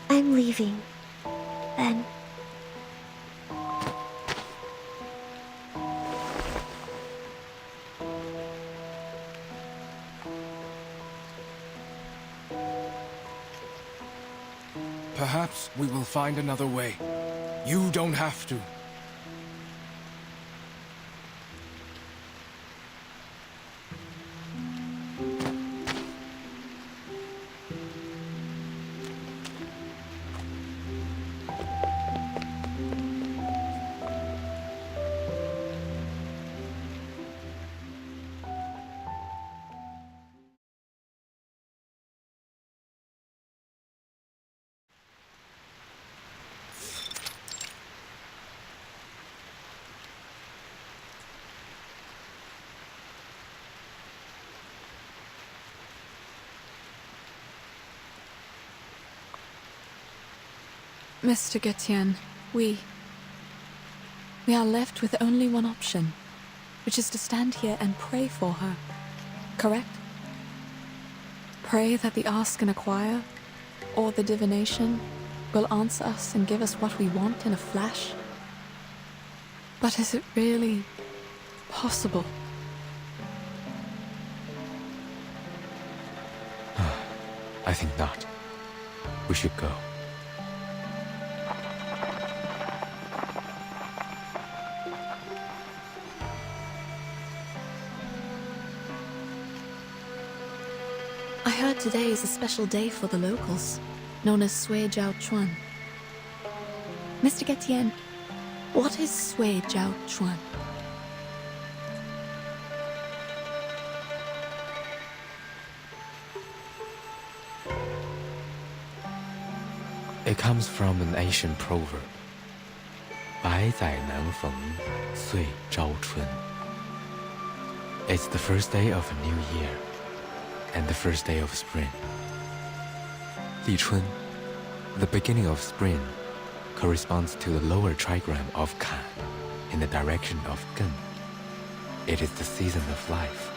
D: I'm leaving. Then.
K: Perhaps we will find another way. You don't have to.
C: Mr. Getian, we are left with only one option, which is to stand here and pray for her, correct? Pray that the Ask and Acquire, or the divination, will answer us and give us what we want in a flash. But is it really possible?
M: I think not. We should go.
C: I heard today is a special day for the locals, known as Sui Jiao Chuan. Mr. Getian, what is Sui Jiao Chuan?
M: It comes from an Asian proverb. 百载难逢，岁朝春. It's the first day of a new year, and the first day of spring. 立春, the beginning of spring, corresponds to the lower trigram of Kan, in the direction of Gen. It is the season of life.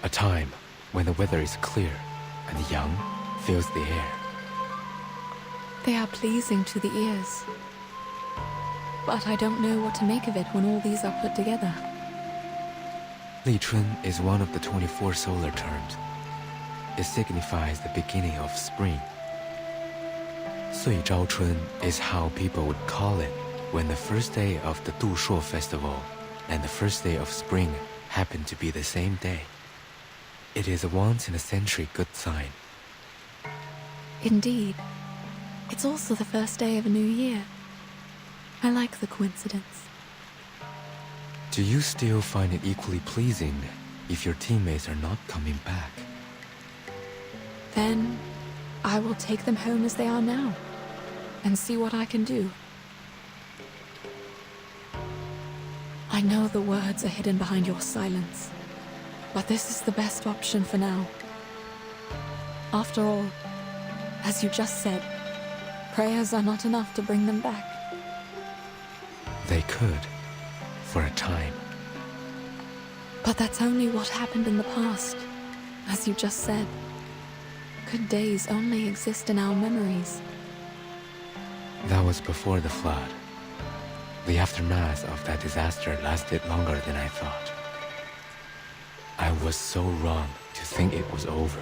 M: A time when the weather is clear and young fills the air.
C: They are pleasing to the ears. But I don't know what to make of it when all these are put together.
M: Li Chun is one of the 24 solar terms. It signifies the beginning of spring. Sui Zhao Chun is how people would call it when the first day of the Du Shuo festival and the first day of spring happen to be the same day. It is a once-in-a-century good sign.
C: Indeed. It's also the first day of a new year. I like the coincidence.
M: Do you still find it equally pleasing if your teammates are not coming back?
C: Then I will take them home as they are now and see what I can do. I know the words are hidden behind your silence, but this is the best option for now. After all, as you just said, prayers are not enough to bring them back.
M: They could, for a time.
C: But that's only what happened in the past, as you just said. Good days only exist in our memories.
M: That was before the flood. The aftermath of that disaster lasted longer than I thought. I was so wrong to think it was over.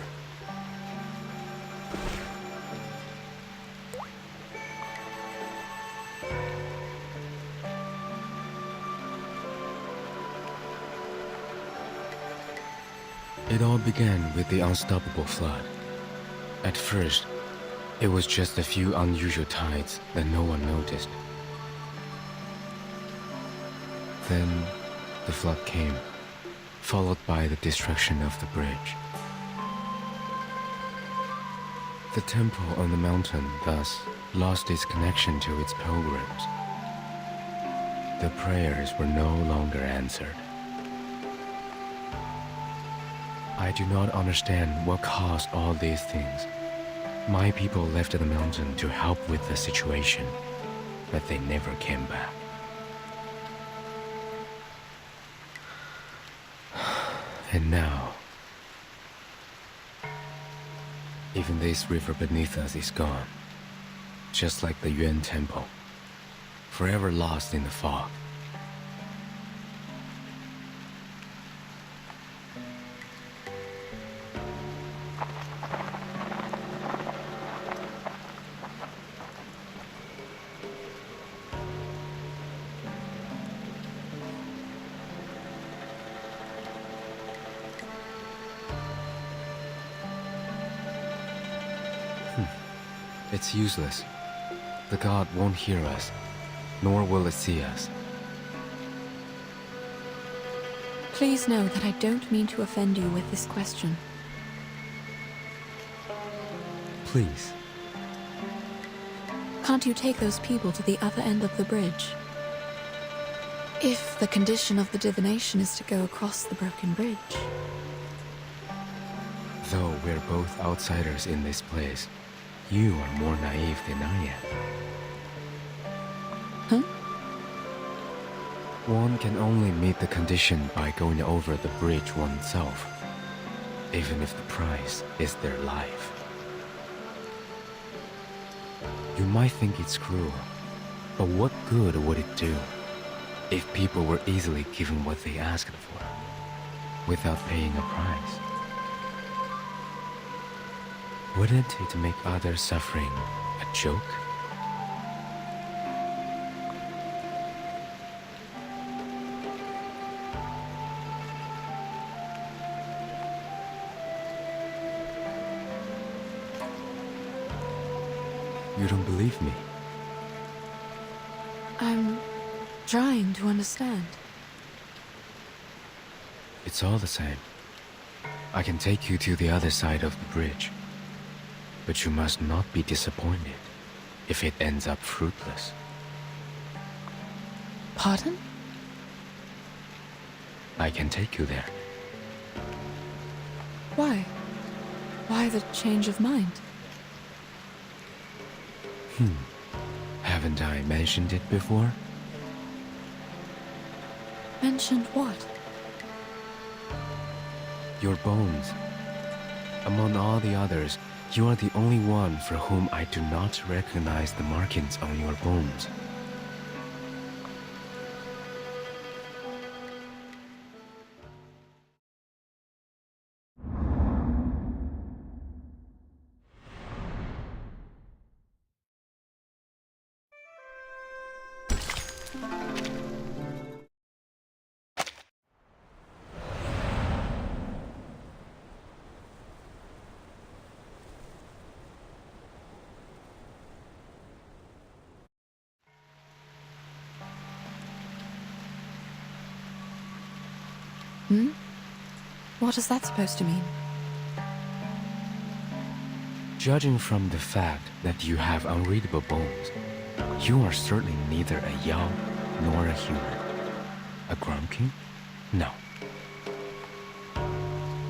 M: It all began with the unstoppable flood. At first, it was just a few unusual tides that no one noticed. Then, the flood came, followed by the destruction of the bridge. The temple on the mountain thus lost its connection to its pilgrims. the prayers were no longer answered. I do not understand what caused all these things. My people left the mountain to help with the situation, but they never came back. And now, even this river beneath us is gone, just like the Yuan Temple, forever lost in the fog. It's useless. The god won't hear us, nor will it see us.
C: Please know that I don't mean to offend you with this question.
M: Please.
C: Can't you take those people to the other end of the bridge? If the condition of the divination is to go across the broken bridge.
M: Though we're both outsiders in this place, you are more naive than I am.
C: Huh?
M: One can only meet the condition by going over the bridge oneself, even if the price is their life. You might think it's cruel, but what good would it do if people were easily given what they asked for, without paying a price? Wouldn't it make others' suffering a joke? You don't believe me?
C: I'm trying to understand.
M: It's all the same. I can take you to the other side of the bridge. But you must not be disappointed if it ends up fruitless.
C: Pardon?
M: I can take you there.
C: Why? Why the change of mind?
M: Haven't I mentioned it before?
C: Mentioned what?
M: Your bones. Among all the others, you are the only one for whom I do not recognize the markings on your bones.
C: What is that supposed to mean?
M: Judging from the fact that you have unreadable bones, you are certainly neither a Yao nor a human. A Grumpkin? No.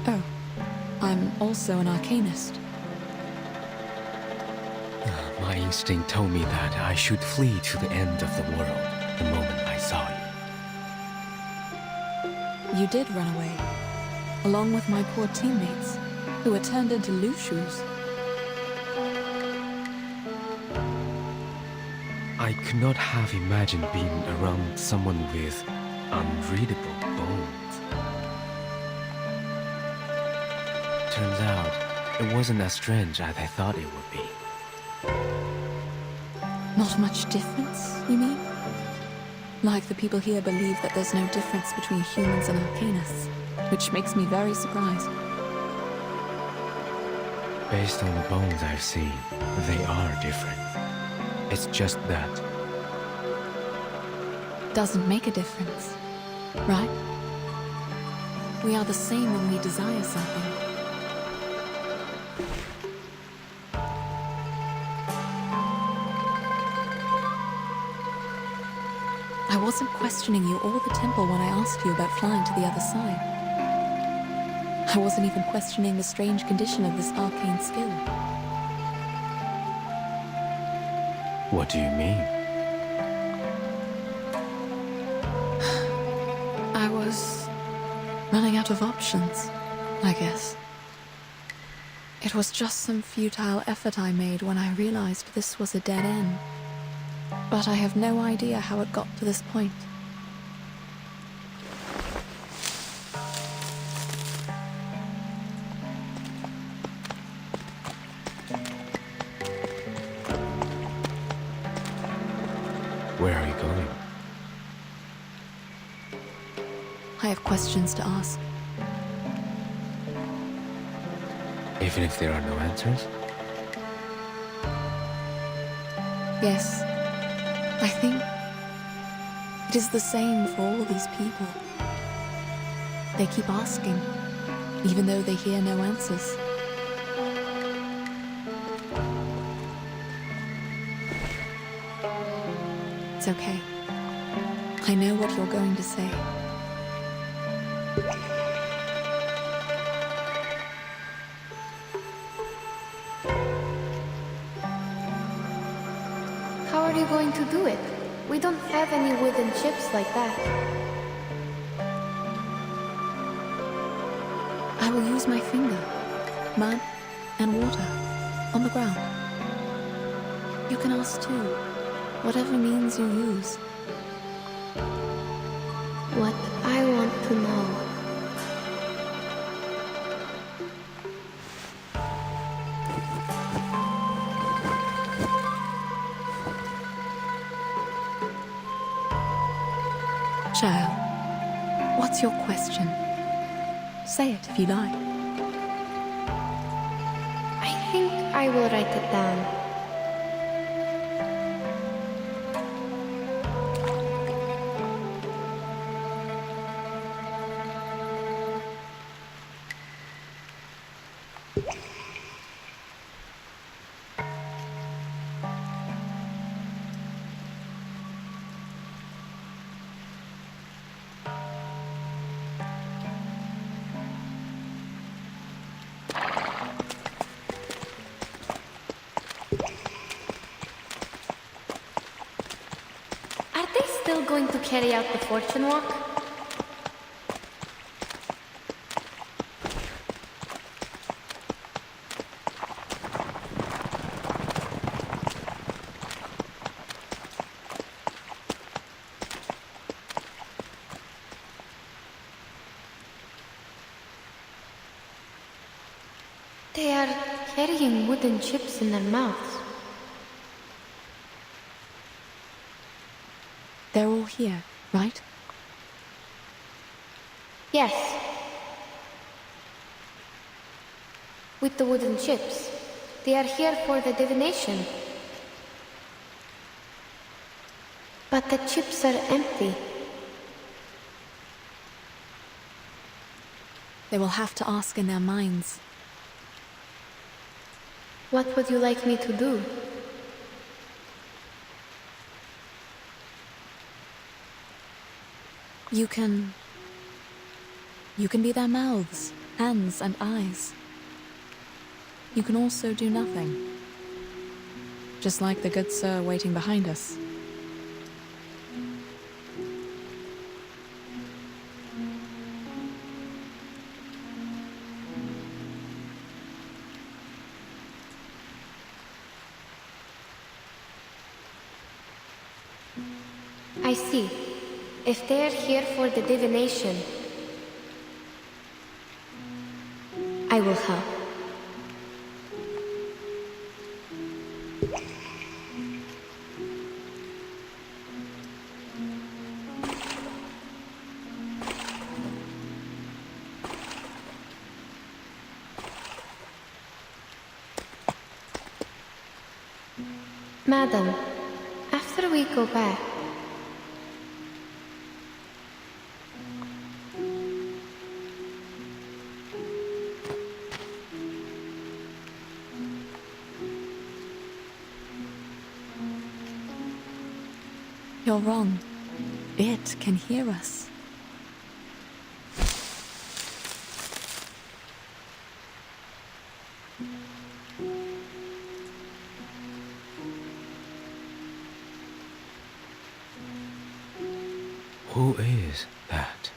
C: Oh, I'm also an arcanist.
M: My instinct told me that I should flee to the end of the world the moment I saw you.
C: You did run away, along with my poor teammates, who were turned into Lushus.
M: I could not have imagined being around someone with unreadable bones. Turns out, it wasn't as strange as I thought it would be.
C: Not much difference, you mean? Like the people here believe that there's no difference between humans and arcanists, which makes me very surprised.
M: Based on the bones I've seen, they are different. It's just that.
C: Doesn't make a difference, right? We are the same when we desire something. I wasn't questioning you or the temple when I asked you about flying to the other side. I wasn't even questioning the strange condition of this arcane skill.
M: What do you mean?
C: I was running out of options, I guess. It was just some futile effort I made when I realized this was a dead end. But I have no idea how it got to this point.
M: Where are you going?
C: I have questions to ask.
M: Even if there are no answers?
C: Yes, I think it is the same for all these people. They keep asking, even though they hear no answers. It's okay. I know what you're going to say.
B: How are you going to do it? We don't have any wooden chips like that.
C: I will use my finger, mud, and water on the ground. You can ask too, whatever means you use.
B: What I want to know.
C: Child, what's your question? Say it if you like.
B: I think I will write it down. Are they still going to carry out the fortune walk? They are carrying wooden chips in their mouths.
C: They're all here, right?
B: Yes. With the wooden chips. They are here for the divination. But the chips are empty.
C: They will have to ask in their minds.
B: What would you like me to do?
C: You can be their mouths, hands, and eyes. You can also do nothing. Just like the good sir waiting behind us.
B: I see. If they are here for the divination, I will help. Madam, after we go back,
C: You're wrong. It can hear us.
M: Who is that?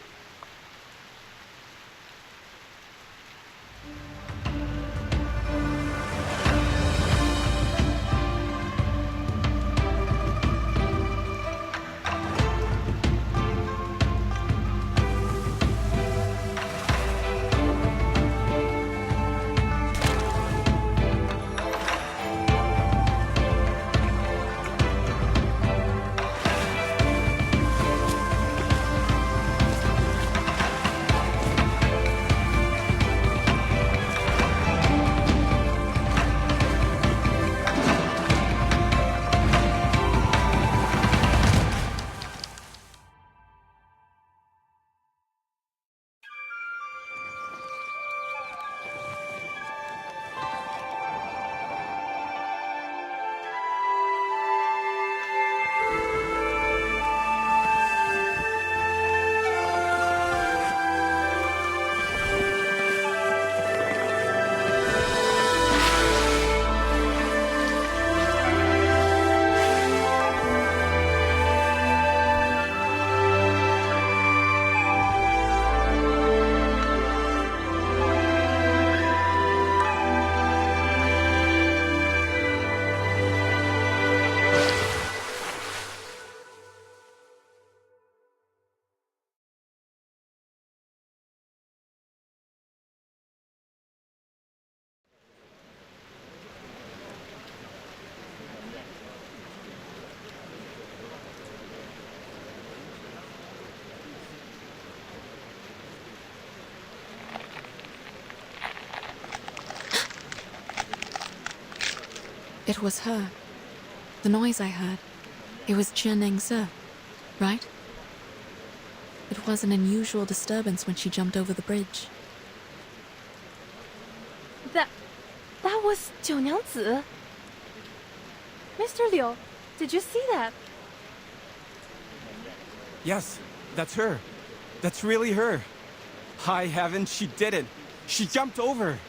C: It was her. The noise I heard. It was Zhe, right? It was an unusual disturbance when she jumped over the bridge.
N: That was 九娘子. Mr. Liu, did you see that?
L: Yes, that's her. That's really her. High heaven, she did it. She jumped over.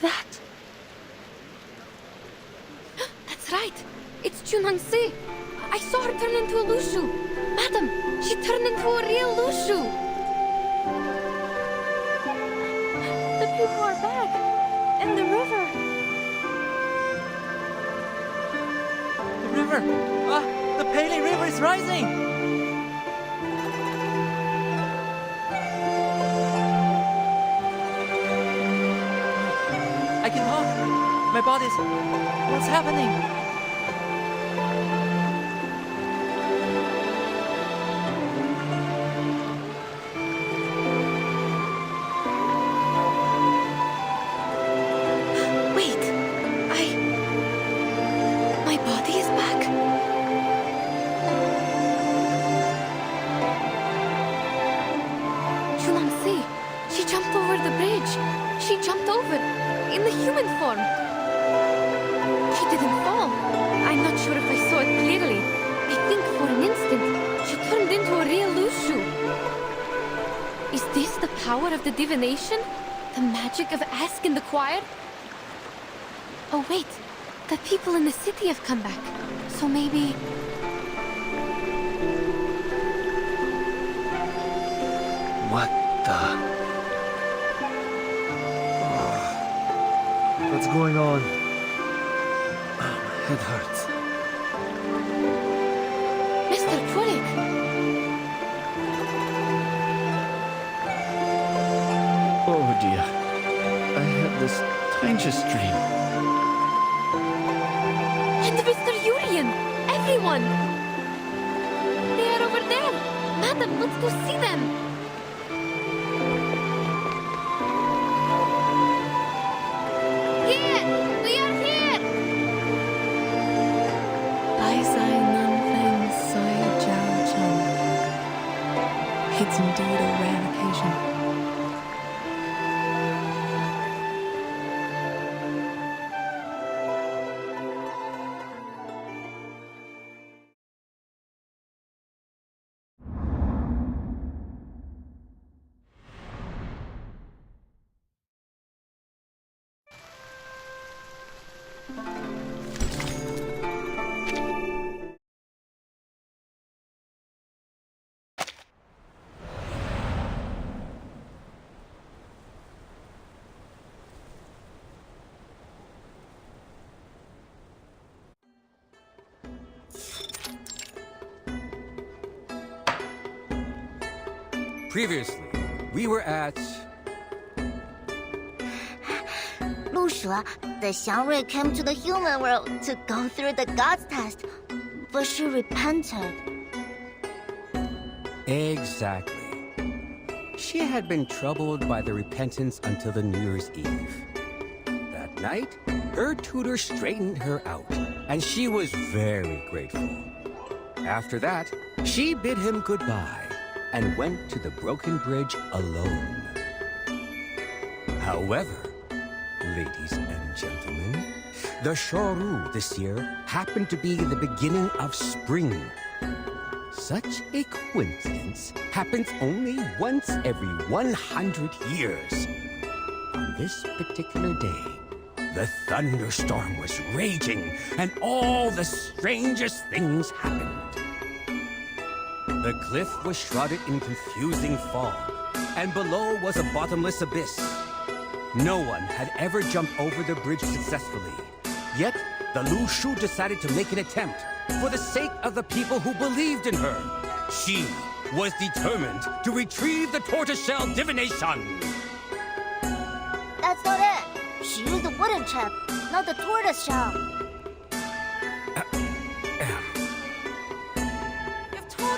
N: That...
B: That's right. It's Junangsi. I saw her turn into a Lushu. Madam, she turned into a real Lushu.
N: The people are back. And the river.
G: The river! Ah! The Pele River is rising! I can talk! My body's... What's happening?
B: Wait, my body is back. Junangsi, she jumped over the bridge. She jumped over in the human form. She didn't fall. I'm not sure if I saw it clearly. I think for an instant, she turned into a real Lushu. Is this the power of the divination? The magic of Ask in the choir? Oh wait, the people in the city have come back. So maybe...
M: What the... What's going on? Oh, my head hurts.
B: Mr. Twilik!
Q: Oh dear. I had the strangest dream.
B: And Mr. Yurian! Everyone! They are over there! Madam, let's go see them! Here! We are here!
C: It's indeed a rare occasion.
M: Previously, we were at...
P: 陆蛇, the Xiangrui came to the human world to go through the God's test, but she repented.
M: Exactly. She had been troubled by the repentance until the New Year's Eve. That night, her tutor straightened her out, and she was very grateful. After that, she bid him goodbye and went to the broken bridge alone. However, ladies and gentlemen, the Shoru this year happened to be the beginning of spring. Such a coincidence happens only once every 100 years. On this particular day, the thunderstorm was raging and all the strangest things happened. The cliff was shrouded in confusing fog, and below was a bottomless abyss. No one had ever jumped over the bridge successfully. Yet, the Lu Shu decided to make an attempt for the sake of the people who believed in her. She was determined to retrieve the tortoiseshell divination.
P: That's not it. She used the wooden chip, not the tortoise shell.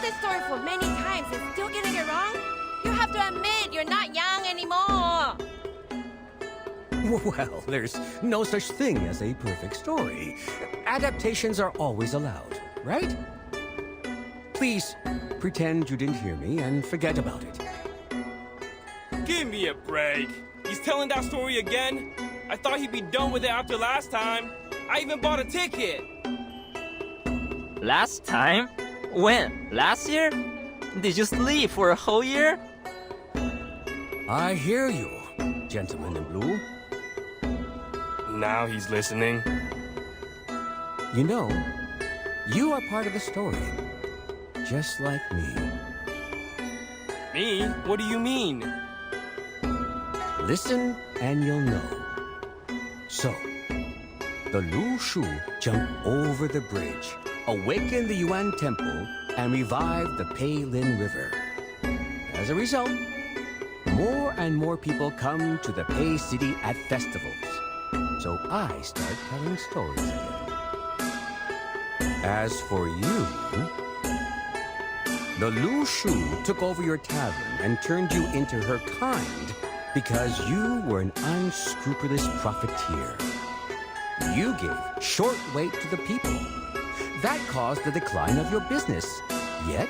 O: This story for many times and still getting it wrong? You have to admit you're not young anymore.
M: Well, there's no such thing as a perfect story. Adaptations are always allowed, right? Please, pretend you didn't hear me and forget about it.
R: Give me a break. He's telling that story again? I thought he'd be done with it after last time. I even bought a ticket.
S: Last time? When? Last year? Did you sleep for a whole year?
M: I hear you, gentleman in blue.
R: Now he's listening.
M: You know, you are part of the story, just like me.
R: Me? What do you mean?
M: Listen and you'll know. So, the Lu Shu jumped over the bridge, awakened the Yuan Temple, and revived the Pei Lin River. As a result, more and more people come to the Pei City at festivals. So I start telling stories again. As for you, the Lu Shu took over your tavern and turned you into her kind because you were an unscrupulous profiteer. You gave short weight to the people. That caused the decline of your business. Yet,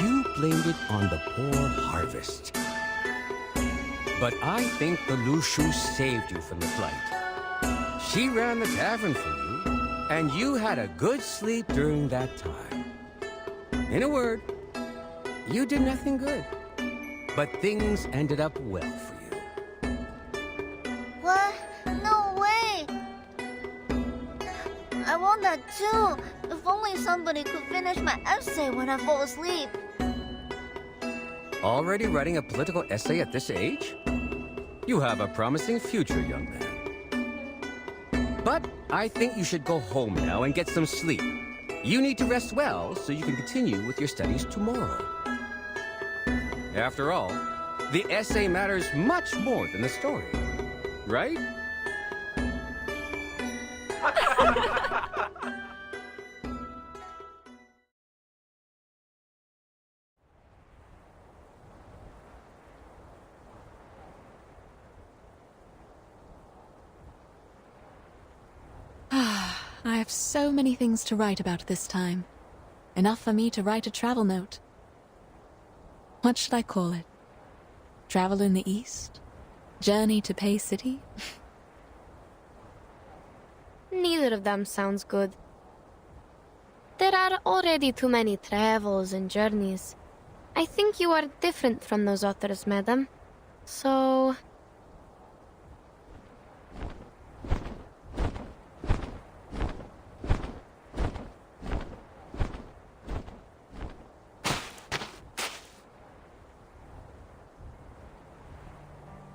M: you blamed it on the poor harvest. But I think the Lu Shu saved you from the plight. She ran the tavern for you, and you had a good sleep during that time. In a word, you did nothing good. But things ended up well for you.
P: What? No way! I want that too. If only somebody could finish my essay when I fall asleep.
M: Already writing a political essay at this age? You have a promising future, young man. But I think you should go home now and get some sleep. You need to rest well so you can continue with your studies tomorrow. After all, the essay matters much more than the story, right?
C: I have so many things to write about this time. Enough for me to write a travel note. What should I call it? Travel in the East? Journey to Pei City?
B: Neither of them sounds good. There are already too many travels and journeys. I think you are different from those authors, madam. So...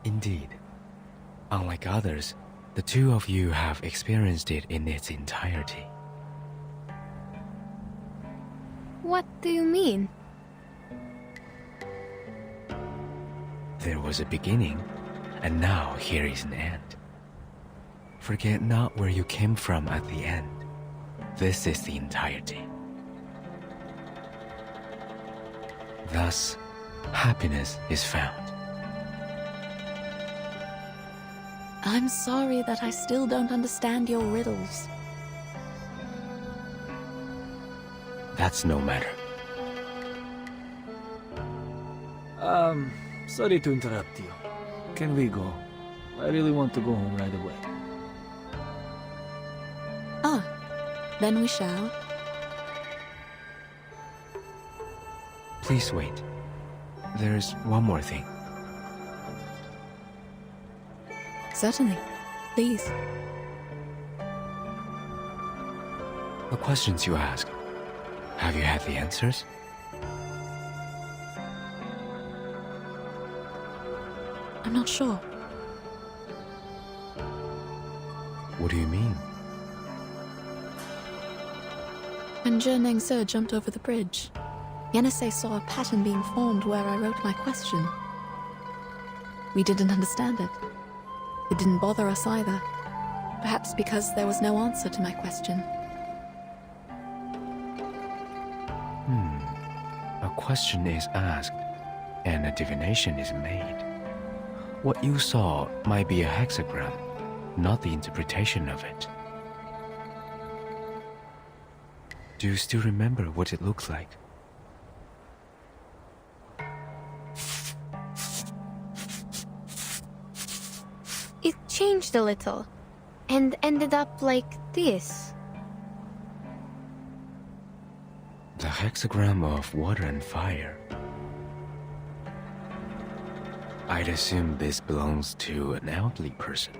M: Indeed. Unlike others, the two of you have experienced it in its entirety.
B: What do you mean?
M: There was a beginning, and now here is an end. Forget not where you came from at the end. This is the entirety. Thus, happiness is found.
C: I'm sorry that I still don't understand your riddles.
M: That's no matter.
F: Sorry to interrupt you. Can we go? I really want to go home right away.
C: Ah, then we shall.
M: Please wait. There's one more thing.
C: Certainly. Please.
M: The questions you asked, have you had the answers?
C: I'm not sure.
M: What do you mean?
C: When Zhe Nengse jumped over the bridge, Yenisei saw a pattern being formed where I wrote my question. We didn't understand it. It didn't bother us either. Perhaps because there was no answer to my question.
M: A question is asked, and a divination is made. What you saw might be a hexagram, not the interpretation of it. Do you still remember what it looks like?
B: It changed a little, and ended up like this.
M: The hexagram of water and fire. I'd assume this belongs to an elderly person.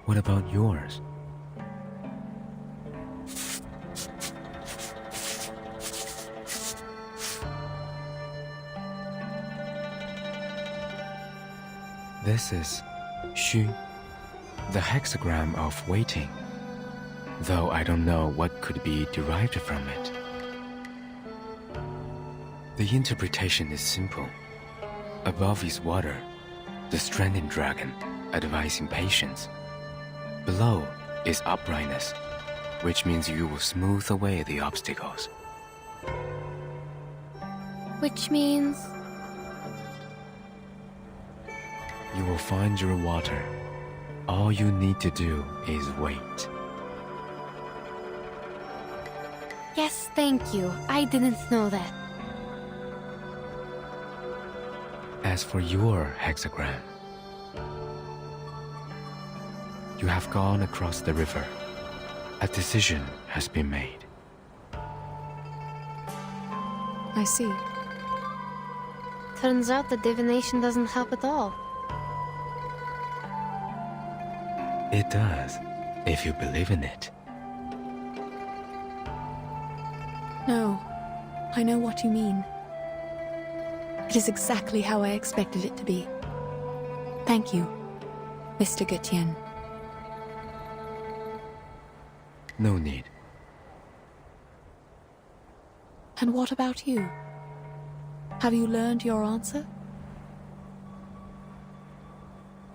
M: What about yours? This is Xu, the hexagram of waiting, though I don't know what could be derived from it. The interpretation is simple. Above is water, the stranded dragon, advising patience. Below is uprightness, which means you will smooth away the obstacles.
B: Which means...
M: You will find your water. All you need to do is wait.
B: Yes, thank you. I didn't know that.
M: As for your hexagram, you have gone across the river. A decision has been made.
C: I see.
B: Turns out the divination doesn't help at all.
M: It does, if you believe in it.
C: No, I know what you mean. It is exactly how I expected it to be. Thank you, Mr. Gutian.
M: No need.
C: And what about you? Have you learned your answer?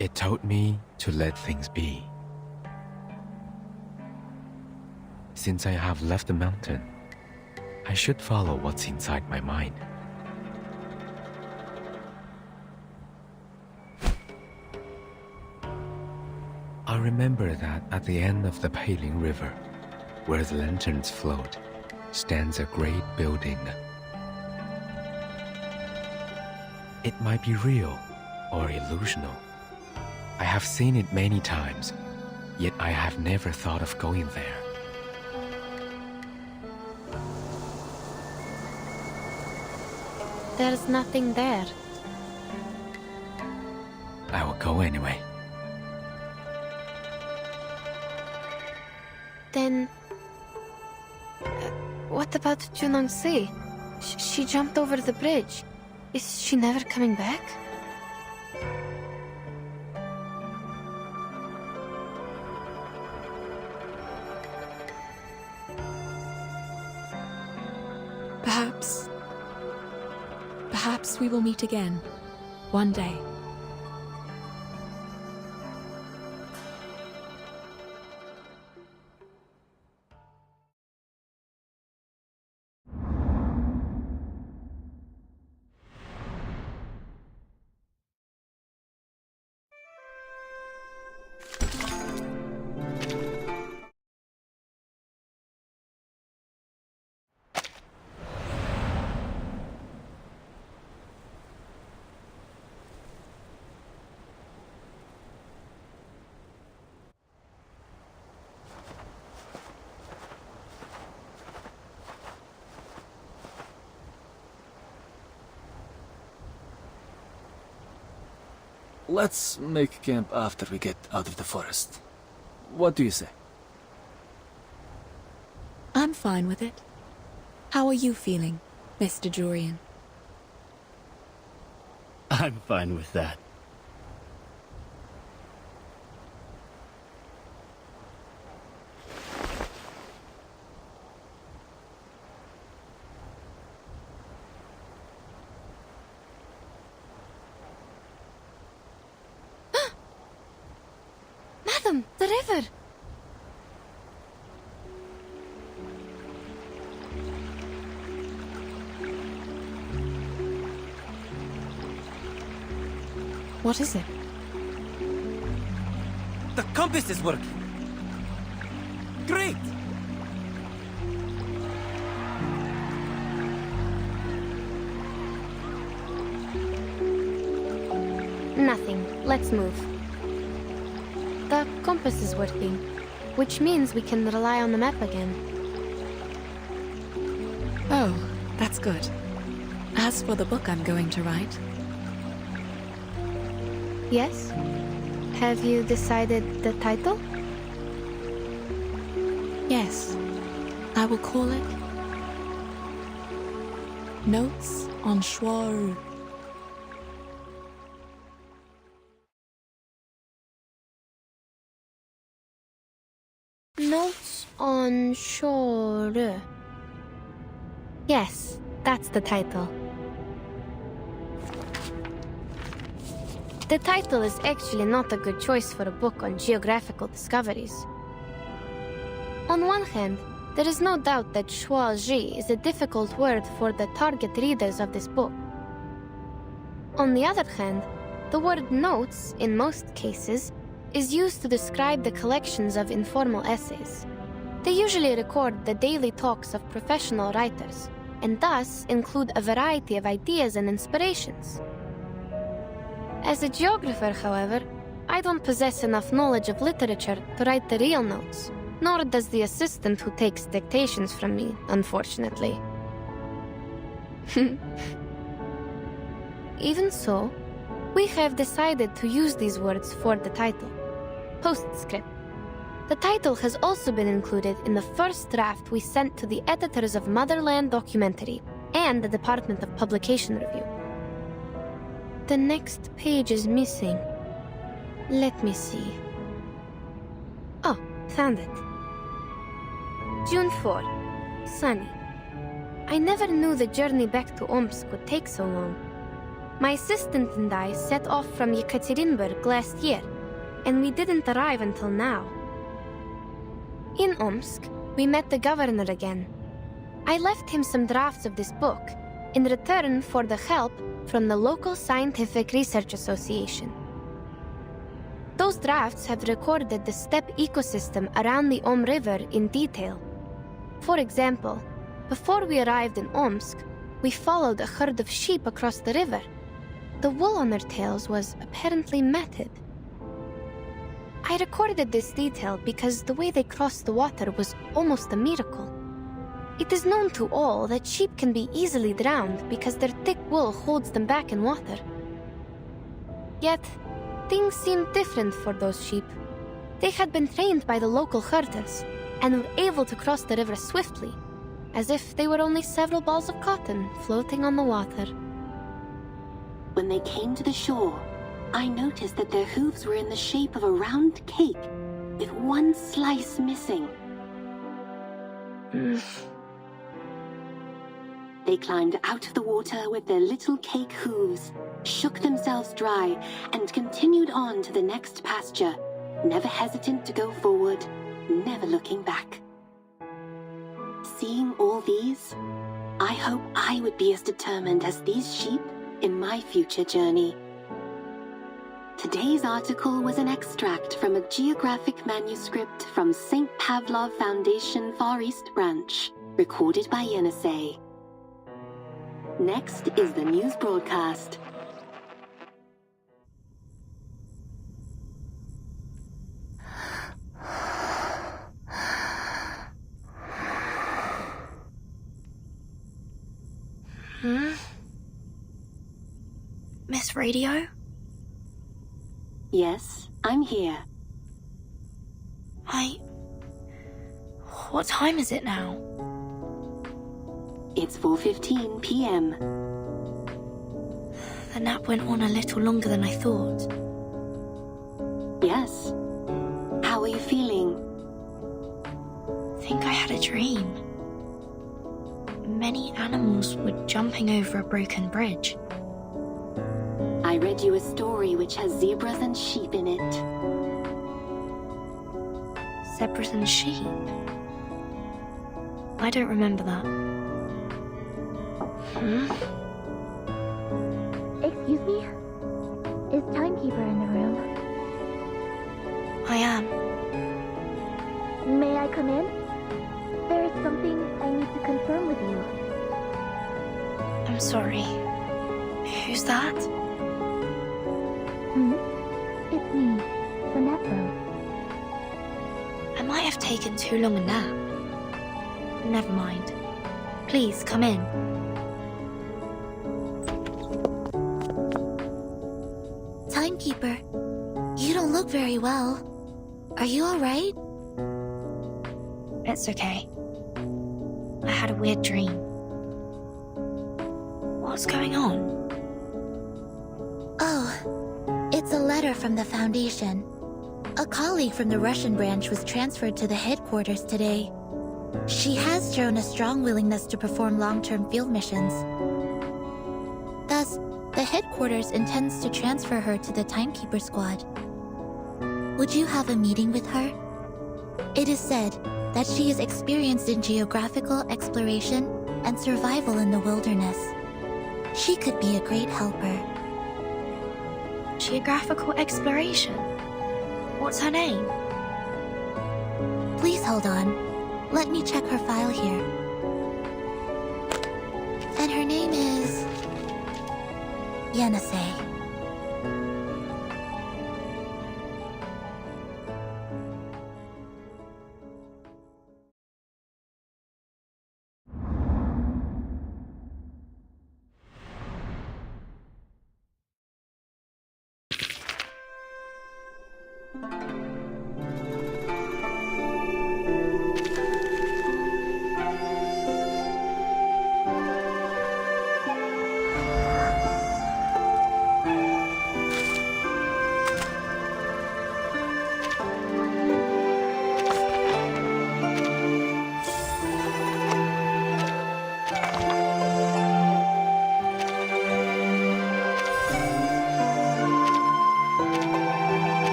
M: It told me to let things be. Since I have left the mountain, I should follow what's inside my mind. I remember that at the end of the Peiling River, where the lanterns float, stands a great building. It might be real or illusional. I have seen it many times, yet I have never thought of going there.
B: There's nothing there.
M: I will go anyway.
B: Then... what about Junangsi? She jumped over the bridge. Is she never coming back?
C: Perhaps we will meet again, one day.
T: Let's make camp after we get out of the forest. What do you say?
C: I'm fine with it. How are you feeling, Mr. Jurian?
Q: I'm fine with that.
B: Madam, the river! What is it?
G: The compass is working. Great!
B: Nothing. Let's move. The compass is working, which means we can rely on the map again.
C: Oh, that's good. As for the book I'm going to write,
B: Yes? Have you decided the title?
C: yes, I will call it Notes on Shuaru.
B: Notes on Shore. Yes, that's the title. The title is actually not a good choice for a book on geographical discoveries. On one hand, there is no doubt that Shuaji is a difficult word for the target readers of this book. On the other hand, the word notes, in most cases, is used to describe the collections of informal essays. They usually record the daily talks of professional writers, and thus include a variety of ideas and inspirations. As a geographer, however, I don't possess enough knowledge of literature to write the real notes, nor does the assistant who takes dictations from me, unfortunately. Even so, we have decided to use these words for the title. Postscript. The title has also been included in the first draft we sent to the editors of Motherland Documentary and the Department of Publication Review. The next page is missing. Let me see. Oh, found it. June 4. Sunny. I never knew the journey back to Omsk would take so long. My assistant and I set off from Yekaterinburg last year, and we didn't arrive until now. In Omsk, we met the governor again. I left him some drafts of this book in return for the help from the local Scientific Research Association. Those drafts have recorded the steppe ecosystem around the Om River in detail. For example, before we arrived in Omsk, we followed a herd of sheep across the river. The wool on their tails was apparently matted. I recorded this detail because the way they crossed the water was almost a miracle. It is known to all that sheep can be easily drowned because their thick wool holds them back in water. Yet, things seemed different for those sheep. They had been trained by the local herders and were able to cross the river swiftly, as if they were only several balls of cotton floating on the water.
U: When they came to the shore, I noticed that their hooves were in the shape of a round cake, with one slice missing. They climbed out of the water with their little cake hooves, shook themselves dry, and continued on to the next pasture, never hesitant to go forward, never looking back. Seeing all these, I hope I would be as determined as these sheep in my future journey. Today's article was an extract from a geographic manuscript from St. Pavlov Foundation Far East Branch, recorded by Yenisei. Next is the news broadcast.
N: Miss Radio?
U: Yes, I'm here.
N: What time is it now?
U: It's 4:15 p.m.
N: The nap went on a little longer than I thought.
U: Yes. How are you feeling?
N: I think I had a dream. Many animals were jumping over a broken bridge.
U: I read you a story which has zebras and sheep in it.
N: Zebras and sheep? I don't remember that.
H: Excuse me? Is Timekeeper in the room?
N: I am.
H: May I come in? There is something I need to confirm with you.
N: I'm sorry. Who's that?
H: It's me, Vanessa.
N: I might have taken too long a nap. Never mind. Please, come in.
D: Timekeeper, you don't look very well. Are you alright?
N: It's okay. I had a weird dream. What's going on?
D: Oh, it's a letter from the Foundation. A colleague from the Russian branch was transferred to the headquarters today. She has shown a strong willingness to perform long-term field missions. Thus, the headquarters intends to transfer her to the Timekeeper squad. Would you have a meeting with her? It is said that she is experienced in geographical exploration and survival in the wilderness. She could be a great helper.
N: Geographical exploration? What's her name?
D: Please hold on. Let me check her file here. And her name is Yenisei.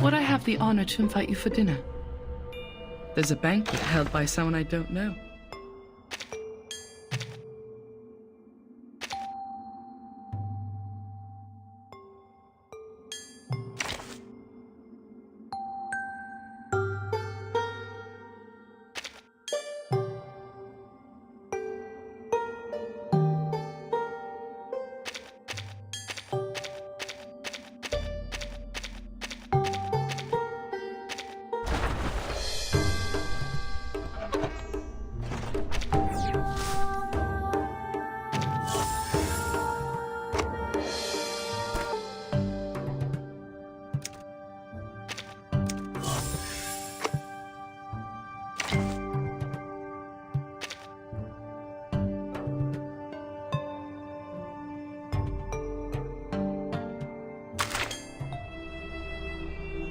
A: would I have the honor to invite you for dinner? There's a banquet held by someone I don't know.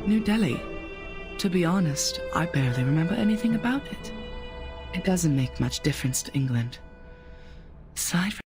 A: New Delhi. To be honest, I barely remember anything about it. It doesn't make much difference to England. Aside from